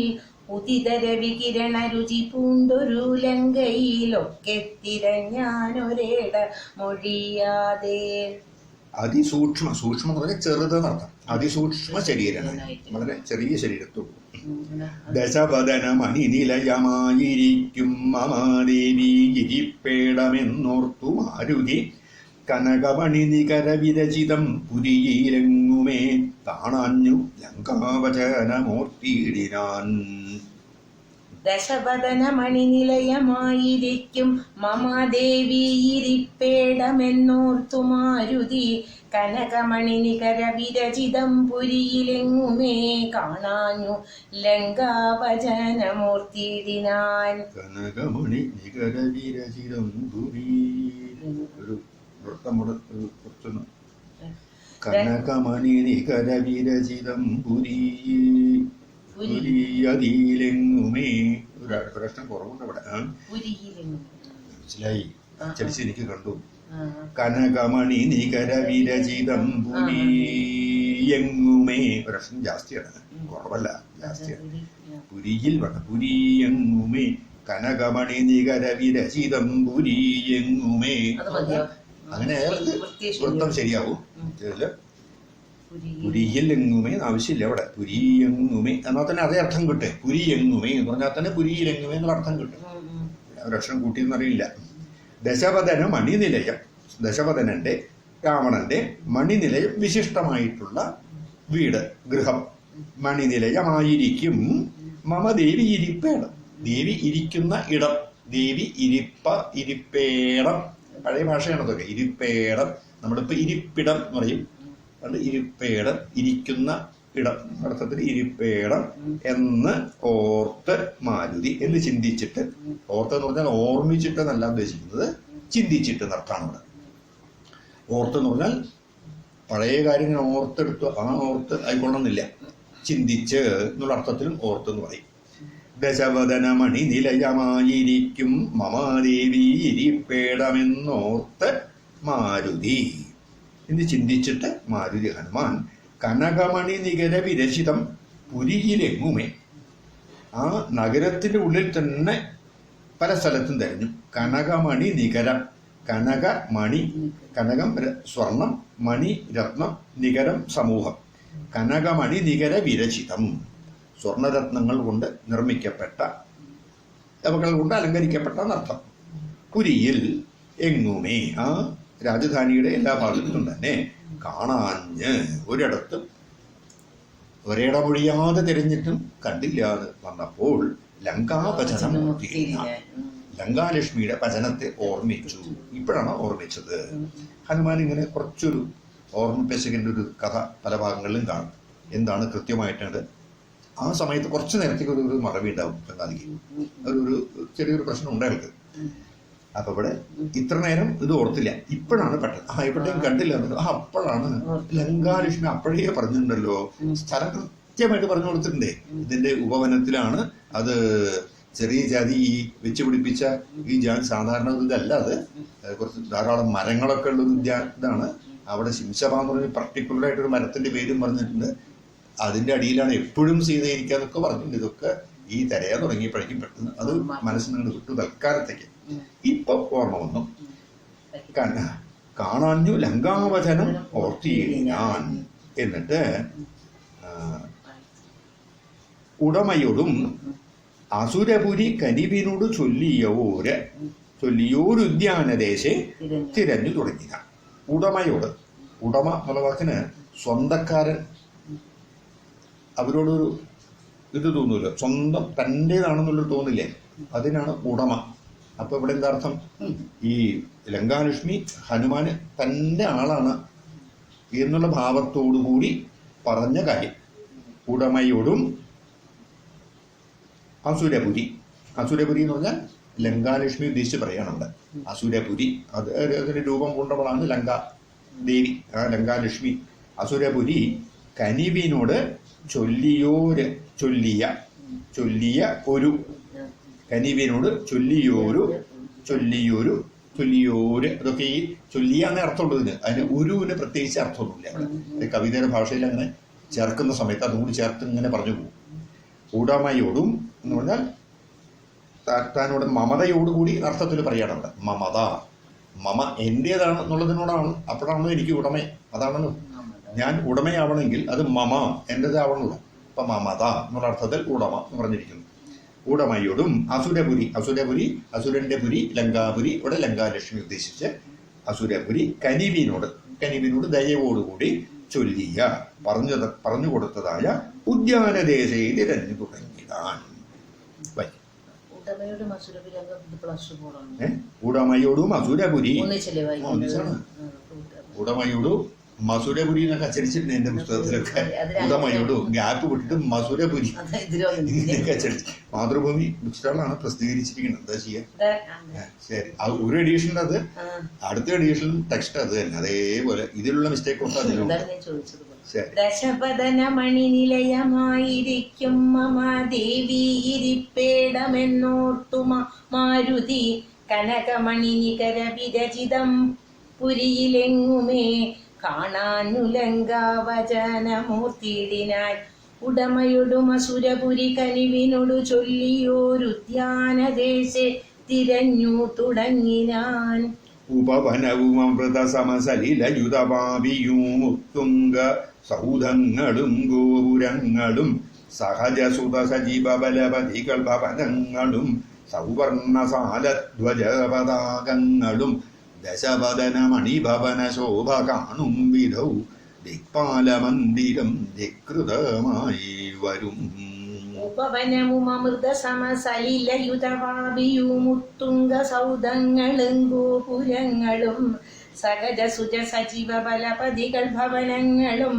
ഉദിതരവികിരണ രുചി പൂണ്ടൊരു ലങ്കയിലൊക്കെ തിരഞ്ഞാനൊരേട മൊഴിയാതെ. അതിസൂക്ഷ്മ, സൂക്ഷ്മം എന്ന് പറഞ്ഞാൽ ചെറുതെന്നർത്ഥം. അതിസൂക്ഷ്മ ശരീരനായി, വളരെ ചെറിയ ശരീരത്തോട്. ദശവദനമണി നിലയമായിരിക്കും മമാദേവി ഗിരിപ്പേടമെന്നോർത്തു മാരുതി കനകമണി നികര വിരചിതം പുരിയിലെങ്ങുമേ കാണാഞ്ഞു ലങ്കാവചനമൂർത്തിയിടിനാൻ. ദശവദനമണി നിലയമായിരിക്കും മമാദേവി ഇരിപ്പേടമെന്നോർത്തു മാരുതി കനകമണി നികര വിരചിതം പുരിയിലെങ്ങുമേ കാണാഞ്ഞു ലങ്കാവചനമൂർത്തിയിടിനാൻ. കനകമണി നികര വിരചിതം പുരി, ഒരു കനകമണി നികര വിരചിതം പുരിയതിലെങ്ങുമേ. ഒരു പ്രശ്നം കുറവുണ്ട് അവിടെ. മനസ്സിലായി, ചലിച്ച് എനിക്ക് കണ്ടു. കനകമണി നികര വിരചിതം പുരിയെങ്ങുമേ. ഒരക്ഷം ജാസ്തിയാണ്, കുറവല്ല, ജാസ്തിയാണ്. പുരിയിൽ വേണം. പുരിയെങ്ങുമേ കനകമണി നികര വിരചിതം പുരിയെങ്ങുമേ. അങ്ങനെ വൃത്തം ശരിയാവും. പുരിയിൽ എങ്ങുമേ ആവശ്യമില്ല അവിടെ. പുരിയെങ്ങുമേ എന്നാൽ തന്നെ അതേ അർത്ഥം കിട്ടെ. പുരിയെങ്ങുമേ എന്ന് പറഞ്ഞാൽ തന്നെ പുരിയിലെങ്ങുമേ എന്നുള്ള അർത്ഥം കിട്ടും. ഒരക്ഷരം കൂട്ടിയെന്നറിയില്ല. ദശവദന മണിനിലയം. ദശവദനന്റെ, രാവണന്റെ മണിനിലയം, വിശിഷ്ടമായിട്ടുള്ള വീട്, ഗൃഹം. മണിനിലയമായിരിക്കും മമ ദേവി ഇരിപ്പേടം. ദേവി ഇരിക്കുന്ന ഇടം. ദേവി ഇരിപ്പേടം. പഴയ ഭാഷയാണ് അതൊക്കെ. ഇരിപ്പേടം. നമ്മളിപ്പോ ഇരിപ്പിടം എന്ന് പറയും. അത് ഇരിപ്പേടം, ഇരിക്കുന്ന ഇടം. അർത്ഥത്തിൽ ഇരിപ്പേടം എന്ന് ഓർത്ത് മാരുതി എന്ന് ചിന്തിച്ചിട്ട്. ഓർത്ത് എന്ന് പറഞ്ഞാൽ ഓർമ്മിച്ചിട്ട് എന്നല്ല ഉദ്ദേശിക്കുന്നത്, ചിന്തിച്ചിട്ട് എന്നർത്ഥാണ് ഇവിടെ. ഓർത്ത് എന്ന് പറഞ്ഞാൽ പഴയ കാര്യങ്ങൾ ഓർത്തെടുത്തു, ആ ഓർത്ത് ആയിക്കൊള്ളുന്നില്ല, ചിന്തിച്ച് എന്നുള്ള അർത്ഥത്തിലും ഓർത്ത് എന്ന് പറയും. ദശവദന മണി നിലയമായിരിക്കും മമാദേവി ഇരിപ്പേടമെന്നോർത്ത് മാരുതി എന്ന് ചിന്തിച്ചിട്ട് മാരുതി ഹനുമാൻ കനകമണി നികര വിരചിതം പുരിയിലെങ്ങുമേ. ആ നഗരത്തിന്റെ ഉള്ളിൽ തന്നെ പല സ്ഥലത്തും തെരഞ്ഞു. കനകമണി നികരം. കനകമണി, കനകം സ്വർണം, മണി രത്നം, നികരം സമൂഹം. കനകമണി നികര വിരചിതം, സ്വർണരത്നങ്ങൾ കൊണ്ട് നിർമ്മിക്കപ്പെട്ട, അവകൾ കൊണ്ട് അലങ്കരിക്കപ്പെട്ട എന്നർത്ഥം. പുരിയിൽ എങ്ങുമേ, ആ രാജധാനിയുടെ എല്ലാ ഭാഗത്തും തന്നെ കാണാഞ്ഞ്, ഒരിടത്തും ഒരിടമൊഴിയാതെ തിരഞ്ഞിട്ടും കണ്ടില്ലാതെ വന്നപ്പോൾ ലങ്കാപചനം, ലങ്കാലക്ഷ്മിയുടെ പചനത്തെ ഓർമ്മിച്ചു. ഇപ്പോഴാണ് ഓർമ്മിച്ചത്. ഹനുമാൻ ഇങ്ങനെ കുറച്ചൊരു ഓർമ്മിപ്പിച്ചതിൻ്റെ ഒരു കഥ പല ഭാഗങ്ങളിലും കാണും. എന്താണ് കൃത്യമായിട്ടുണ്ട് ആ സമയത്ത് കുറച്ച് നേരത്തേക്ക് ഒരു മറവി ഉണ്ടാവും. ചങ്ങാതിക്ക് ഒരു ചെറിയൊരു പ്രശ്നം ഉണ്ടായിട്ട്. അപ്പൊ ഇവിടെ ഇത്ര നേരം ഇത് ഓർത്തില്ല, ഇപ്പോഴാണ് പെട്ടെന്ന് എവിടെയും കണ്ടില്ല എന്നുള്ളത്. അപ്പോഴാണ് ലങ്കാലക്ഷ്മി അപ്പോഴേ പറഞ്ഞിട്ടുണ്ടല്ലോ, സ്ഥലം കൃത്യമായിട്ട് പറഞ്ഞു കൊടുത്തിട്ടുണ്ടേ. ഇതിന്റെ ഉപവനത്തിലാണ്. അത് ചെറിയ ജാതി ഈ വെച്ച് പിടിപ്പിച്ച ഈ ജാതി സാധാരണ ഇതല്ല. അത് കുറച്ച് ധാരാളം മരങ്ങളൊക്കെ ഉള്ള ഇതാണ്. അവിടെ ശിംശഭ എന്ന് പറഞ്ഞ പർട്ടിക്കുലർ ആയിട്ടൊരു മരത്തിന്റെ പേരും പറഞ്ഞിട്ടുണ്ട്. അതിന്റെ അടിയിലാണ് എപ്പോഴും സീതയിരിക്കാന്നൊക്കെ പറഞ്ഞിട്ടുണ്ട്. ഇതൊക്കെ ഈ തിരയാൻ തുടങ്ങിയപ്പോഴേക്കും പെട്ടെന്ന് അത് മനസ്സിൽ നിന്ന് വിട്ടു തൽക്കാലത്തേക്ക്. ഇപ്പൊ ഓർമ്മ വന്നു. കാണാഞ്ഞു ലങ്കാവചനം ഓർത്തിയിടാൻ. എന്നിട്ട് ഉടമയോടും അസുരപുരി കനിവിനോട് ചൊല്ലിയോരുദ്യാനദേശെ തിരഞ്ഞു തുടങ്ങിയ. ഉടമയോട്, ഉടമ എന്നുള്ള വാക്കിന് സ്വന്തക്കാരൻ, അവരോടൊരു ഇത് തോന്നൂല്ലോ, സ്വന്തം തൻ്റേതാണെന്നുള്ളൊരു തോന്നില്ലേ, അതിനാണ് ഉടമ. അപ്പൊ ഇവിടെ എന്താ അർത്ഥം? ഈ ലങ്കാലക്ഷ്മി ഹനുമാന് തൻ്റെ ആളാണ് എന്നുള്ള ഭാവത്തോടു കൂടി പറഞ്ഞ കാര്യം. ഉടമയോടും അസുരപുരി. അസുരപുരി എന്ന് പറഞ്ഞാൽ ലങ്കാലക്ഷ്മി ഉദ്ദേശിച്ച് പറയാണ് അവിടെ. അസുരപുരി അത് അതിന്റെ രൂപം കൊണ്ടവളാണ് ലങ്കാ ദേവി, ആ ലങ്കാലക്ഷ്മി. അസുരപുരി കനിവിനോട് ചൊല്ലിയ ഒരു, കനിവിനോട് ചൊല്ലിയോര്, അതൊക്കെ ഈ ചൊല്ലിയാന്നേ അർത്ഥമുള്ളതിന്. അതിന് ഒരുവിന് പ്രത്യേകിച്ച് അർത്ഥമൊന്നുമില്ല അവിടെ. കവിതയുടെ ഭാഷയിൽ അങ്ങനെ ചേർക്കുന്ന സമയത്ത് അതുകൂടി ചേർത്ത് ഇങ്ങനെ പറഞ്ഞു പോകും. ഉടമയോടും എന്ന് പറഞ്ഞാൽ താനോട് മമതയോടുകൂടി അർത്ഥത്തിൽ പറയണം അവിടെ. മമത, മമ എന്റേതാണ് എന്നുള്ളതിനോടാണ്. അപ്പോഴാണല്ലോ എനിക്ക് ഉടമ. അതാണല്ലോ, ഞാൻ ഉടമയാവണമെങ്കിൽ അത് മമ എന്റേതാവണല്ലോ. അപ്പൊ മമത എന്നുള്ള അർത്ഥത്തിൽ ഉടമ എന്ന് പറഞ്ഞിരിക്കുന്നു. ഉടമയോടും അസുരപുരി, അസുരന്റെ പുരി ലങ്കാപുരി, ഇവിടെ ലങ്കാലക്ഷ്മി ഉദ്ദേശിച്ച് അസുരപുരി കനിവിനോട് ദയവോടുകൂടി ചൊല്ലിയ പറഞ്ഞു കൊടുത്തതായ ഉദ്യാനദേശയിൽ തിരഞ്ഞു തുടങ്ങിയതാണ്. ഉടമയോടും അസുരപുരി, ഉടമയോടും മസുരപുരി എന്നൊക്കെ അച്ചടിച്ചിട്ടുണ്ട് എന്റെ പുസ്തകത്തിലൊക്കെ. ഉടമയോടും ഗ്യാപ്പ് വിട്ടിട്ട് മസുരപുരി ഇങ്ങനെയൊക്കെ അച്ചടിച്ചു. മാതൃഭൂമി ബുക്ക് സ്റ്റാളാണ് പ്രസിദ്ധീകരിച്ചിരിക്കുന്നത്. എന്താ ചെയ്യാ? ശരി, ഒരു എഡീഷനിൽ അത്, അടുത്ത എഡീഷനിൽ ടെക്സ്റ്റ് അത് തന്നെ അതേപോലെ. ഇതിലുള്ള മിസ്റ്റേക്ക് ഒക്കെ അതിലുണ്ട്. ദശപദന മണിനിലയമായിരിക്കും മമ ദേവി ഇരിപ്പേടമെന്നോർത്തുമ മാരുതി കനകമണി നികര വിരചിതം പുരിയിലെങ്ങുമേ കാണാനുലങ്കാവചനമൂർത്തിയിടിനാൻ ഉടമയൊടുമസുരപുരി കനിവിനോടു ചൊല്ലിയോരുദ്യാനദേശെ തിരഞ്ഞു തുടങ്ങിനാൻ. ഉപവനവും അമൃത സമസലിലയുതപാവിയും ഉത്തുംഗ സൗധങ്ങളും ഗോപുരങ്ങളും സഹജസുത സജീവ ബലപതികൾ ഭവനങ്ങളും സൗവർണസാലധ്വജ പതാകങ്ങളും ദശപദന മണിഭവന ശോഭ കാണും വിധൗ ദിക്പാലമന്ദിരം ധികൃതമായി വരും. ഉപവനവും അമൃത സമസലിലയുതവാപിയുമുത്തുംഗ സൗധങ്ങളും ഗോപുരങ്ങളും സഹജസുജ സജീവ ബലപതികൾ ഭവനങ്ങളും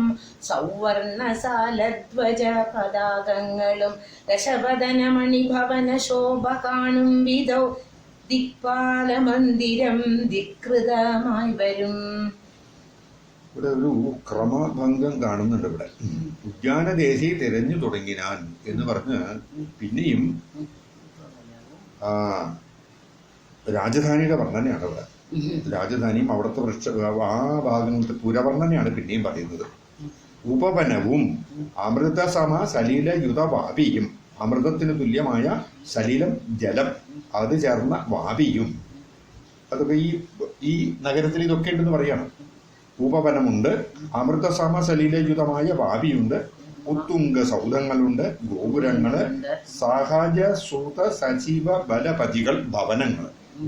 സൗവർണസാലധ്വജ പതാകങ്ങളും ദശവദന മണിഭവന ശോഭ കാണും വിധൗ ദിക്പാലമന്ദിരം ധികൃതമായി വരും. ഇവിടെ ഒരു ക്രമഭംഗം കാണുന്നുണ്ട്. ഇവിടെ ഉദ്യാനദേശി തിരഞ്ഞു തുടങ്ങിനാൻ എന്ന് പറഞ്ഞ് പിന്നെയും രാജധാനിയുടെ വർണ്ണനയാണ് ഇവിടെ. രാജധാനിയും അവിടുത്തെ ആ ഭാഗങ്ങളുടെ പുരവർണ്ണനയാണ് പിന്നെയും പറയുന്നത്. ഉപവനവും അമൃതസമ സലിലയുത വാപിയും, അമൃതത്തിന് തുല്യമായ സലിലം ജലം അത് ചേർന്ന വാപിയും, അതൊക്കെ ഈ നഗരത്തിൽ ഇതൊക്കെ ഉണ്ടെന്ന് പറയണം. ഉപവനമുണ്ട്, അമൃതസമ സലിലയുതമായ വാപിയുണ്ട്, ഉത്തുംഗ സൗധങ്ങളുണ്ട്, ഗോപുരങ്ങള്, സഹജ സുത സജീവ ബലപതികൾ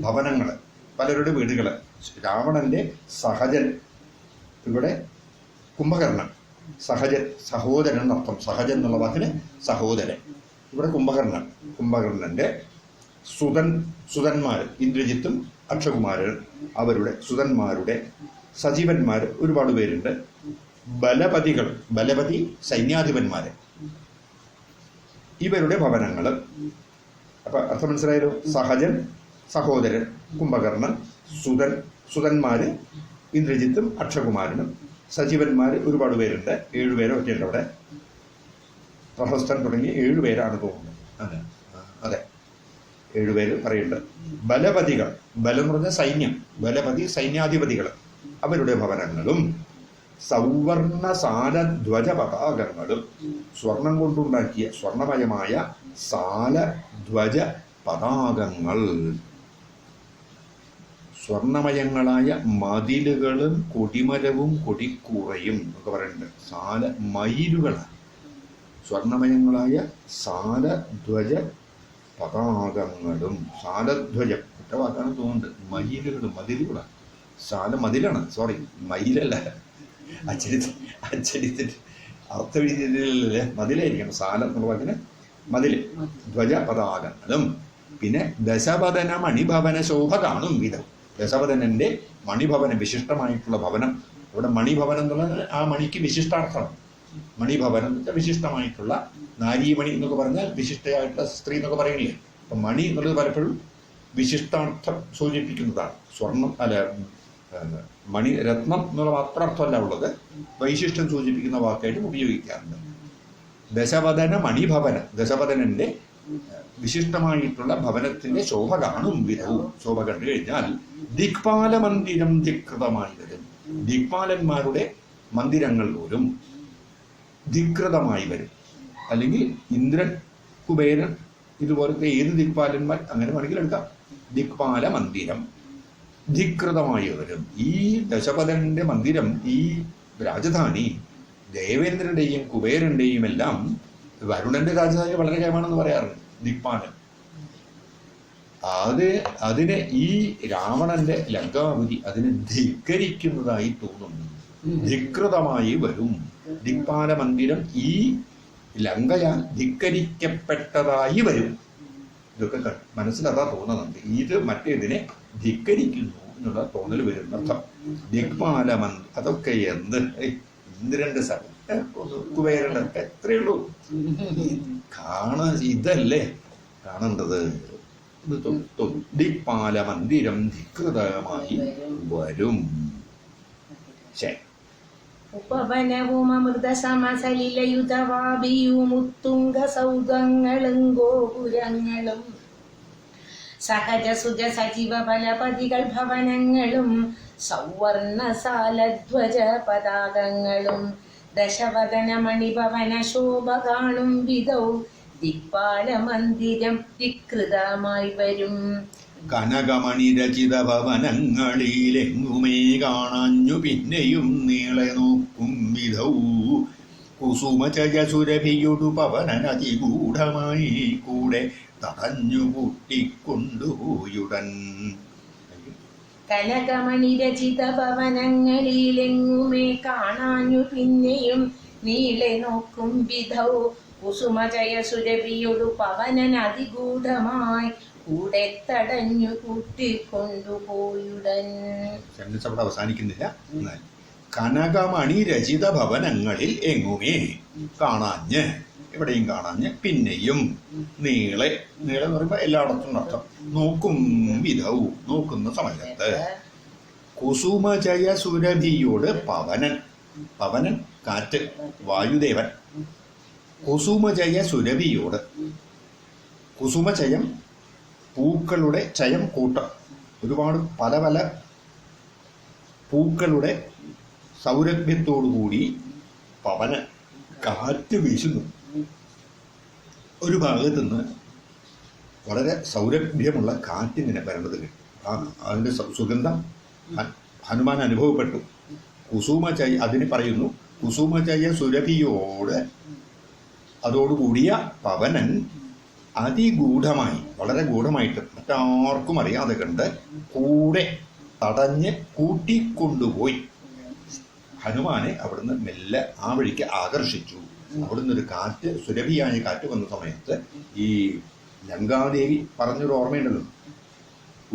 ഭവനങ്ങള് പലരുടെ വീടുകള്. രാവണന്റെ സഹജൻ, ഇവിടെ കുംഭകർണൻ, സഹജൻ സഹോദരൻ എന്നർത്ഥം. സഹജൻ എന്നുള്ള വാക്കിന് സഹോദരൻ. ഇവിടെ കുംഭകർണന്റെ സുതന്മാർ ഇന്ദ്രജിത്തും അക്ഷകുമാരൻ, അവരുടെ സുതന്മാരുടെ സജീവന്മാർ ഒരുപാട് പേരുണ്ട്. ബലപതികൾ, ബലപതി സൈന്യാധിപന്മാര്, ഇവരുടെ ഭവനങ്ങള്. അപ്പൊ അർത്ഥം മനസ്സിലായല്ലോ. സഹജൻ സഹോദരൻ, കുംഭകർണൻ, സുതന്മാര് ഇന്ദ്രജിത്തും അക്ഷകുമാരനും, സജീവന്മാര് ഒരുപാട് പേരുണ്ട്. 7 പേരോ ഒക്കെയുണ്ട് അവിടെ. പ്രഹസ്തൻ തുടങ്ങി 7 പേരാണ് തോന്നുന്നത്. അതെ, 7 പേര് പറയുന്നുണ്ട്. ബലപതികൾ, ബലം എന്ന് പറഞ്ഞ സൈന്യം, ബലപതി സൈന്യാധിപതികൾ, അവരുടെ ഭവനങ്ങളും സൗവർണ സാലധ്വജ പതാകങ്ങളും, സ്വർണം കൊണ്ടുണ്ടാക്കിയ സ്വർണമയമായ സാലധ്വജ പതാകങ്ങൾ, സ്വർണമയങ്ങളായ മതിലുകളും കൊടിമരവും കൊടിക്കൂറയും ഒക്കെ പറയുന്നുണ്ട്. മയിലുകളാണ് സ്വർണമയങ്ങളായ സാലധ്വജ പതാകങ്ങളും. സാലധ്വജം ഒറ്റ വാക്കാണ് തോന്നുന്നുണ്ട്. മയിലുകളും മതിലുകളാണ്. മതിലാണ്, സോറി, മയിലല്ല. അച്ചടിത്തിട്ട് അർത്ഥം എഴുതിയതിലല്ലേ മതിലായിരിക്കണം. സാലം എന്നുള്ള വാക്കിന് മതില്. ധ്വജ പതാകങ്ങളും. പിന്നെ ദശപദന മണിഭവന ശോഭ കാണും വിധം. ദശപദനന്റെ മണിഭവന, വിശിഷ്ടമായിട്ടുള്ള ഭവനം. ഇവിടെ മണിഭവനം എന്നുള്ളത് ആ മണിക്ക് വിശിഷ്ടാർത്ഥമാണ്. മണിഭവനം വിശിഷ്ടമായിട്ടുള്ള, നാരീമണി എന്നൊക്കെ പറഞ്ഞാൽ വിശിഷ്ടയായിട്ടുള്ള സ്ത്രീ എന്നൊക്കെ പറയില്ലേ. അപ്പൊ മണി എന്നുള്ളത് പലപ്പോഴും വിശിഷ്ടാർത്ഥം സൂചിപ്പിക്കുന്നതാണ്. സ്വർണം അല്ല, മണി, രത്നം എന്നുള്ള മാത്രം അർത്ഥമല്ല ഉള്ളത്, വൈശിഷ്ട്യം സൂചിപ്പിക്കുന്ന വാക്കായിട്ടും ഉപയോഗിക്കാറുണ്ട്. ദശപദന മണിഭവന, ദശപദനന്റെ വിശിഷ്ടമായിട്ടുള്ള ഭവനത്തിന്റെ ശോഭ കാണും വിധവും. ശോഭ കണ്ടു കഴിഞ്ഞാൽ ദിക്പാല മന്ദിരം ധികൃതമായി വരും. ദിക്പാലന്മാരുടെ മന്ദിരങ്ങൾ പോലും ധികൃതമായി വരും. അല്ലെങ്കിൽ ഇന്ദ്രൻ, കുബേരൻ, ഇതുപോലത്തെ ഏത് ദിക്പാലന്മാർ അങ്ങനെ വേണമെങ്കിൽ എടുക്കാം. ദിക്പാല മന്ദിരം ധികൃതമായി വരും. ഈ ദശപദന്റെ മന്ദിരം, ഈ രാജധാനി ദേവേന്ദ്രന്റെയും കുബേരന്റെയും എല്ലാം, വരുണന്റെ രാജധാനി വളരെ കേമാണെന്ന് പറയാറുണ്ട്. ദിക്പാലൻ അതിനെ ഈ രാവണന്റെ ലങ്കാപുരി അതിനെ ധിക്കരിക്കുന്നതായി തോന്നുന്നു. ധികൃതമായി വരും. ദിക്പാല മന്ദിരം ഈ ലങ്കയാൽ ധിക്കരിക്കപ്പെട്ടതായി വരും. ഇതൊക്കെ മനസ്സിലതാ തോന്നുന്നുണ്ട്. ഇത് മറ്റേതിനെ ധിക്കരിക്കുന്നു എന്നുള്ള തോന്നൽ വരുന്നർത്ഥം. ദിക്പാല മന്ദിരം അതൊക്കെ എന്ത് ഇന്ദ്രന്റെ സ്ഥലം, കുബേരന്റെ എത്രയുള്ളൂ ഇതല്ലേ കാണേണ്ടത്. ദിക്പാല മന്ദിരം ധികൃതമായി വരും. ശരി. ഉപവനവും അമൃത സമസലിലയുതവാപിയും ഉത്തുംഗ സൗധങ്ങളും ഗോപുരങ്ങളും സഹജസുജ സജീവ ബലപതികൾ ഭവനങ്ങളും സൗവർണസാലധ്വജ പതാകങ്ങളും ദശവദന മണിഭവന ശോഭ കാണും വിധൗ ദിക്പാലമന്ദിരം വികൃതമായി വരും. കനകമണിരചിത ഭവനങ്ങളിലെങ്ങുമേ കാണാഞ്ഞു പിന്നെയും നീളെ നോക്കും വിധൗ കുസുമചയസുരഭിയൊടു പവനനതിഗൂഢമായി കൂടെ തടഞ്ഞു കൂട്ടിക്കൊണ്ടുപോയുടൻ. കനകമണിരചിത ഭവനങ്ങളിലെങ്ങുമേ കാണാഞ്ഞു പിന്നെയും നീളെ നോക്കും വിധൗ കുസുമജയ സുരഭിയൊടു പവനൻ അതിഗൂഢമായി കൂടെ തടഞ്ഞു കൂട്ടിക്കൊണ്ടുപോയുടൻ. അവിടെ അവസാനിക്കുന്നില്ല. കനകമണി രചിത ഭവനങ്ങളിൽ എങ്ങുമേ കാണാഞ്ഞ്, എവിടെയും കാണാഞ്ഞ് പിന്നെയും നീളെ, നീളെ എന്ന് പറയുമ്പോൾ എല്ലായിടത്തും അർത്ഥം, നോക്കും വിധൗ നോക്കുന്ന സമയത്ത് കുസുമജയ സുരഭിയോട് പവനൻ, പവനൻ കാറ്റ് വായുദേവൻ, കുസുമജയ സുരഭിയോട്, കുസുമചയം പൂക്കളുടെ ചയം കൂട്ടം, ഒരുപാട് പല പല പൂക്കളുടെ സൗരഭ്യത്തോടുകൂടി പവന കാറ്റ് വീശുന്നു. ഒരു ഭാഗത്തു നിന്ന് വളരെ സൗരഭ്യമുള്ള കാറ്റിങ്ങനെ വരേണ്ടത് അതിൻ്റെ സുഗന്ധം ഹനുമാൻ അനുഭവപ്പെട്ടു. കുസുമചയ അതിന് പറയുന്നു, കുസുമചയ സുരഭിയോട് അതോടുകൂടിയ പവനൻ അതിഗൂഢമായി, വളരെ ഗൂഢമായിട്ട് മറ്റാർക്കും അറിയാതെ കണ്ട് കൂടെ തടഞ്ഞ് കൂട്ടിക്കൊണ്ടുപോയി ഹനുമാനെ അവിടുന്ന് മെല്ലെ ആ വഴിക്ക് ആകർഷിച്ചു. അവിടുന്ന് ഒരു കാറ്റ്, സുരഭിയായ കാറ്റ് വന്ന സമയത്ത് ഈ ലങ്കാദേവി പറഞ്ഞൊരു ഓർമ്മയുണ്ടല്ലോ,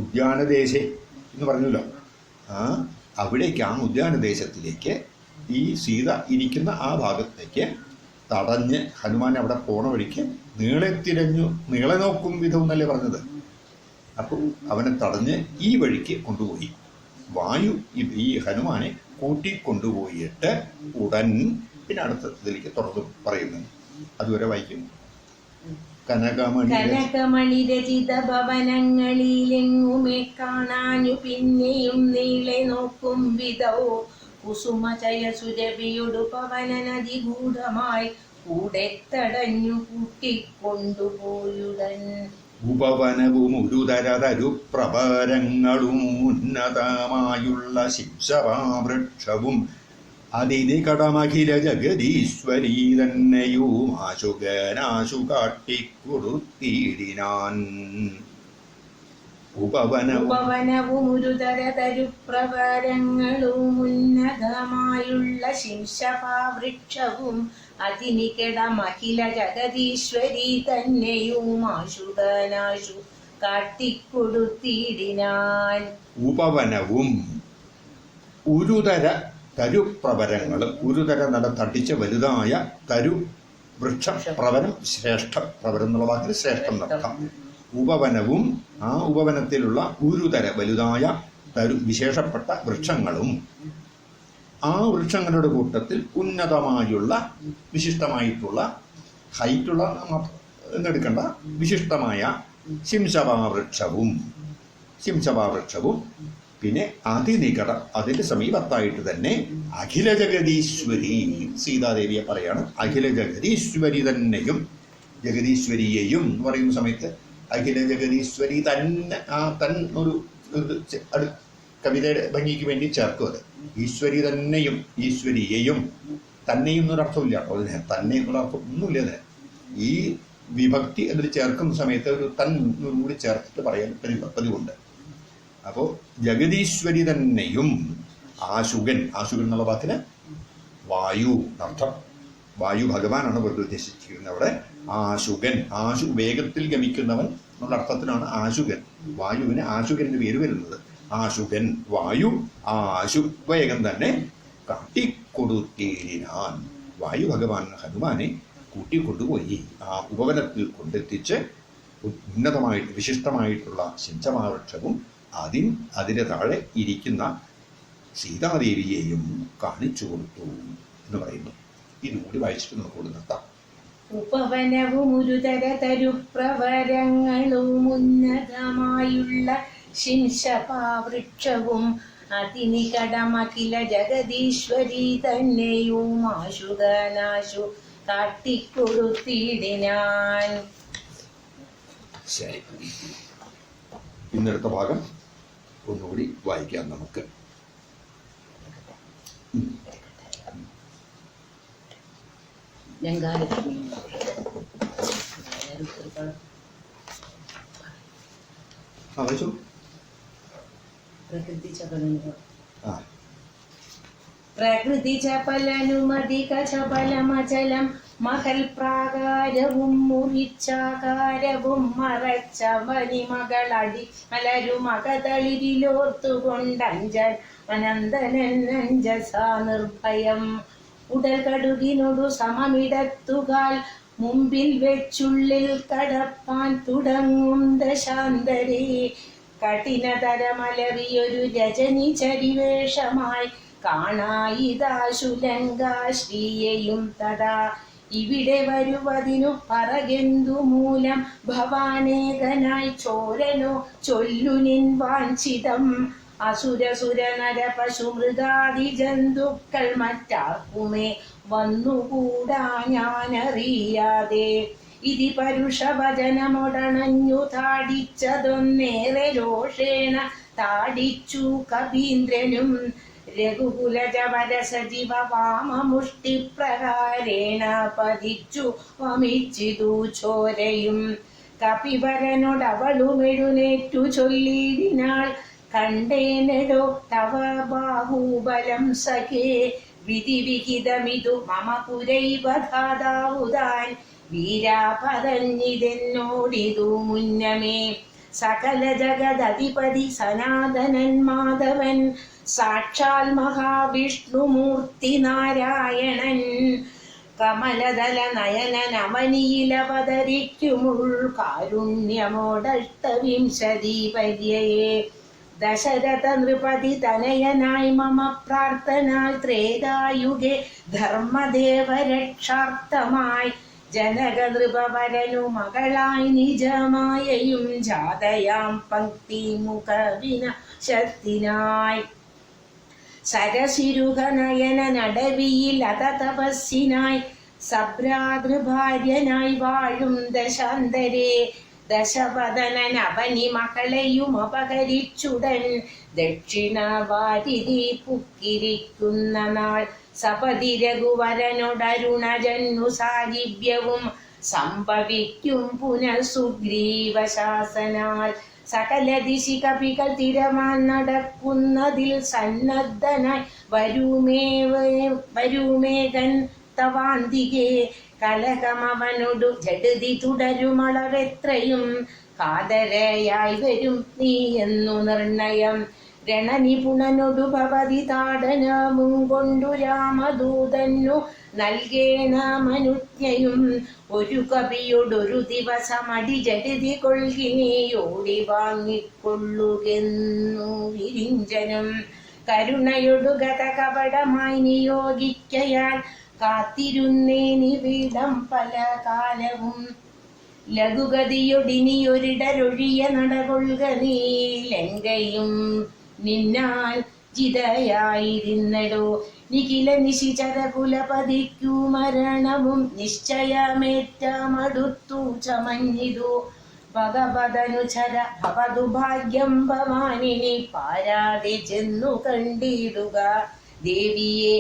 ഉദ്യാനദേശേ എന്ന് പറഞ്ഞല്ലോ, അവിടേക്ക് ആ ഉദ്യാനദേശത്തിലേക്ക് ഈ സീത ഇരിക്കുന്ന ആ ഭാഗത്തേക്ക് തടഞ്ഞ് ഹനുമാൻ അവിടെ പോണ വഴിക്ക് നീളെ തിരഞ്ഞു, നീളെ നോക്കും വിധം എന്നല്ലേ പറഞ്ഞത്. അപ്പോൾ അവനെ തടഞ്ഞ് ഈ വഴിക്ക് കൊണ്ടുപോയി. വായു ഈ ഹനുമാനെ കൂട്ടിക്കൊണ്ടുപോയിട്ട് ഉടൻ പിന്നെ അടുത്തതിലേക്ക് തുറന്നു പറയുന്നു. അതുവരെ വായിക്കും. കനകമണി രചിത ഭവനങ്ങളിലെങ്ങുമേ കാണാഞ്ഞു പിന്നെയും നീളെ നോക്കും വിധൗ കുസുമചയ സുരഭിയൊടു പവനനതിഗൂഢമായി കൂടെ തടഞ്ഞു കൂട്ടിക്കൊണ്ടുപോയുടൻ. ഉപവനവും ഒരുതരതരു പ്രഭരങ്ങളും ഉന്നതമായുള്ള ശിക്ഷാവൃക്ഷവും അതിനികടമഖില ജഗദീശ്വരീ തന്നെയും ആശുകനാശു കാട്ടിക്കൊടുത്തിടിനാൻ. ഉപവനവും ഒരുതരതരു പ്രഭരങ്ങളും ഉന്നതമായുള്ള ശിംശപാവൃക്ഷവും അതിനികടമഖില ജഗദീശ്വരി തന്നെയും ആശുകനാശു കാട്ടിക്കൊടുത്തിടിനാൻ. ഉപവനവും ഒരുതര തരുപ്രവരങ്ങളും, ഒരുതര നട തട്ടിച്ച വലുതായ തരു വൃക്ഷ പ്രവരം, ശ്രേഷ്ഠ പ്രവരം എന്നുള്ള വാക്കിൽ ശ്രേഷ്ഠം നടത്താം. ഉപവനവും ആ ഉപവനത്തിലുള്ള ഒരുതര വലുതായ തരു വിശേഷപ്പെട്ട വൃക്ഷങ്ങളും, ആ വൃക്ഷങ്ങളുടെ കൂട്ടത്തിൽ ഉന്നതമായുള്ള വിശിഷ്ടമായിട്ടുള്ള ഹൈറ്റുള്ള എന്നെടുക്കേണ്ട വിശിഷ്ടമായ ശിംശപാവൃക്ഷവും പിന്നെ അതിനികട അതിന്റെ സമീപത്തായിട്ട് തന്നെ അഖില ജഗദീശ്വരി, സീതാദേവിയെ പറയാണ്, അഖില ജഗദീശ്വരി തന്നെയും, ജഗദീശ്വരിയെയും എന്ന് പറയുന്ന സമയത്ത് അഖില ജഗദീശ്വരി തന്നെ, ആ തൻ ഒരു കവിതയുടെ ഭംഗിക്ക് വേണ്ടി ചേർക്കും. അത് ഈശ്വരി തന്നെയും ഈശ്വരിയെയും, തന്നെയും എന്നൊരർത്ഥമില്ല കേട്ടോ അതിന്, തന്നെ എന്നൊരർത്ഥം ഒന്നുമില്ല അതിന്. ഈ വിഭക്തി അതിൽ ചേർക്കുന്ന സമയത്ത് ഒരു തൻ കൂടി ചേർത്തിട്ട് പറയാൻ പതിവുണ്ട്. അപ്പോൾ ജഗദീശ്വരി തന്നെയും ആശുകൻ, ആശുകൻ എന്നുള്ള വാക്കിന് വായു അർത്ഥം, വായു ഭഗവാനാണ് വെറുതെ ഉദ്ദേശിച്ചിരിക്കുന്നത് അവിടെ. ആശുകൻ, ആശു വേഗത്തിൽ ഗമിക്കുന്നവൻ എന്നുള്ള അർത്ഥത്തിനാണ് ആശുകൻ. വായുവിന് ആശുകന്റെ പേര് വരുന്നത്. ആശുകൻ വായു, ആശു വേഗം തന്നെ കാട്ടിക്കൊടുത്തിനാൻ. വായു ഭഗവാൻ ഹനുമാനെ കൂട്ടിക്കൊണ്ടുപോയി ആ ഉപവനത്തിൽ കൊണ്ടെത്തിച്ച് ഉന്നതമായിട്ട് വിശിഷ്ടമായിട്ടുള്ള ശിംശപാവൃക്ഷവും അതിന് താഴെ ഇരിക്കുന്ന സീതാദേവിയെയും കാണിച്ചു കൊടുത്തു എന്ന് പറയുന്നു. ഇതുകൂടി വായിച്ചിട്ട് നമുക്ക് നിർത്താം. ഉപവനവും ഒരുതര തരുപ്രവരങ്ങളും ഉന്നതമായുള്ള ശിംശപാവൃക്ഷവും അതിനികടമഖില ജഗദീശ്വരി തന്നെയും ആശുകനാശു കാട്ടിക്കൊടുത്തിടിനാൻ. ശരി, ഇന്നെടുത്ത ഭാഗം ഒന്നുകൂടി വായിക്കാം നമുക്ക്. വായിച്ചു. പ്രകൃതി ചപലനുമധിക ചപലമചലം മഹൽ പ്രാകാരവും മുറിച്ചാകാരവും മറച്ച മണിമകളടി മലരുമകതളിരിലോർത്തുകൊണ്ടഞ്ചൻ അനന്തനൻ അഞ്ജസാ നിർഭയം ഉടൽ കടുകിനോടു സമമിടത്തുകാൽ മുമ്പിൽ വെച്ചുള്ളിൽ കടപ്പാൻ തുടങ്ങും ദശാന്തരേ കഠിനതരമലറിയൊരു രജനി ചരിവേഷമായി കാണായിതാശുലങ്കാശ്രീയെയും തഥാ ഇവിടെ വരുവതിനു പറകെന്തു മൂലം ഭവാനേകനായി ചോരനോ ചൊല്ലുനിൻ വാഞ്ചിതം അസുരസുര നര പശു മൃഗാദി ജന്തുക്കൾ മറ്റാർക്കുമേ വന്നുകൂടാ ഞാനറിയാതെ ഇതി പരുഷവചനമൊടണഞ്ഞു താടിച്ചതൊന്നേറെ രോഷേണ താടിച്ചു കവീന്ദ്രനും രഘുകുലജവരസജീവ വാമമുഷ്ടിപ്രകാരേണ പതിച്ചു വമിച്ചിതു ചോരയും കപിവരനോടവളുമെഴുന്നേറ്റു ചൊല്ലിടിനാൾ കണ്ടേനടോ തവ ബാഹുബലം സഖേ വിധിവിഹിതമിതു മമ പുരൈവധാതാവുതാൻ വീരാപതഞ്ഞിതെന്നോടിതു മുന്നമേ സകല ജഗദധിപതി സനാതനൻ മാധവൻ സാക്ഷാൽ മഹാവിഷ്ണുമൂർത്തി നാരായണൻ കമലദല നയനൻ അവനിയിലവതരിക്കുമുൾ കാരുണ്യമോടഷ്ടവിംശതി പര്യയേ ദശരഥ നൃപതി തനയനായി മമ പ്രാർത്ഥനാൽ ത്രേതായുഗേ ധർമ്മദേവരക്ഷാർത്ഥമായി ജനക നൃപവരനു മകളായി നിജമായയും ജാതയാം പങ്ക്തി മുഖ വിനാശത്തിനായി സരസിരുഹ നയന നടവിയിൽ അത തപസ്സിനായി സഭ്രാതൃഭാര്യനായി വാഴും ദശാന്തരേ ദശവദനൻ അവനി മകളെയും അപഹരിച്ചുടൻ ദക്ഷിണ വാരിധി പുക്കിരിക്കുന്ന നാൾ സപതി രഘുവരനോടരുണജന്നു സാഹിബ്യവും സംഭവിക്കും പുനഃസുഗ്രീവശാസനാൽ സകല ദിശി കപികൾ തിരമാൻ നടക്കുന്നതിൽ സന്നദ്ധനായി വരുമേകൻ തവാന്തികേ കലകമവനോടു ജഡതി തുടരുമളവെത്രയും കാതരയായി വരും നീ എന്നു നിർണയം രണനിപുണനൊടു ഭവതി താടനവും കൊണ്ടു രാമദൂതന്നു നൽകേണമനുജ്ഞയും ഒരു കവിയോടൊരു ദിവസമടി ജഡതി കൊൾകിനിയോടി വാങ്ങിക്കൊള്ളുകെന്നു വിരിഞ്ചനും കരുണയൊടു ഗത കപടമായി നിയോഗിക്കയാൽ കാത്തിരുന്നേനിവിടം പല കാലവും ലഘുഗതിയൊടിനിയൊരിടരൊഴിയ നടകൊള്ളുക നീ ലങ്കയും നിന്നാൽ ജിതയായിരുന്നടോ നിഖില നിശിചര കുലപതിക്കു മരണവും നിശ്ചയമേറ്റമടുത്തു ചമഞ്ഞിതു ഭഗവതനുചര ഭവതു ഭാഗ്യം ഭവാനിനി പാരാതെ ചെന്നു കണ്ടിടുക ദേവിയെ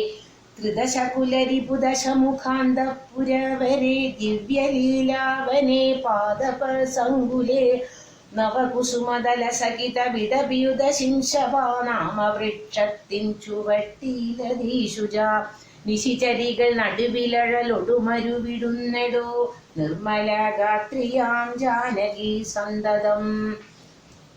ത്രിദശകുലരിപുദശമുഖാന്തപുരവരെ ദിവ്യലീലാവനെ പാദപസങ്കുലേ നവകുസുമദല സഹിത വിടവിയുത ശിംശവാനാമവൃക്ഷത്തിൻ ചുവട്ടിലധീശുജ നിശിചരികൾ നടുവിലഴലൊടുമരുവിടുന്നടോ നിർമ്മല ഗാത്രിയാം ജാനകി സന്തതം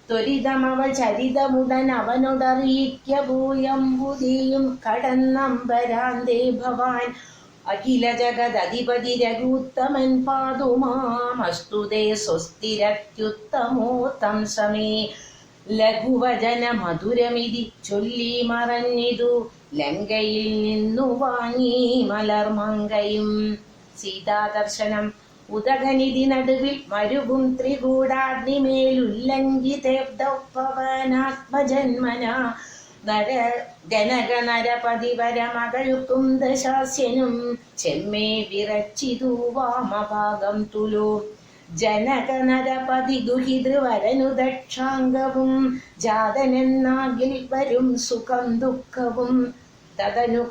ത്വരിതമവൾ ചരിതമുടൻ അവനോടറിയിക്ക ഭൂയംബുധിയും കടന്നമ്പരാന്തേ ഭവാൻ അഖില ജഗദധിപതി രഘുത്തമൻ പാതുമാമസ്തുതേ സ്വസ്തിരത്യുത്തമോത്തം സമേ ലഘുവചന മധുരമിതി ചൊല്ലി മറഞ്ഞിതു ലങ്കയിൽ നിന്നു വാങ്ങി മലർമങ്കയും സീതാദർശനം ഉദകനിധി നടുവിൽ മരുകും ത്രികൂടാഗ്നിമേലുല്ലംഘിതേബ്ദൗപവനാത്മജന്മന ജനക നരപതി വരമകൾക്കും ദശാസ്യനും ചെമ്മേ വിറച്ചിതു വാമഭാഗം തുലു. ജനക നരപതി ദുഹിതൃവരനു ദക്ഷാംഗവും ജാതനെന്നാകിൽ വരും സുഖം ദുഃഖവും. തതനു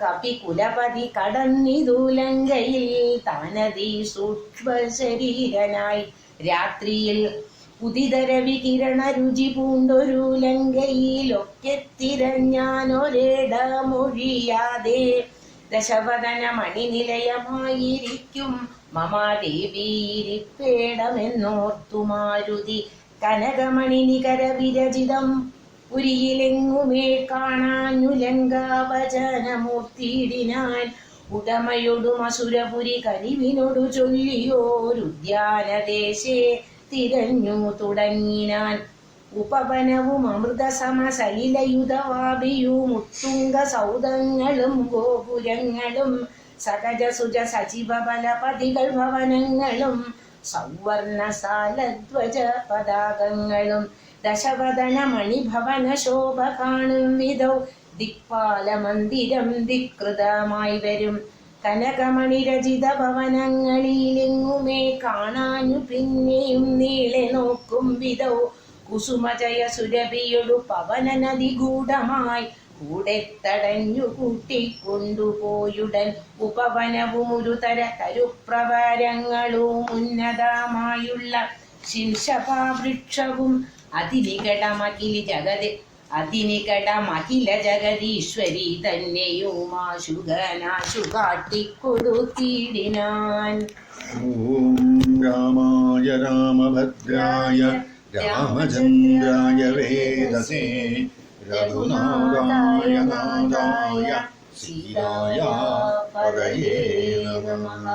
കപികുലപതി കടന്നിതു ലങ്കയിൽ താനതി സൂക്ഷ്മ ശരീരനായി. രാത്രിയിൽ ഉദിതര വികിരണ രുചി പൂണ്ടൊരു ലങ്കയിലൊക്കെ തിരഞ്ഞാനൊരിടമൊഴിയാതെ. ദശവദന മണിനിലയമായിരിക്കും മമാദേവീരിപ്പേടമെന്നോർത്തു മാരുതി. കനകമണി നികര വിരചിതം പുരിയിലെങ്ങുമേ കാണാഞ്ഞു ലങ്കാവചനമൂർത്തിയിടിനാൻ. ഉടമയൊടും അസുരപുരി കരിവിനോടു ചൊല്ലിയോരുദ്യാനദേശേ തിരഞ്ഞു തുടങ്ങിനാൻ. ഉപവനവും അമൃതസമസലിലയുധവാഭിയും ഉത്തുംഗ സൗധങ്ങളും ഗോപുരങ്ങളും സകജസുജ സജീവ ബലപതികൾ ഭവനങ്ങളും സൗവർണസാലധ്വജ പതാകങ്ങളും. ദശവദന മണിഭവന ശോഭ കാണും വിധൗ ദിക്പാല മന്ദിരം ധികൃതമായി വരും. കനകമണിരചിത ഭവനങ്ങളിലെങ്ങുമേ കാണാഞ്ഞു പിന്നെയും നീളെ നോക്കും വിധൗ കുസുമജയ സുരഭിയൊടു പവന നദി ഗൂഢമായി കൂടെ തടഞ്ഞു കൂട്ടിക്കൊണ്ടുപോയുടൻ. ഉപവനവും ഒരു തര കരുപ്രവരങ്ങളും ഉന്നതമായുള്ള ശിംശപാവൃക്ഷവും അതിനികടമഖില ജഗദീശ്വരി തന്നെയുമാശുഗനാശു കാട്ടിക്കൊടുത്തിടിനാൻ. ഓം രാമായ രാമഭദ്രായ രാമചന്ദ്രായ വേദസേ രഘുനാഥായ നാഥായ സീതായ പതയേ നമഃ.